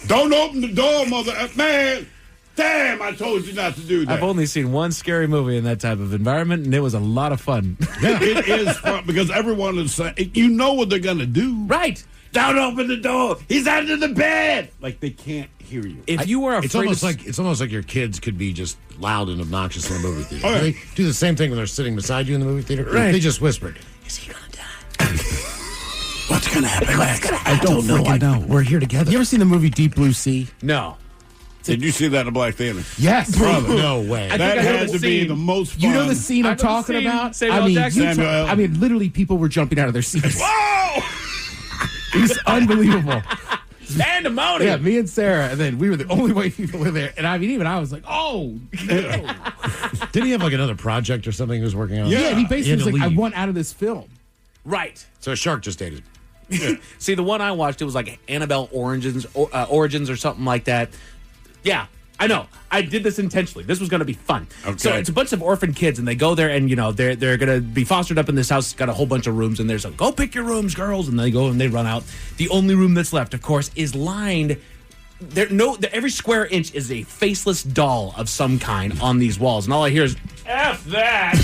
Don't open the door, man. Damn, I told you not to do that. I've only seen one scary movie in that type of environment, and it was a lot of fun. Yeah, it is fun because everyone is saying, you know what they're going to do. Right. Don't open the door. He's under the bed. Like, they can't hear you. If you were afraid it's almost like your kids could be just loud and obnoxious in a movie theater. Oh, yeah. They do the same thing when they're sitting beside you in the movie theater. Right. They just whispered, Is he going to die? What's going to happen? I don't know. I know. We're here together. You ever seen the movie Deep Blue Sea? No. Did you see that in Black Theater? Yes. Brother. No way. That had to be the most fun. You know the scene I'm I know the talking scene. about? Samuel L. Jackson. Samuel L. Literally people were jumping out of their seats. Whoa! It was unbelievable. Pandemonium. Yeah, me and Sarah, and then we were the only white people in there. And even I was like, oh. No. Did he have like another project or something he was working on? Yeah, and he basically was had to like, I leave. want out of this film. Right. So a shark just ate his. See, the one I watched, it was like Annabelle Origins or something like that. Yeah, I know. I did this intentionally. This was going to be fun. Okay. So it's a bunch of orphan kids, and they go there, and they're going to be fostered up in this house. It's got a whole bunch of rooms, and there's like, go pick your rooms, girls, and they go and they run out. The only room that's left, of course, is lined. Every square inch is a faceless doll of some kind on these walls, and all I hear is F that.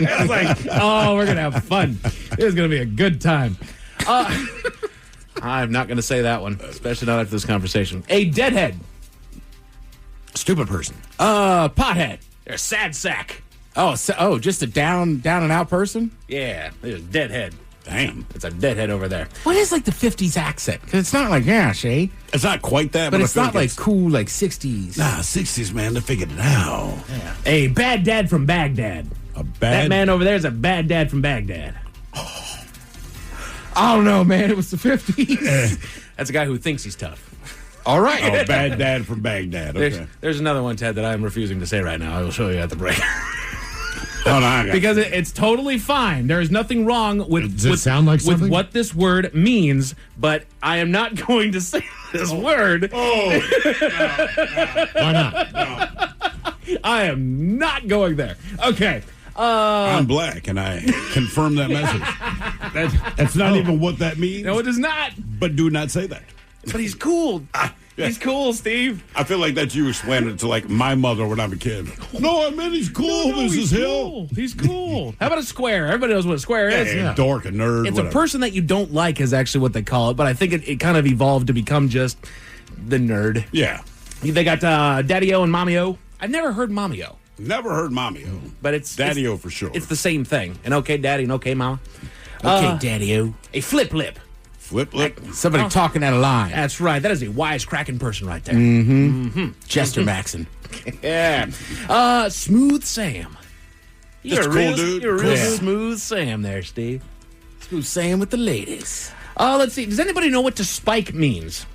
I was like, oh, we're gonna have fun. It's gonna be a good time. I'm not gonna say that one, especially not after this conversation. A deadhead, Stupid person. pothead, they're a sad sack. Oh, just a down and out person? Yeah, there's a deadhead. Damn. It's a deadhead over there. What is like the 50s accent? Because it's not like, yeah, Shay. It's not quite that, But I it's feel not like it's- cool, like 60s. Nah, 60s, man. They figured it out. A bad dad from Baghdad. A That bad man over there is a bad dad from Baghdad. I don't know, man. It was the 50s. That's a guy who thinks he's tough. All right. Oh, bad dad from Baghdad. Okay. There's another one, Ted, that I'm refusing to say right now. I will show you at the break. Hold on, I got Because it's totally fine. There is nothing wrong with, Does it sound like with something? what this word means, but I am not going to say this word. Oh, Why not? I am not going there. Okay. I'm black, and I confirm that message. That's not even what that means. No, it is not. But do not say that. But he's cool. He's cool, Steve. I feel like that's you explaining it to like my mother when I'm a kid. No, I mean he's cool. No, this he's is cool. him. He's cool. How about a square? Everybody knows what a square is. Hey, dork, a nerd. It's whatever. a person that you don't like is actually what they call it, but I think it kind of evolved to become just the nerd. Yeah. They got Daddy-O and Mommy-O. I've never heard Mommy-O, Never heard Mommy-O. but it's Daddy-O for sure. It's the same thing. An okay daddy and okay mama. Okay, Daddy-O. A flip lip. Flip lip. Somebody talking out of line. That's right. That is a wisecracking person right there. Chester Maxon. Yeah. Smooth Sam. You're Just a cool real, dude. You're a real Cool. smooth Sam there, Steve. Who's saying with the ladies? Let's see. Does anybody know what to spike means?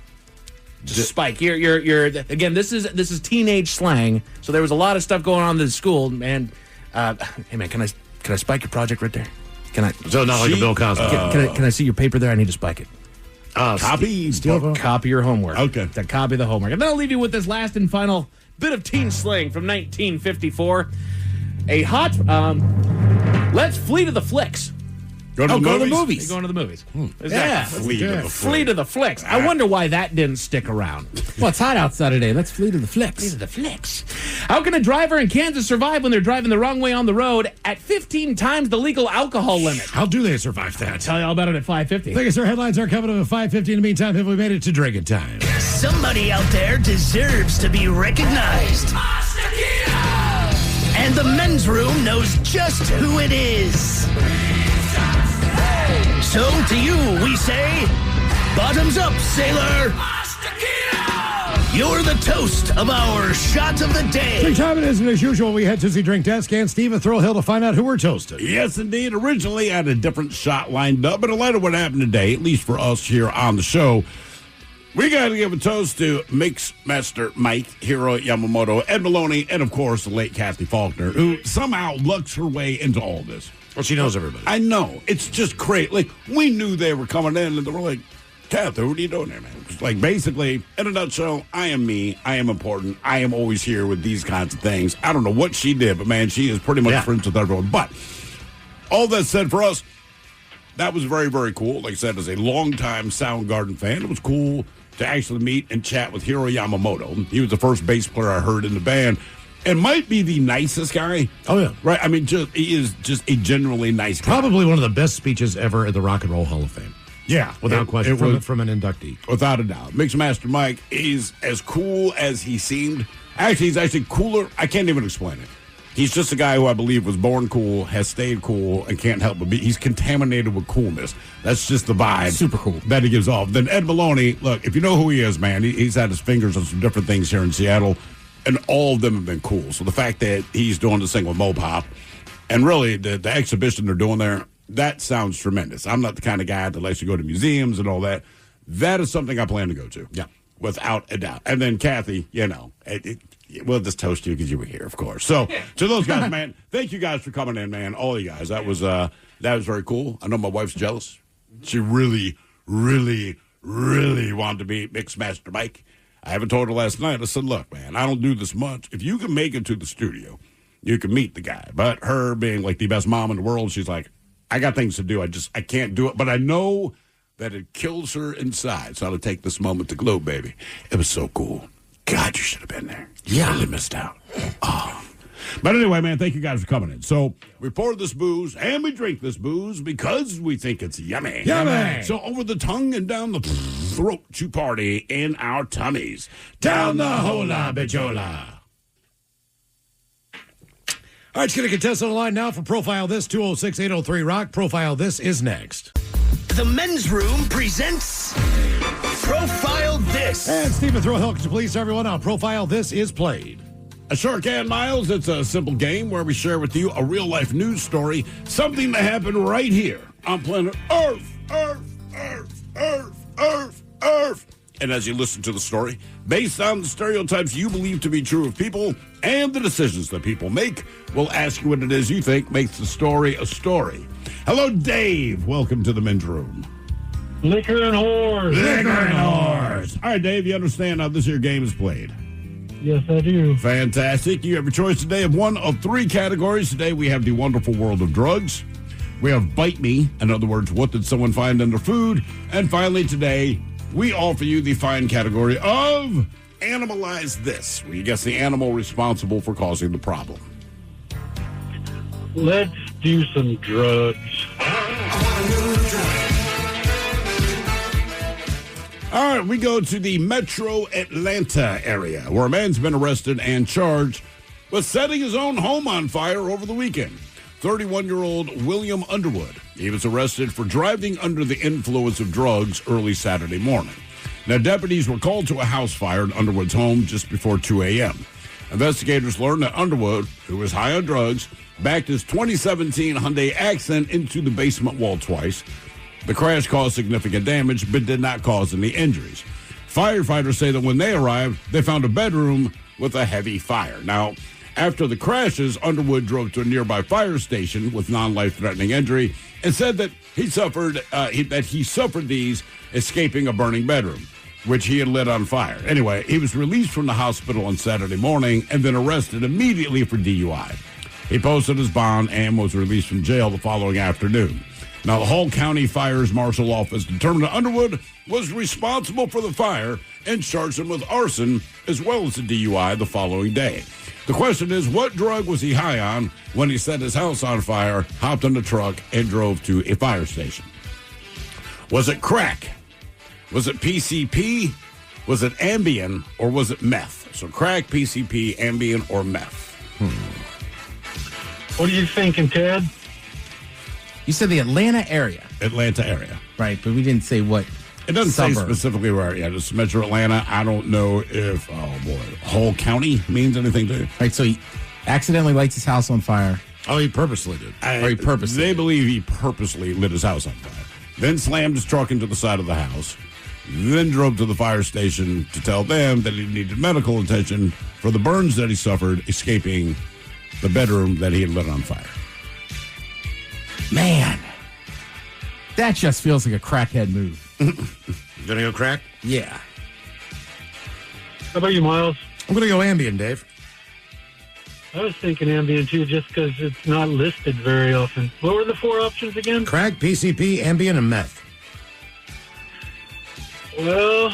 To spike. You're again. This is teenage slang. So there was a lot of stuff going on in the school, man. Hey man, can I spike your project right there? Can I? So not like a Bill Cosby. Can I see your paper there? I need to spike it. Copy. Copy your homework. Okay. To copy the homework. And then I'll leave you with this last and final bit of teen slang from 1954. A hot, let's flee to the flicks. Go to the Go to the movies? movies. Going to the movies. Yeah. Flee to the Flee to the flicks. I wonder why that didn't stick around. Well, it's hot outside today. Let's flee to the flicks. Flee to the flicks. How can a driver in Kansas survive when they're driving the wrong way on the road at 15 times the legal alcohol limit? How do they survive that? I'll tell you all about it at 5:50. Biggest headlines are coming up at 5:50. In the meantime, have we made it to drinking time? Somebody out there deserves to be recognized. And the men's room knows just who it is. So to you, we say, bottoms up, sailor. You're the toast of our shot of the day. Drink time it is, and as usual, we head to the drink desk and Steve at Thrill Hill to find out who we're toasting. Yes, indeed. Originally, I had a different shot lined up, but in light of what happened today, at least for us here on the show, we got to give a toast to Mix Master Mike, Hiro Yamamoto, Ed Maloney, and of course, the late Kathy Faulkner, who somehow lucks her way into all this. Well, she knows everybody. I know. It's just great. Like, we knew they were coming in, and they were like, Kathy, what are you doing there, man? It's like, basically, in a nutshell, I am me. I am important. I am always here with these kinds of things. I don't know what she did, but, man, she is pretty much friends with everyone. But all that said, for us, that was very, very cool. Like I said, as a longtime Soundgarden fan, it was cool to actually meet and chat with Hiro Yamamoto. He was the first bass player I heard in the band. And might be the nicest guy. Oh, yeah. Right? I mean, he is just a generally nice guy. Probably one of the best speeches ever at the Rock and Roll Hall of Fame. Yeah. Without question, from an inductee. Without a doubt. Mixmaster Mike is as cool as he seemed. Actually, he's actually cooler. I can't even explain it. He's just a guy who I believe was born cool, has stayed cool, and can't help but be. He's contaminated with coolness. That's just the vibe. Super cool. That he gives off. Then Ed Maloney, look, if you know who he is, man, he's had his fingers on some different things here in Seattle, and all of them have been cool. So the fact that he's doing this thing with Mopop, and really the exhibition they're doing there, that sounds tremendous. I'm not the kind of guy that likes to go to museums and all that. That is something I plan to go to. Yeah. Without a doubt. And then Kathy, we'll just toast you because you were here, of course. So to those guys, man, thank you guys for coming in, man. All you guys. That was very cool. I know my wife's jealous. She really, really, really wanted to meet Mixmaster Mike. I haven't told her last night. I said, look, man, I don't do this much. If you can make it to the studio, you can meet the guy. But her being like the best mom in the world, she's like, I got things to do. I can't do it. But I know that it kills her inside. So I'll take this moment to gloat, baby. It was so cool. God, you should have been there. You really missed out. Oh. But anyway, man, thank you guys for coming in. So we pour this booze and we drink this booze because we think it's yummy. Yummy. So over the tongue and down the throat to party in our tummies. Down the hola bijola. All right, let's get a contestant on the line now for Profile This, 206-803-ROCK. Profile This is next. The Men's Room presents Profile This. And Stephen, throw a hell, could you please, everyone, on Profile This is played. A sure can, Miles. It's a simple game where we share with you a real-life news story, something that happened right here on planet Earth, Earth, Earth, Earth, Earth, Earth. And as you listen to the story, based on the stereotypes you believe to be true of people and the decisions that people make, we'll ask you what it is you think makes the story a story. Hello, Dave. Welcome to the Men's Room. Liquor and whores. Liquor and whores. All right, Dave, you understand how this here game is played? Yes, I do. Fantastic. You have a choice today of one of three categories. Today we have the wonderful world of drugs. We have Bite Me. In other words, what did someone find in their food? And finally today, we offer you the fine category of Animalize This, where you guess the animal responsible for causing the problem. Let's do some drugs. All right, we go to the metro Atlanta area, where a man's been arrested and charged with setting his own home on fire over the weekend. 31-year-old William Underwood. He was arrested for driving under the influence of drugs early Saturday morning. Now, deputies were called to a house fire at Underwood's home just before 2 a.m. Investigators learned that Underwood, who was high on drugs, backed his 2017 Hyundai Accent into the basement wall twice. The crash caused significant damage, but did not cause any injuries. Firefighters say that when they arrived, they found a bedroom with a heavy fire. Now, after the crashes, Underwood drove to a nearby fire station with non-life-threatening injury and said that he suffered these escaping a burning bedroom, which he had lit on fire. Anyway, he was released from the hospital on Saturday morning and then arrested immediately for DUI. He posted his bond and was released from jail the following afternoon. Now, the Hull County Fire's Marshal Office determined that Underwood was responsible for the fire and charged him with arson as well as a DUI the following day. The question is, what drug was he high on when he set his house on fire, hopped in the truck, and drove to a fire station? Was it crack? Was it PCP? Was it Ambien? Or was it meth? So crack, PCP, Ambien, or meth? What are you thinking, Ted? You said the Atlanta area. Atlanta area. Right, but we didn't say what. It doesn't say suburb. specifically where. Yeah, just Metro Atlanta. I don't know if, Hull County means anything to you. Right, so he accidentally lights his house on fire. Oh, he purposely did. They believe he purposely lit his house on fire. Then slammed his truck into the side of the house. Then drove to the fire station to tell them that he needed medical attention for the burns that he suffered escaping the bedroom that he had lit on fire. Man, that just feels like a crackhead move. Gonna go crack? Yeah. How about you, Miles? I'm gonna go Ambien, Dave. I was thinking Ambien, too, just because it's not listed very often. What were the 4 options again? Crack, PCP, Ambien, and meth. Well,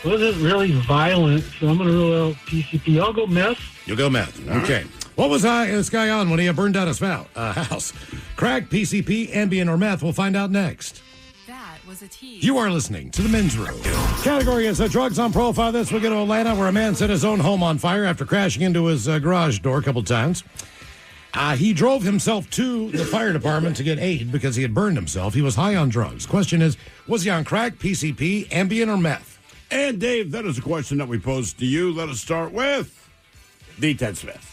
wasn't really violent, so I'm going to rule out PCP. I'll go meth. You'll go meth. Okay. What was this guy on when he burned down his house? Crack, PCP, Ambien, or meth? We'll find out next. Was a tease. You are listening to The Men's Room. Category is drugs on profile. This will go to Atlanta, where a man set his own home on fire after crashing into his garage door a couple times. He drove himself to the fire department to get aid because he had burned himself. He was high on drugs. Question is, was he on crack, PCP, Ambien, or meth? And Dave, that is a question that we posed to you. Let us start with the Ted Smith.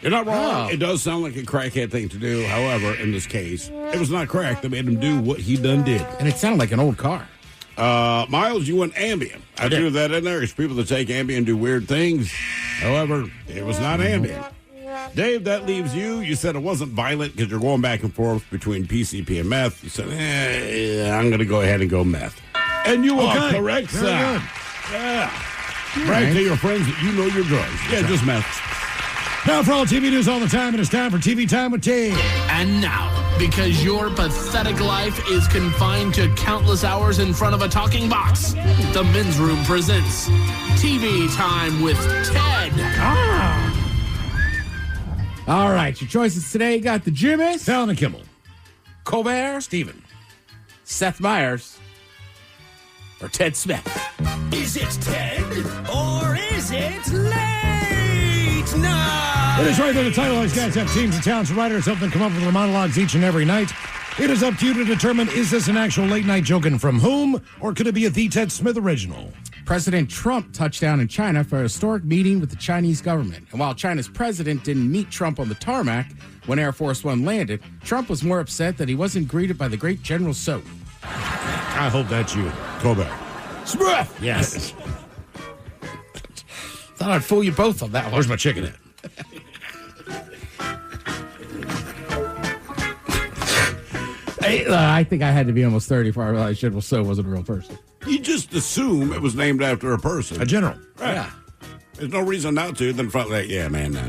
You're not wrong. Oh. It does sound like a crackhead thing to do. However, in this case, it was not crack that made him do what he done did. And it sounded like an old car. Miles, you went Ambien. I threw that in there. There's people that take Ambien do weird things. However, it was not Ambien. Dave, that leaves you. You said it wasn't violent because you're going back and forth between PCP and meth. You said, I'm going to go ahead and go meth. And you are correct, Very sir. good. Yeah. Brag to your friends that you know your drugs. Yeah, just meth. Now, for all TV news all the time, it is time for TV Time with T. And now, because your pathetic life is confined to countless hours in front of a talking box, the Men's Room presents TV Time with Ted. All right, your choices today got the Jimmy, Fallon and Kimmel, Colbert, Steven, Seth Meyers, or Ted Smith. Is it Ted or is it late night? It is right there. The title. These guys have teams of talents and writers help them come up with their monologues each and every night. It is up to you to determine, is this an actual late night joke and from whom, or could it be a The Ted Smith original? President Trump touched down in China for a historic meeting with the Chinese government. And while China's president didn't meet Trump on the tarmac when Air Force One landed, Trump was more upset that he wasn't greeted by the great General So. I hope that's you, Colbert. Smith! Yes. Thought I'd fool you both on that one. Where's my chicken at? I think I had to be almost 30 before I realized General So wasn't a real person. You just assume it was named after a person. A general. Right. Yeah. There's no reason not to. Then front that, yeah, man, no.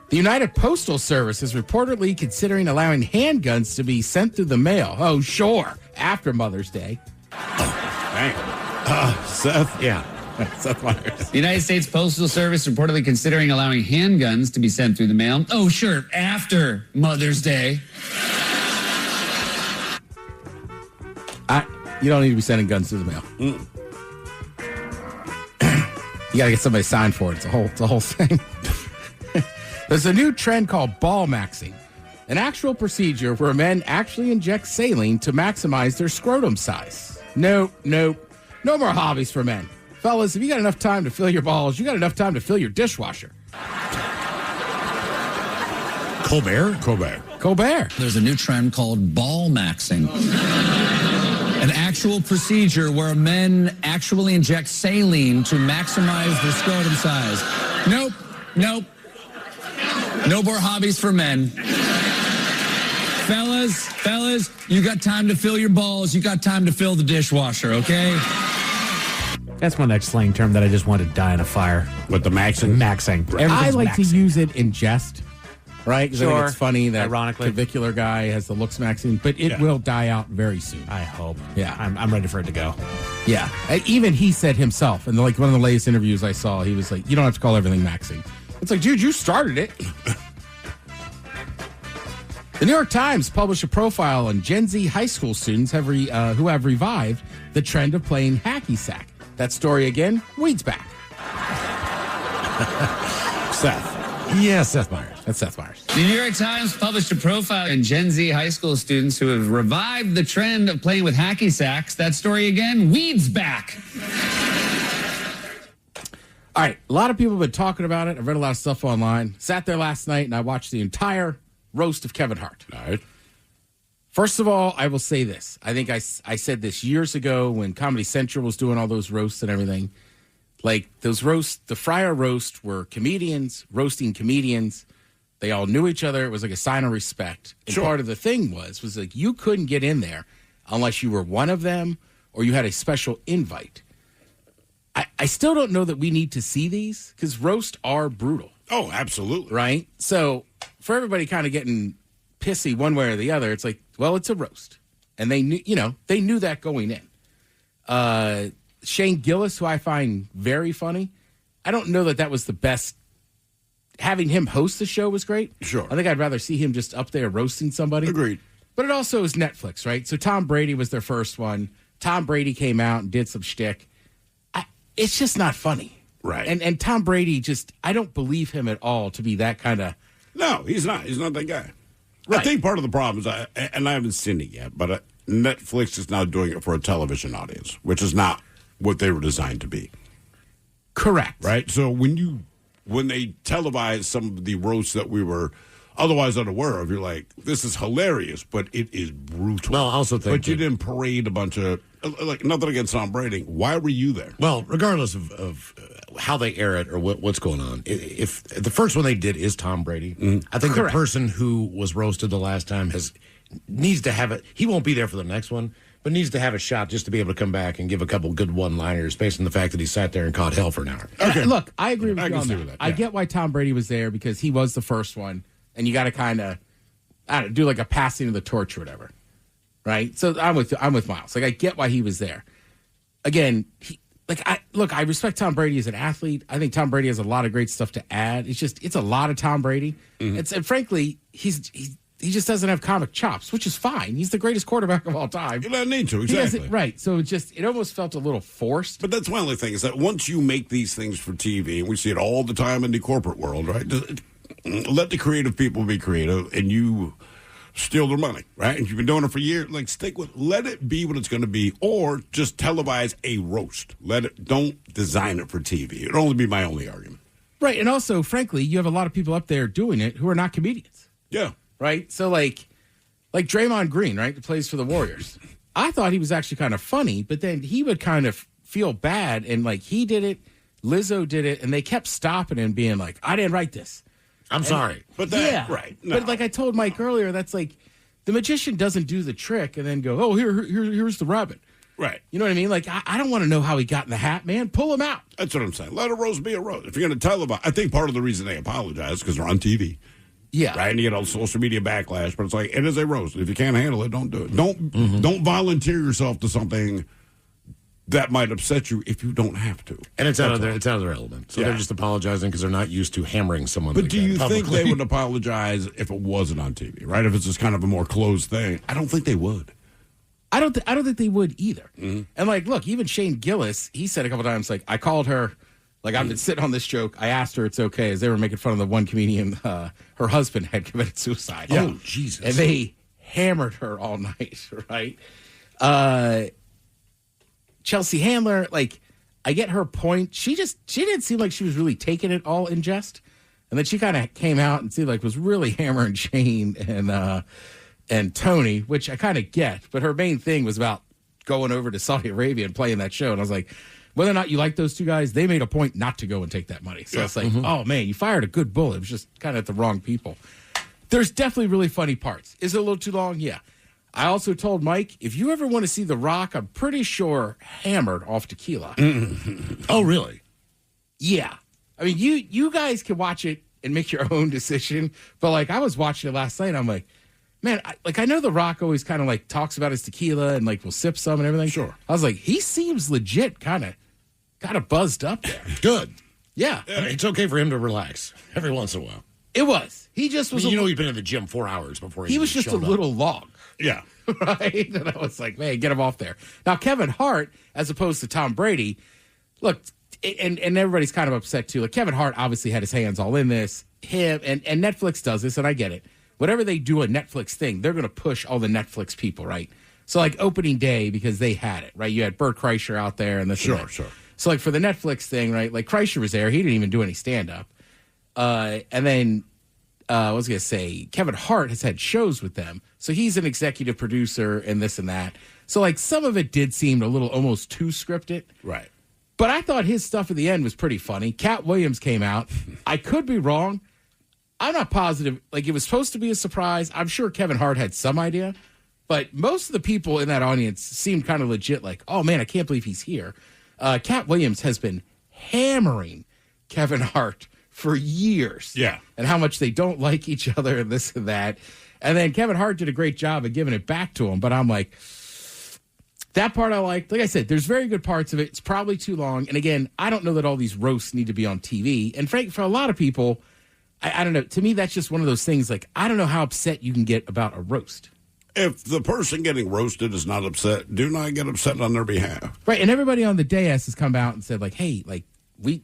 The United Postal Service is reportedly considering allowing handguns to be sent through the mail. Oh, sure. After Mother's Day. Dang. Seth? Yeah. Seth Meyers. The United States Postal Service reportedly considering allowing handguns to be sent through the mail. Oh, sure. After Mother's Day. You don't need to be sending guns through the mail. You got to get somebody signed for it. It's a whole thing. There's a new trend called ball maxing, an actual procedure where men actually inject saline to maximize their scrotum size. No more hobbies for men. Fellas, if you got enough time to fill your balls, you got enough time to fill your dishwasher. Colbert. There's a new trend called ball maxing. An actual procedure where men actually inject saline to maximize their scrotum size. Nope. No more hobbies for men. Fellas, you got time to fill your balls. You got time to fill the dishwasher, okay? That's my next slang term that I just wanted to die in a fire. With the maxing? Maxing. I like maxing. to use it in jest, right? Because I think it's funny that ironically, clavicular guy has the looks maxing, but it will die out very soon. I hope. Yeah. I'm ready for it to go. Yeah. Even he said himself, in like one of the latest interviews I saw, he was like, you don't have to call everything maxing. It's like, dude, you started it. The New York Times published a profile on Gen Z high school students who have revived the trend of playing hacky sack. That story again, weeds back. Seth. Yeah, Seth Meyers. That's Seth Meyers. The New York Times published a profile on Gen Z high school students who have revived the trend of playing with hacky sacks. That story again, weeds back. All right, a lot of people have been talking about it. I've read a lot of stuff online. Sat there last night and I watched the entire roast of Kevin Hart. All right. First of all, I will say this. I think I said this years ago when Comedy Central was doing all those roasts and everything. Like those roasts, the Fryer roast were comedians roasting comedians. They all knew each other. It was like a sign of respect. And part of the thing was like you couldn't get in there unless you were one of them or you had a special invite. I still don't know that we need to see these because roasts are brutal. Oh, absolutely. Right? So for everybody kind of getting pissy one way or the other, it's like, well, it's a roast. And they knew that going in. Shane Gillis, who I find very funny, I don't know that was the best. Having him host the show was great. Sure. I think I'd rather see him just up there roasting somebody. Agreed. But it also is Netflix, right? So Tom Brady was their first one. Tom Brady came out and did some shtick. It's just not funny. Right. And Tom Brady I don't believe him at all to be that kind of. No, he's not. He's not that guy. Right. I think part of the problem is, and I haven't seen it yet, but Netflix is now doing it for a television audience, which is not what they were designed to be. Correct. Right? So when they televise some of the roasts that we were otherwise unaware of, you're like, this is hilarious, but it is brutal. Well, I also think But you didn't parade a bunch of, like, nothing against Tom Brady. Why were you there? Well, regardless of how they air it or what's going on, if the first one they did is Tom Brady, I think Correct. the person who was roasted the last time needs to have it. He won't be there for the next one, but needs to have a shot just to be able to come back and give a couple good one-liners based on the fact that he sat there and caught hell for an hour. Okay. Look, I agree with I you can on see that. with that, I yeah. get why Tom Brady was there because he was the first one, and you got to kind of, do like a passing of the torch or whatever, right? So I'm with Miles. Like I get why he was there. Again, I respect Tom Brady as an athlete. I think Tom Brady has a lot of great stuff to add. It's a lot of Tom Brady. Mm-hmm. And frankly, he just doesn't have comic chops, which is fine. He's the greatest quarterback of all time. You don't need to, He exactly. doesn't- right. So it almost felt a little forced. But that's one of the things, that once you make these things for TV, and we see it all the time in the corporate world, right? Let the creative people be creative, and you steal their money, right? And you've been doing it for years. Like, let it be what it's going to be, or just televise a roast. Don't design it for TV. It'd only be my only argument. Right. And also, frankly, you have a lot of people up there doing it who are not comedians. Yeah. Right? So, like Draymond Green, right, who plays for the Warriors. I thought he was actually kind of funny, but then he would kind of feel bad, and, like, he did it, Lizzo did it, and they kept stopping him being like, I didn't write this. I'm sorry. But right. No. But like I told Mike earlier, that's like the magician doesn't do the trick and then go, oh, here's the rabbit. Right. You know what I mean? Like, I don't want to know how he got in the hat, man. Pull him out. That's what I'm saying. Let a roast be a roast. If you're going to televise, I think part of the reason they apologize is because they're on TV. Yeah. Right? And you get all the social media backlash, but it's like, it is a roast. If you can't handle it, don't do it. Don't volunteer yourself to something that might upset you if you don't have to. And it's out of their element. So they're just apologizing because they're not used to hammering someone. But like do that you think publicly. they would apologize if it wasn't on TV, right? If it's just kind of a more closed thing. I don't think they would. I don't think they would either. And like, look, even Shane Gillis, he said a couple times, like, I called her, like, I've been sitting on this joke. I asked her it's okay, as they were making fun of the one comedian, her husband had committed suicide. Yeah. Oh, Jesus. And they hammered her all night, right? Chelsea Handler, like, I get her point. She didn't seem like she was really taking it all in jest. And then she kind of came out and seemed like was really hammering Shane and Tony, which I kind of get. But her main thing was about going over to Saudi Arabia and playing that show. And I was like, whether or not you like those two guys, they made a point not to go and take that money. So it's like, oh, man, you fired a good bullet. It was just kind of at the wrong people. There's definitely really funny parts. Is it a little too long? Yeah. I also told Mike, if you ever want to see The Rock, I'm pretty sure hammered off tequila. Oh, really? Yeah. I mean, you guys can watch it and make your own decision. But, like, I was watching it last night, and I'm like, man, I know The Rock always kind of, like, talks about his tequila and, like, will sip some and everything. Sure. I was like, he seems legit kind of buzzed up there. Good. Yeah. It's okay for him to relax every once in a while. It was. He just was. I mean, he'd been in the gym 4 hours before he was just a little long. Yeah. Right? And I was like, man, get him off there. Now, Kevin Hart, as opposed to Tom Brady, look, and everybody's kind of upset too. Like, Kevin Hart obviously had his hands all in this. Him and Netflix does this, and I get it. Whatever they do a Netflix thing, they're going to push all the Netflix people, right? So, like, opening day, because they had it, right? You had Bert Kreischer out there and this. Sure, and that. sure. So, like, for the Netflix thing, right? Like, Kreischer was there. He didn't even do any stand-up. And then, I was going to say, Kevin Hart has had shows with them. So he's an executive producer and this and that. So, like, some of it did seem a little almost too scripted. Right. But I thought his stuff at the end was pretty funny. Cat Williams came out. I could be wrong. I'm not positive. Like, it was supposed to be a surprise. I'm sure Kevin Hart had some idea. But most of the people in that audience seemed kind of legit, like, oh, man, I can't believe he's here. Cat Williams has been hammering Kevin Hart for years. Yeah. And how much they don't like each other and this and that. And then Kevin Hart did a great job of giving it back to him. But I'm like, that part I liked. Like I said, there's very good parts of it. It's probably too long. And again, I don't know that all these roasts need to be on TV. And for a lot of people, I don't know. To me, that's just one of those things. Like, I don't know how upset you can get about a roast. If the person getting roasted is not upset, do not get upset on their behalf. Right. And everybody on the dais has come out and said, like, hey, like, we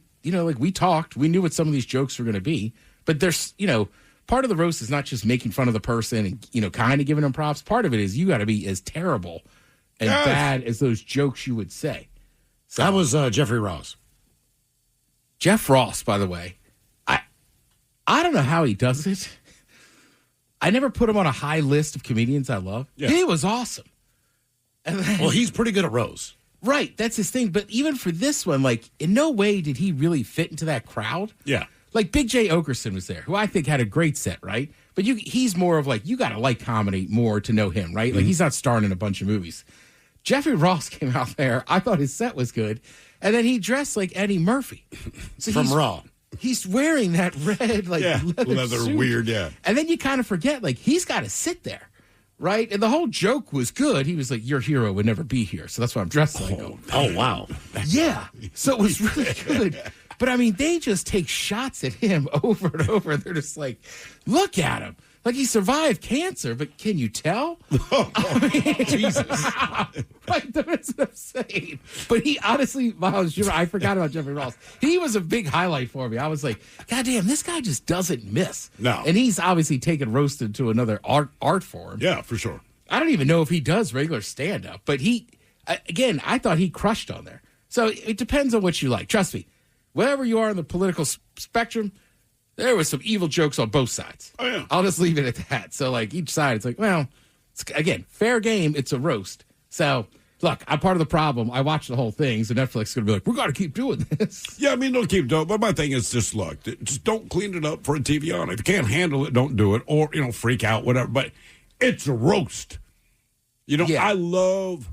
talked. We knew what some of these jokes were going to be. But there's, part of the roast is not just making fun of the person and, kind of giving them props. Part of it is you got to be as terrible and bad as those jokes you would say. So, that was Jeffrey Ross. Jeff Ross, by the way. I don't know how he does it. I never put him on a high list of comedians I love. Yeah. He was awesome. And then, well, he's pretty good at Rose. Right, that's his thing. But even for this one, like, in no way did he really fit into that crowd. Yeah. Like, Big J. Okerson was there, who I think had a great set, right? But he's more of like, you got to like comedy more to know him, right? Like, he's not starring in a bunch of movies. Jeffrey Ross came out there. I thought his set was good. And then he dressed like Eddie Murphy. So from Raw. He's wearing that red, leather suit. Weird, yeah. And then you kind of forget, like, he's got to sit there, right? And the whole joke was good. He was like, your hero would never be here. So that's why I'm dressed like him. Oh, wow. Yeah. So it was really good. But, I mean, they just take shots at him over and over. They're just like, look at him. Like, he survived cancer, but can you tell? Jesus. Right, that's what I'm saying. But he honestly, Miles, I forgot about Jeffrey Ross. He was a big highlight for me. I was like, God damn, this guy just doesn't miss. No. And he's obviously taken roasted to another art form. Yeah, for sure. I don't even know if he does regular stand-up, but again, I thought he crushed on there. So it depends on what you like. Trust me, wherever you are in the political spectrum, there was some evil jokes on both sides. Oh, yeah. I'll just leave it at that. So, like, each side, it's like, well, again, fair game. It's a roast. So, look, I'm part of the problem. I watched the whole thing, so Netflix is going to be like, we got to keep doing this. Yeah, I mean, they'll keep doing it. But my thing is just, look, just don't clean it up for a TV on. If you can't handle it, don't do it. Or, freak out, whatever. But it's a roast. I love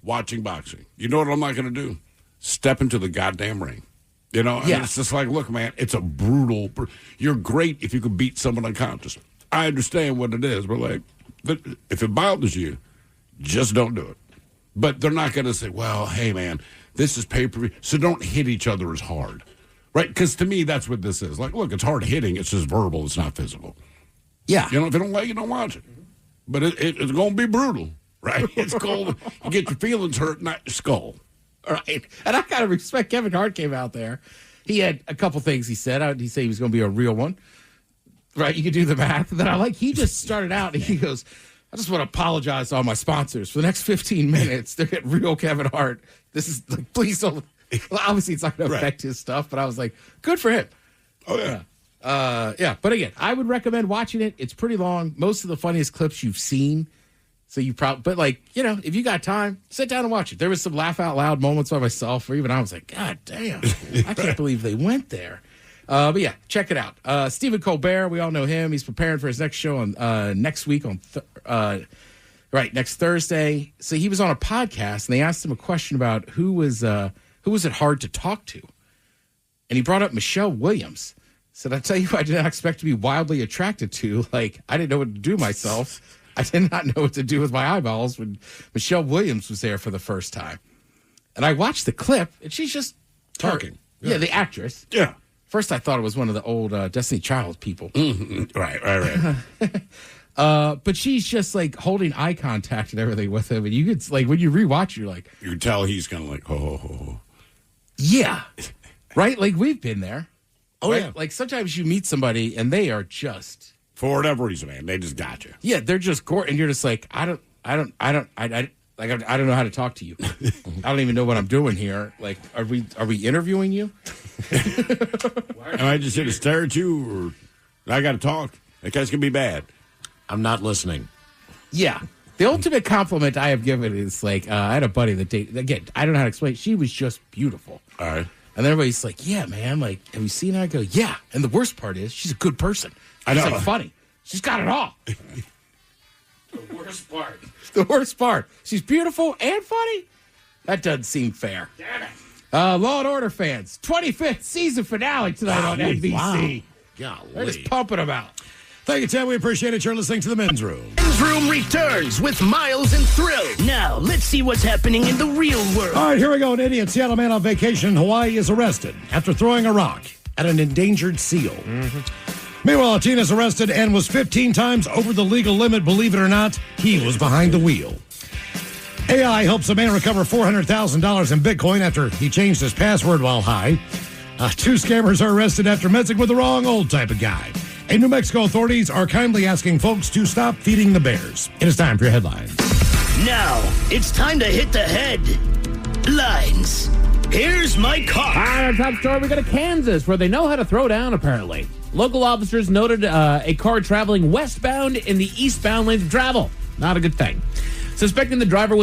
watching boxing. You know what I'm not going to do? Step into the goddamn ring. I mean, it's just like, look, man, it's a brutal. You're great if you can beat someone unconscious. I understand what it is, but like, if it bothers you, just don't do it. But they're not going to say, well, hey, man, this is pay-per-view, so don't hit each other as hard, right? Because to me, that's what this is. Like, look, it's hard hitting. It's just verbal. It's not physical. Yeah. If you don't like it, don't watch it. But it's going to be brutal, right? It's cold. You get your feelings hurt, not your skull. Right. And I got to respect Kevin Hart came out there. He had a couple things he said. He said he was going to be a real one. Right. You could do the math. And then he just started out and he goes, I just want to apologize to all my sponsors. For the next 15 minutes, they're getting real Kevin Hart. This is like, please don't. Well, obviously, it's not going to affect his stuff, but I was like, good for him. Oh, yeah. Yeah. But again, I would recommend watching it. It's pretty long. Most of the funniest clips you've seen. So you probably, but like, if you got time, sit down and watch it. There was some laugh out loud moments by myself where even I was like, God damn, I can't believe they went there. But yeah, check it out. Stephen Colbert, we all know him. He's preparing for his next show on next week on, next Thursday. So he was on a podcast and they asked him a question about who was it hard to talk to? And he brought up Michelle Williams. Said, I tell you, I did not expect to be wildly attracted to. Like, I didn't know what to do myself. I did not know what to do with my eyeballs when Michelle Williams was there for the first time. And I watched the clip, and she's just talking. Yeah, the actress. Yeah. First, I thought it was one of the old Destiny Child people. Mm-hmm. Right. But she's just, like, holding eye contact and everything with him. And you could, like, when you rewatch, you're like... You can tell he's kind of like, oh. Yeah. Right? Like, we've been there. Oh, right? yeah. Like, sometimes you meet somebody, and they are just... For whatever reason, man, they just got you. Yeah, they're just and you're just like, I don't know how to talk to you. I don't even know what I'm doing here. Like, are we interviewing you? Am I just here to stare at you, or I got to talk? That guy's gonna be bad. I'm not listening. Yeah, the ultimate compliment I have given is like, I had a buddy that dated. Again, I don't know how to explain. She was just beautiful. All right, and then everybody's like, yeah, man. Like, have you seen her? I go, yeah. And the worst part is, she's a good person. I know. She's like funny. She's got it all. The worst part. The worst part. She's beautiful and funny. That doesn't seem fair. Damn it. Law and Order fans, 25th season finale tonight on NBC. Wow. They're just pumping them out. Thank you, Ted. We appreciate it. You're listening to The Men's Room. Men's Room returns with Miles and Thrill. Now, let's see what's happening in the real world. All right, here we go. An idiot Seattle man on vacation in Hawaii is arrested after throwing a rock at an endangered seal. Meanwhile, a teen is arrested and was 15 times over the legal limit. Believe it or not, he was behind the wheel. AI helps a man recover $400,000 in Bitcoin after he changed his password while high. 2 scammers are arrested after messing with the wrong old type of guy. And New Mexico authorities are kindly asking folks to stop feeding the bears. It is time for your headlines. Now, it's time to hit the headlines. Here's my car. On our top story, we go to Kansas, where they know how to throw down, apparently. Local officers noted a car traveling westbound in the eastbound lanes of travel. Not a good thing. Suspecting the driver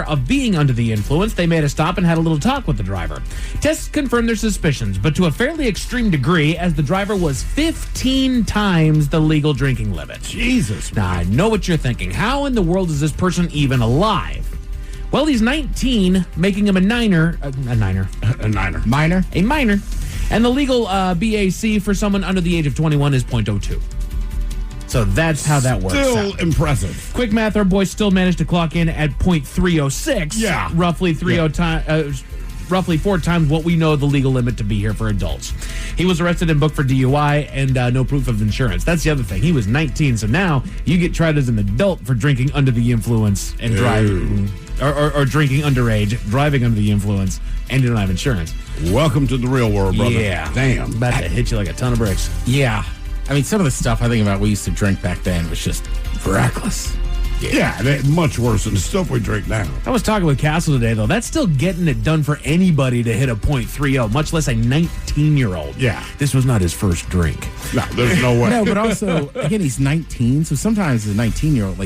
of being under the influence, they made a stop and had a little talk with the driver. Tests confirmed their suspicions, but to a fairly extreme degree, as the driver was 15 times the legal drinking limit. Jesus. Now, I know what you're thinking. How in the world is this person even alive? Well, he's 19, making him a minor. Minor. And the legal BAC for someone under the age of 21 is .02. So that's how that works. Still out. impressive. Quick math, our boy still managed to clock in at .306. Yeah. Roughly 4 times what we know the legal limit to be here for adults. He was arrested and booked for DUI and no proof of insurance. That's the other thing. He was 19, so now you get tried as an adult for drinking under the influence and driving, or drinking underage, driving under the influence, and you don't have insurance. Welcome to the real world, brother. Yeah. Damn. About to hit you like a ton of bricks. Yeah. I mean, some of the stuff I think about we used to drink back then was just reckless. Yeah, much worse than the stuff we drink now. I was talking with Castle today, though. That's still getting it done for anybody to hit a .30, much less a 19-year-old. Yeah. This was not his first drink. No, there's no way. No, but also, again, he's 19, so sometimes as a 19-year-old,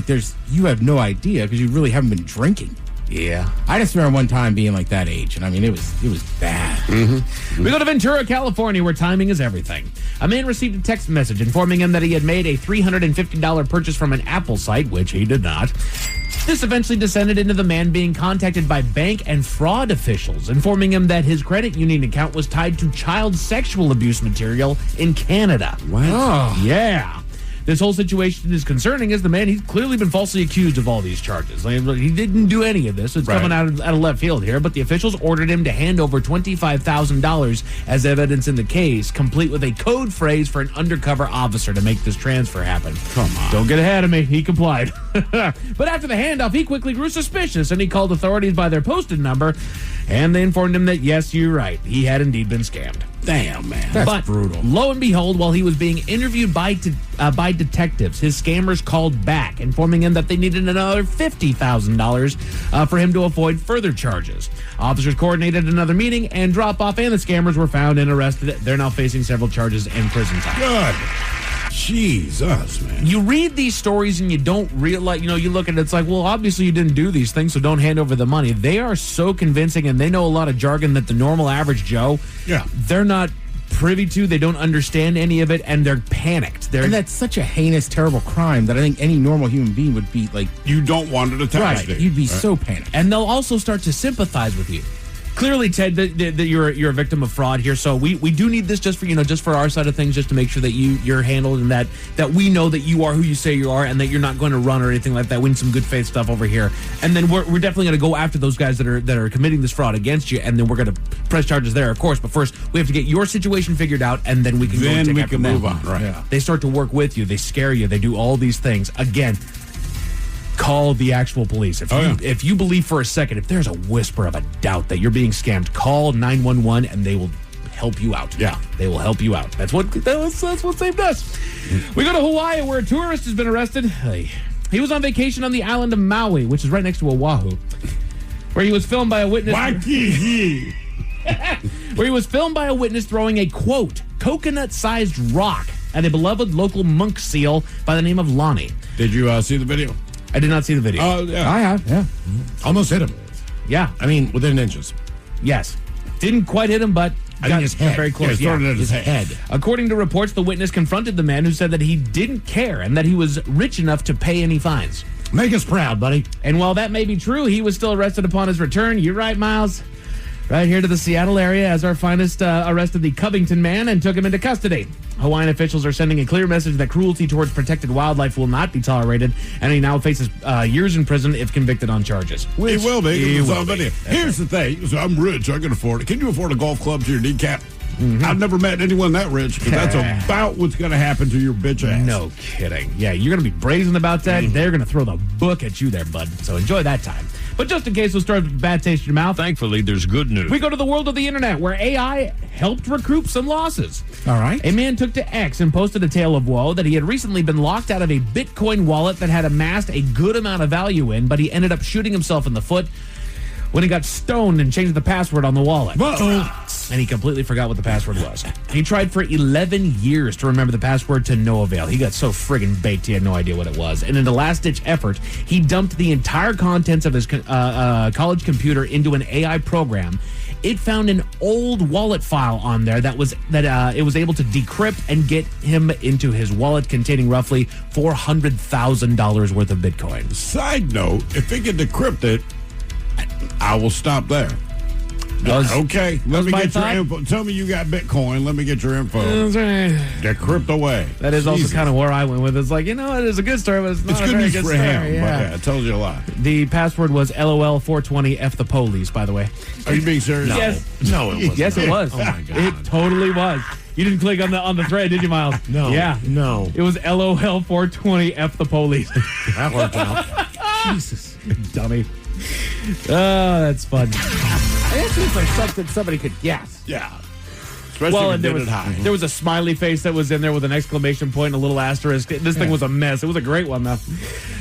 you have no idea because you really haven't been drinking. Yeah. I just remember one time being like that age, and I mean, it was bad. Mm-hmm. We go to Ventura, California, where timing is everything. A man received a text message informing him that he had made a $350 purchase from an Apple site, which he did not. This eventually descended into the man being contacted by bank and fraud officials, informing him that his credit union account was tied to child sexual abuse material in Canada. Wow. Yeah. This whole situation is concerning as the man, he's clearly been falsely accused of all these charges. He didn't do any of this. It's coming out of left field here, but the officials ordered him to hand over $25,000 as evidence in the case, complete with a code phrase for an undercover officer to make this transfer happen. Come on. Don't get ahead of me. He complied. But after the handoff, he quickly grew suspicious, and he called authorities by their posted number, and they informed him that, yes, you're right, he had indeed been scammed. Damn, man. That's brutal. Lo and behold, while he was being interviewed by detectives, his scammers called back, informing him that they needed another $50,000 for him to avoid further charges. Officers coordinated another meeting and drop-off, and the scammers were found and arrested. They're now facing several charges and prison time. Good. Jesus, man. You read these stories and you don't realize, you look at it, it's like, well, obviously you didn't do these things, so don't hand over the money. They are so convincing, and they know a lot of jargon that the normal average Joe, they're not privy to. They don't understand any of it, and they're panicked. And that's such a heinous, terrible crime that I think any normal human being would be like... You don't want it attached to you. You'd be so panicked. And they'll also start to sympathize with you. Clearly, Ted, that you're a victim of fraud here. So we do need this just for our side of things, just to make sure that you're handled and that we know that you are who you say you are and that you're not going to run or anything like that. We need some good faith stuff over here, and then we're definitely going to go after those guys that are committing this fraud against you, and then we're going to press charges there, of course. But first, we have to get your situation figured out, and then we can go and take after them. Move on. Right? Yeah. They start to work with you. They scare you. They do all these things again. Call the actual police. If you believe for a second, if there's a whisper of a doubt that you're being scammed, call 911 and they will help you out. Yeah. They will help you out. That's what saved us. We go to Hawaii, where a tourist has been arrested. He was on vacation on the island of Maui, which is right next to Oahu, where he was filmed by a witness. Where he was filmed by a witness throwing a, quote, coconut-sized rock at a beloved local monk seal by the name of Lonnie. Did you see the video? I did not see the video. Oh, yeah. I have, yeah. Almost hit him. Yeah. I mean, within inches. Yes. Didn't quite hit him, but got his head. very close. Yeah, at his head. According to reports, the witness confronted the man who said that he didn't care and that he was rich enough to pay any fines. Make us proud, buddy. And while that may be true, he was still arrested upon his return. You're right, Miles. Right here to the Seattle area as our finest arrested the Covington man and took him into custody. Hawaiian officials are sending a clear message that cruelty towards protected wildlife will not be tolerated, and he now faces years in prison if convicted on charges. He will be. He will be. Here's the thing. So I'm rich. I can afford it. Can you afford a golf club to your kneecap? I've never met anyone that rich, because that's about what's going to happen to your bitch ass. No kidding. Yeah, you're going to be brazen about that. They're going to throw the book at you there, bud. So enjoy that time. But just in case we'll start with a bad taste in your mouth. Thankfully, there's good news. We go to the world of the internet, where AI helped recoup some losses. All right. A man took to X and posted a tale of woe that he had recently been locked out of a Bitcoin wallet that had amassed a good amount of value in, but he ended up shooting himself in the foot when he got stoned and changed the password on the wallet. And he completely forgot what the password was. He tried for 11 years to remember the password, to no avail. He got so friggin' baked, he had no idea what it was. And in a last-ditch effort, he dumped the entire contents of his college computer into an AI program. It found an old wallet file on there that it was able to decrypt and get him into his wallet, containing roughly $400,000 worth of Bitcoin. Side note, if it can decrypt it, I will stop there. Okay, let me get your info. Tell me you got Bitcoin. Let me get your info. Decrypt away. That is also kind of where I went with it. It's like, it is a good story, but it's not a good very news good for story. him. But Yeah. it tells you a lot. The password was LOL 420 F the police, by the way. Are you being serious? Yes. No, it wasn't. Yes, it was. Oh, my God. It totally was. You didn't click on the thread, did you, Miles? No. Yeah. No. It was LOL 420 F the police. That worked out. Jesus. Dummy. Oh, that's fun. It seems like something somebody could guess. Yeah. Especially Well, if and it did it high. there was a smiley face that was in there with an exclamation point and a little asterisk. This thing was a mess. It was a great one, though.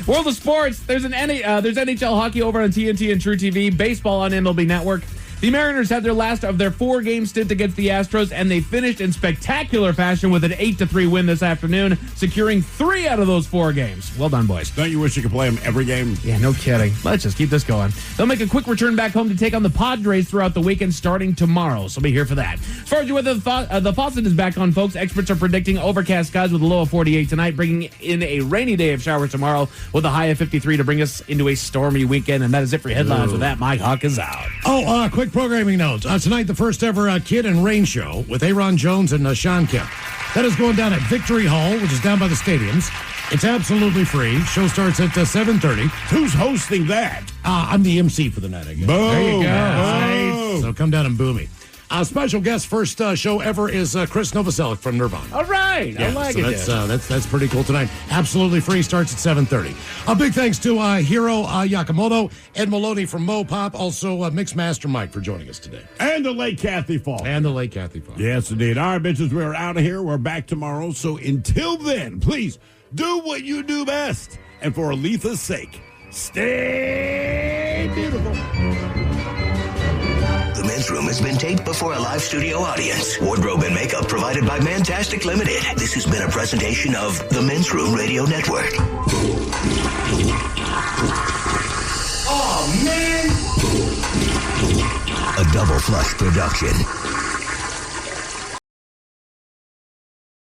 World of sports. There's there's NHL hockey over on TNT and True TV. Baseball on MLB Network. The Mariners had their last of their 4-game stint against the Astros, and they finished in spectacular fashion with an 8-3 win this afternoon, securing 3 out of those 4 games. Well done, boys. Don't you wish you could play them every game? Yeah, no kidding. Let's just keep this going. They'll make a quick return back home to take on the Padres throughout the weekend starting tomorrow, so be here for that. As far as your weather, the faucet is back on, folks. Experts are predicting overcast skies with a low of 48 tonight, bringing in a rainy day of showers tomorrow with a high of 53 to bring us into a stormy weekend. And that is it for your headlines. With that, Mike Huck is out. Quick programming notes. Tonight, the first ever Kid and Rain show with Aaron Jones and Sean Kemp. That is going down at Victory Hall, which is down by the stadiums. It's absolutely free. Show starts at 7:30. Who's hosting that? I'm the MC for the night, I guess. Boom. There you go. Boom. So come down and boo me. Special guest, first show ever is Chris Novoselic from Nirvana. All right. Yeah, I like so it. that's pretty cool tonight. Absolutely free. Starts at 7:30. A big thanks to Hiro Yakamoto, Ed Maloney from Mopop, also Mixmaster Mike for joining us today. And the late Kathy Fall. Yes, indeed. All right, bitches, we're out of here. We're back tomorrow. So until then, please do what you do best. And for Aletha's sake, stay beautiful. The Men's Room has been taped before a live studio audience. Wardrobe and makeup provided by Mantastic Limited. This has been a presentation of the Men's Room Radio Network. Oh, man! A Double Flush production.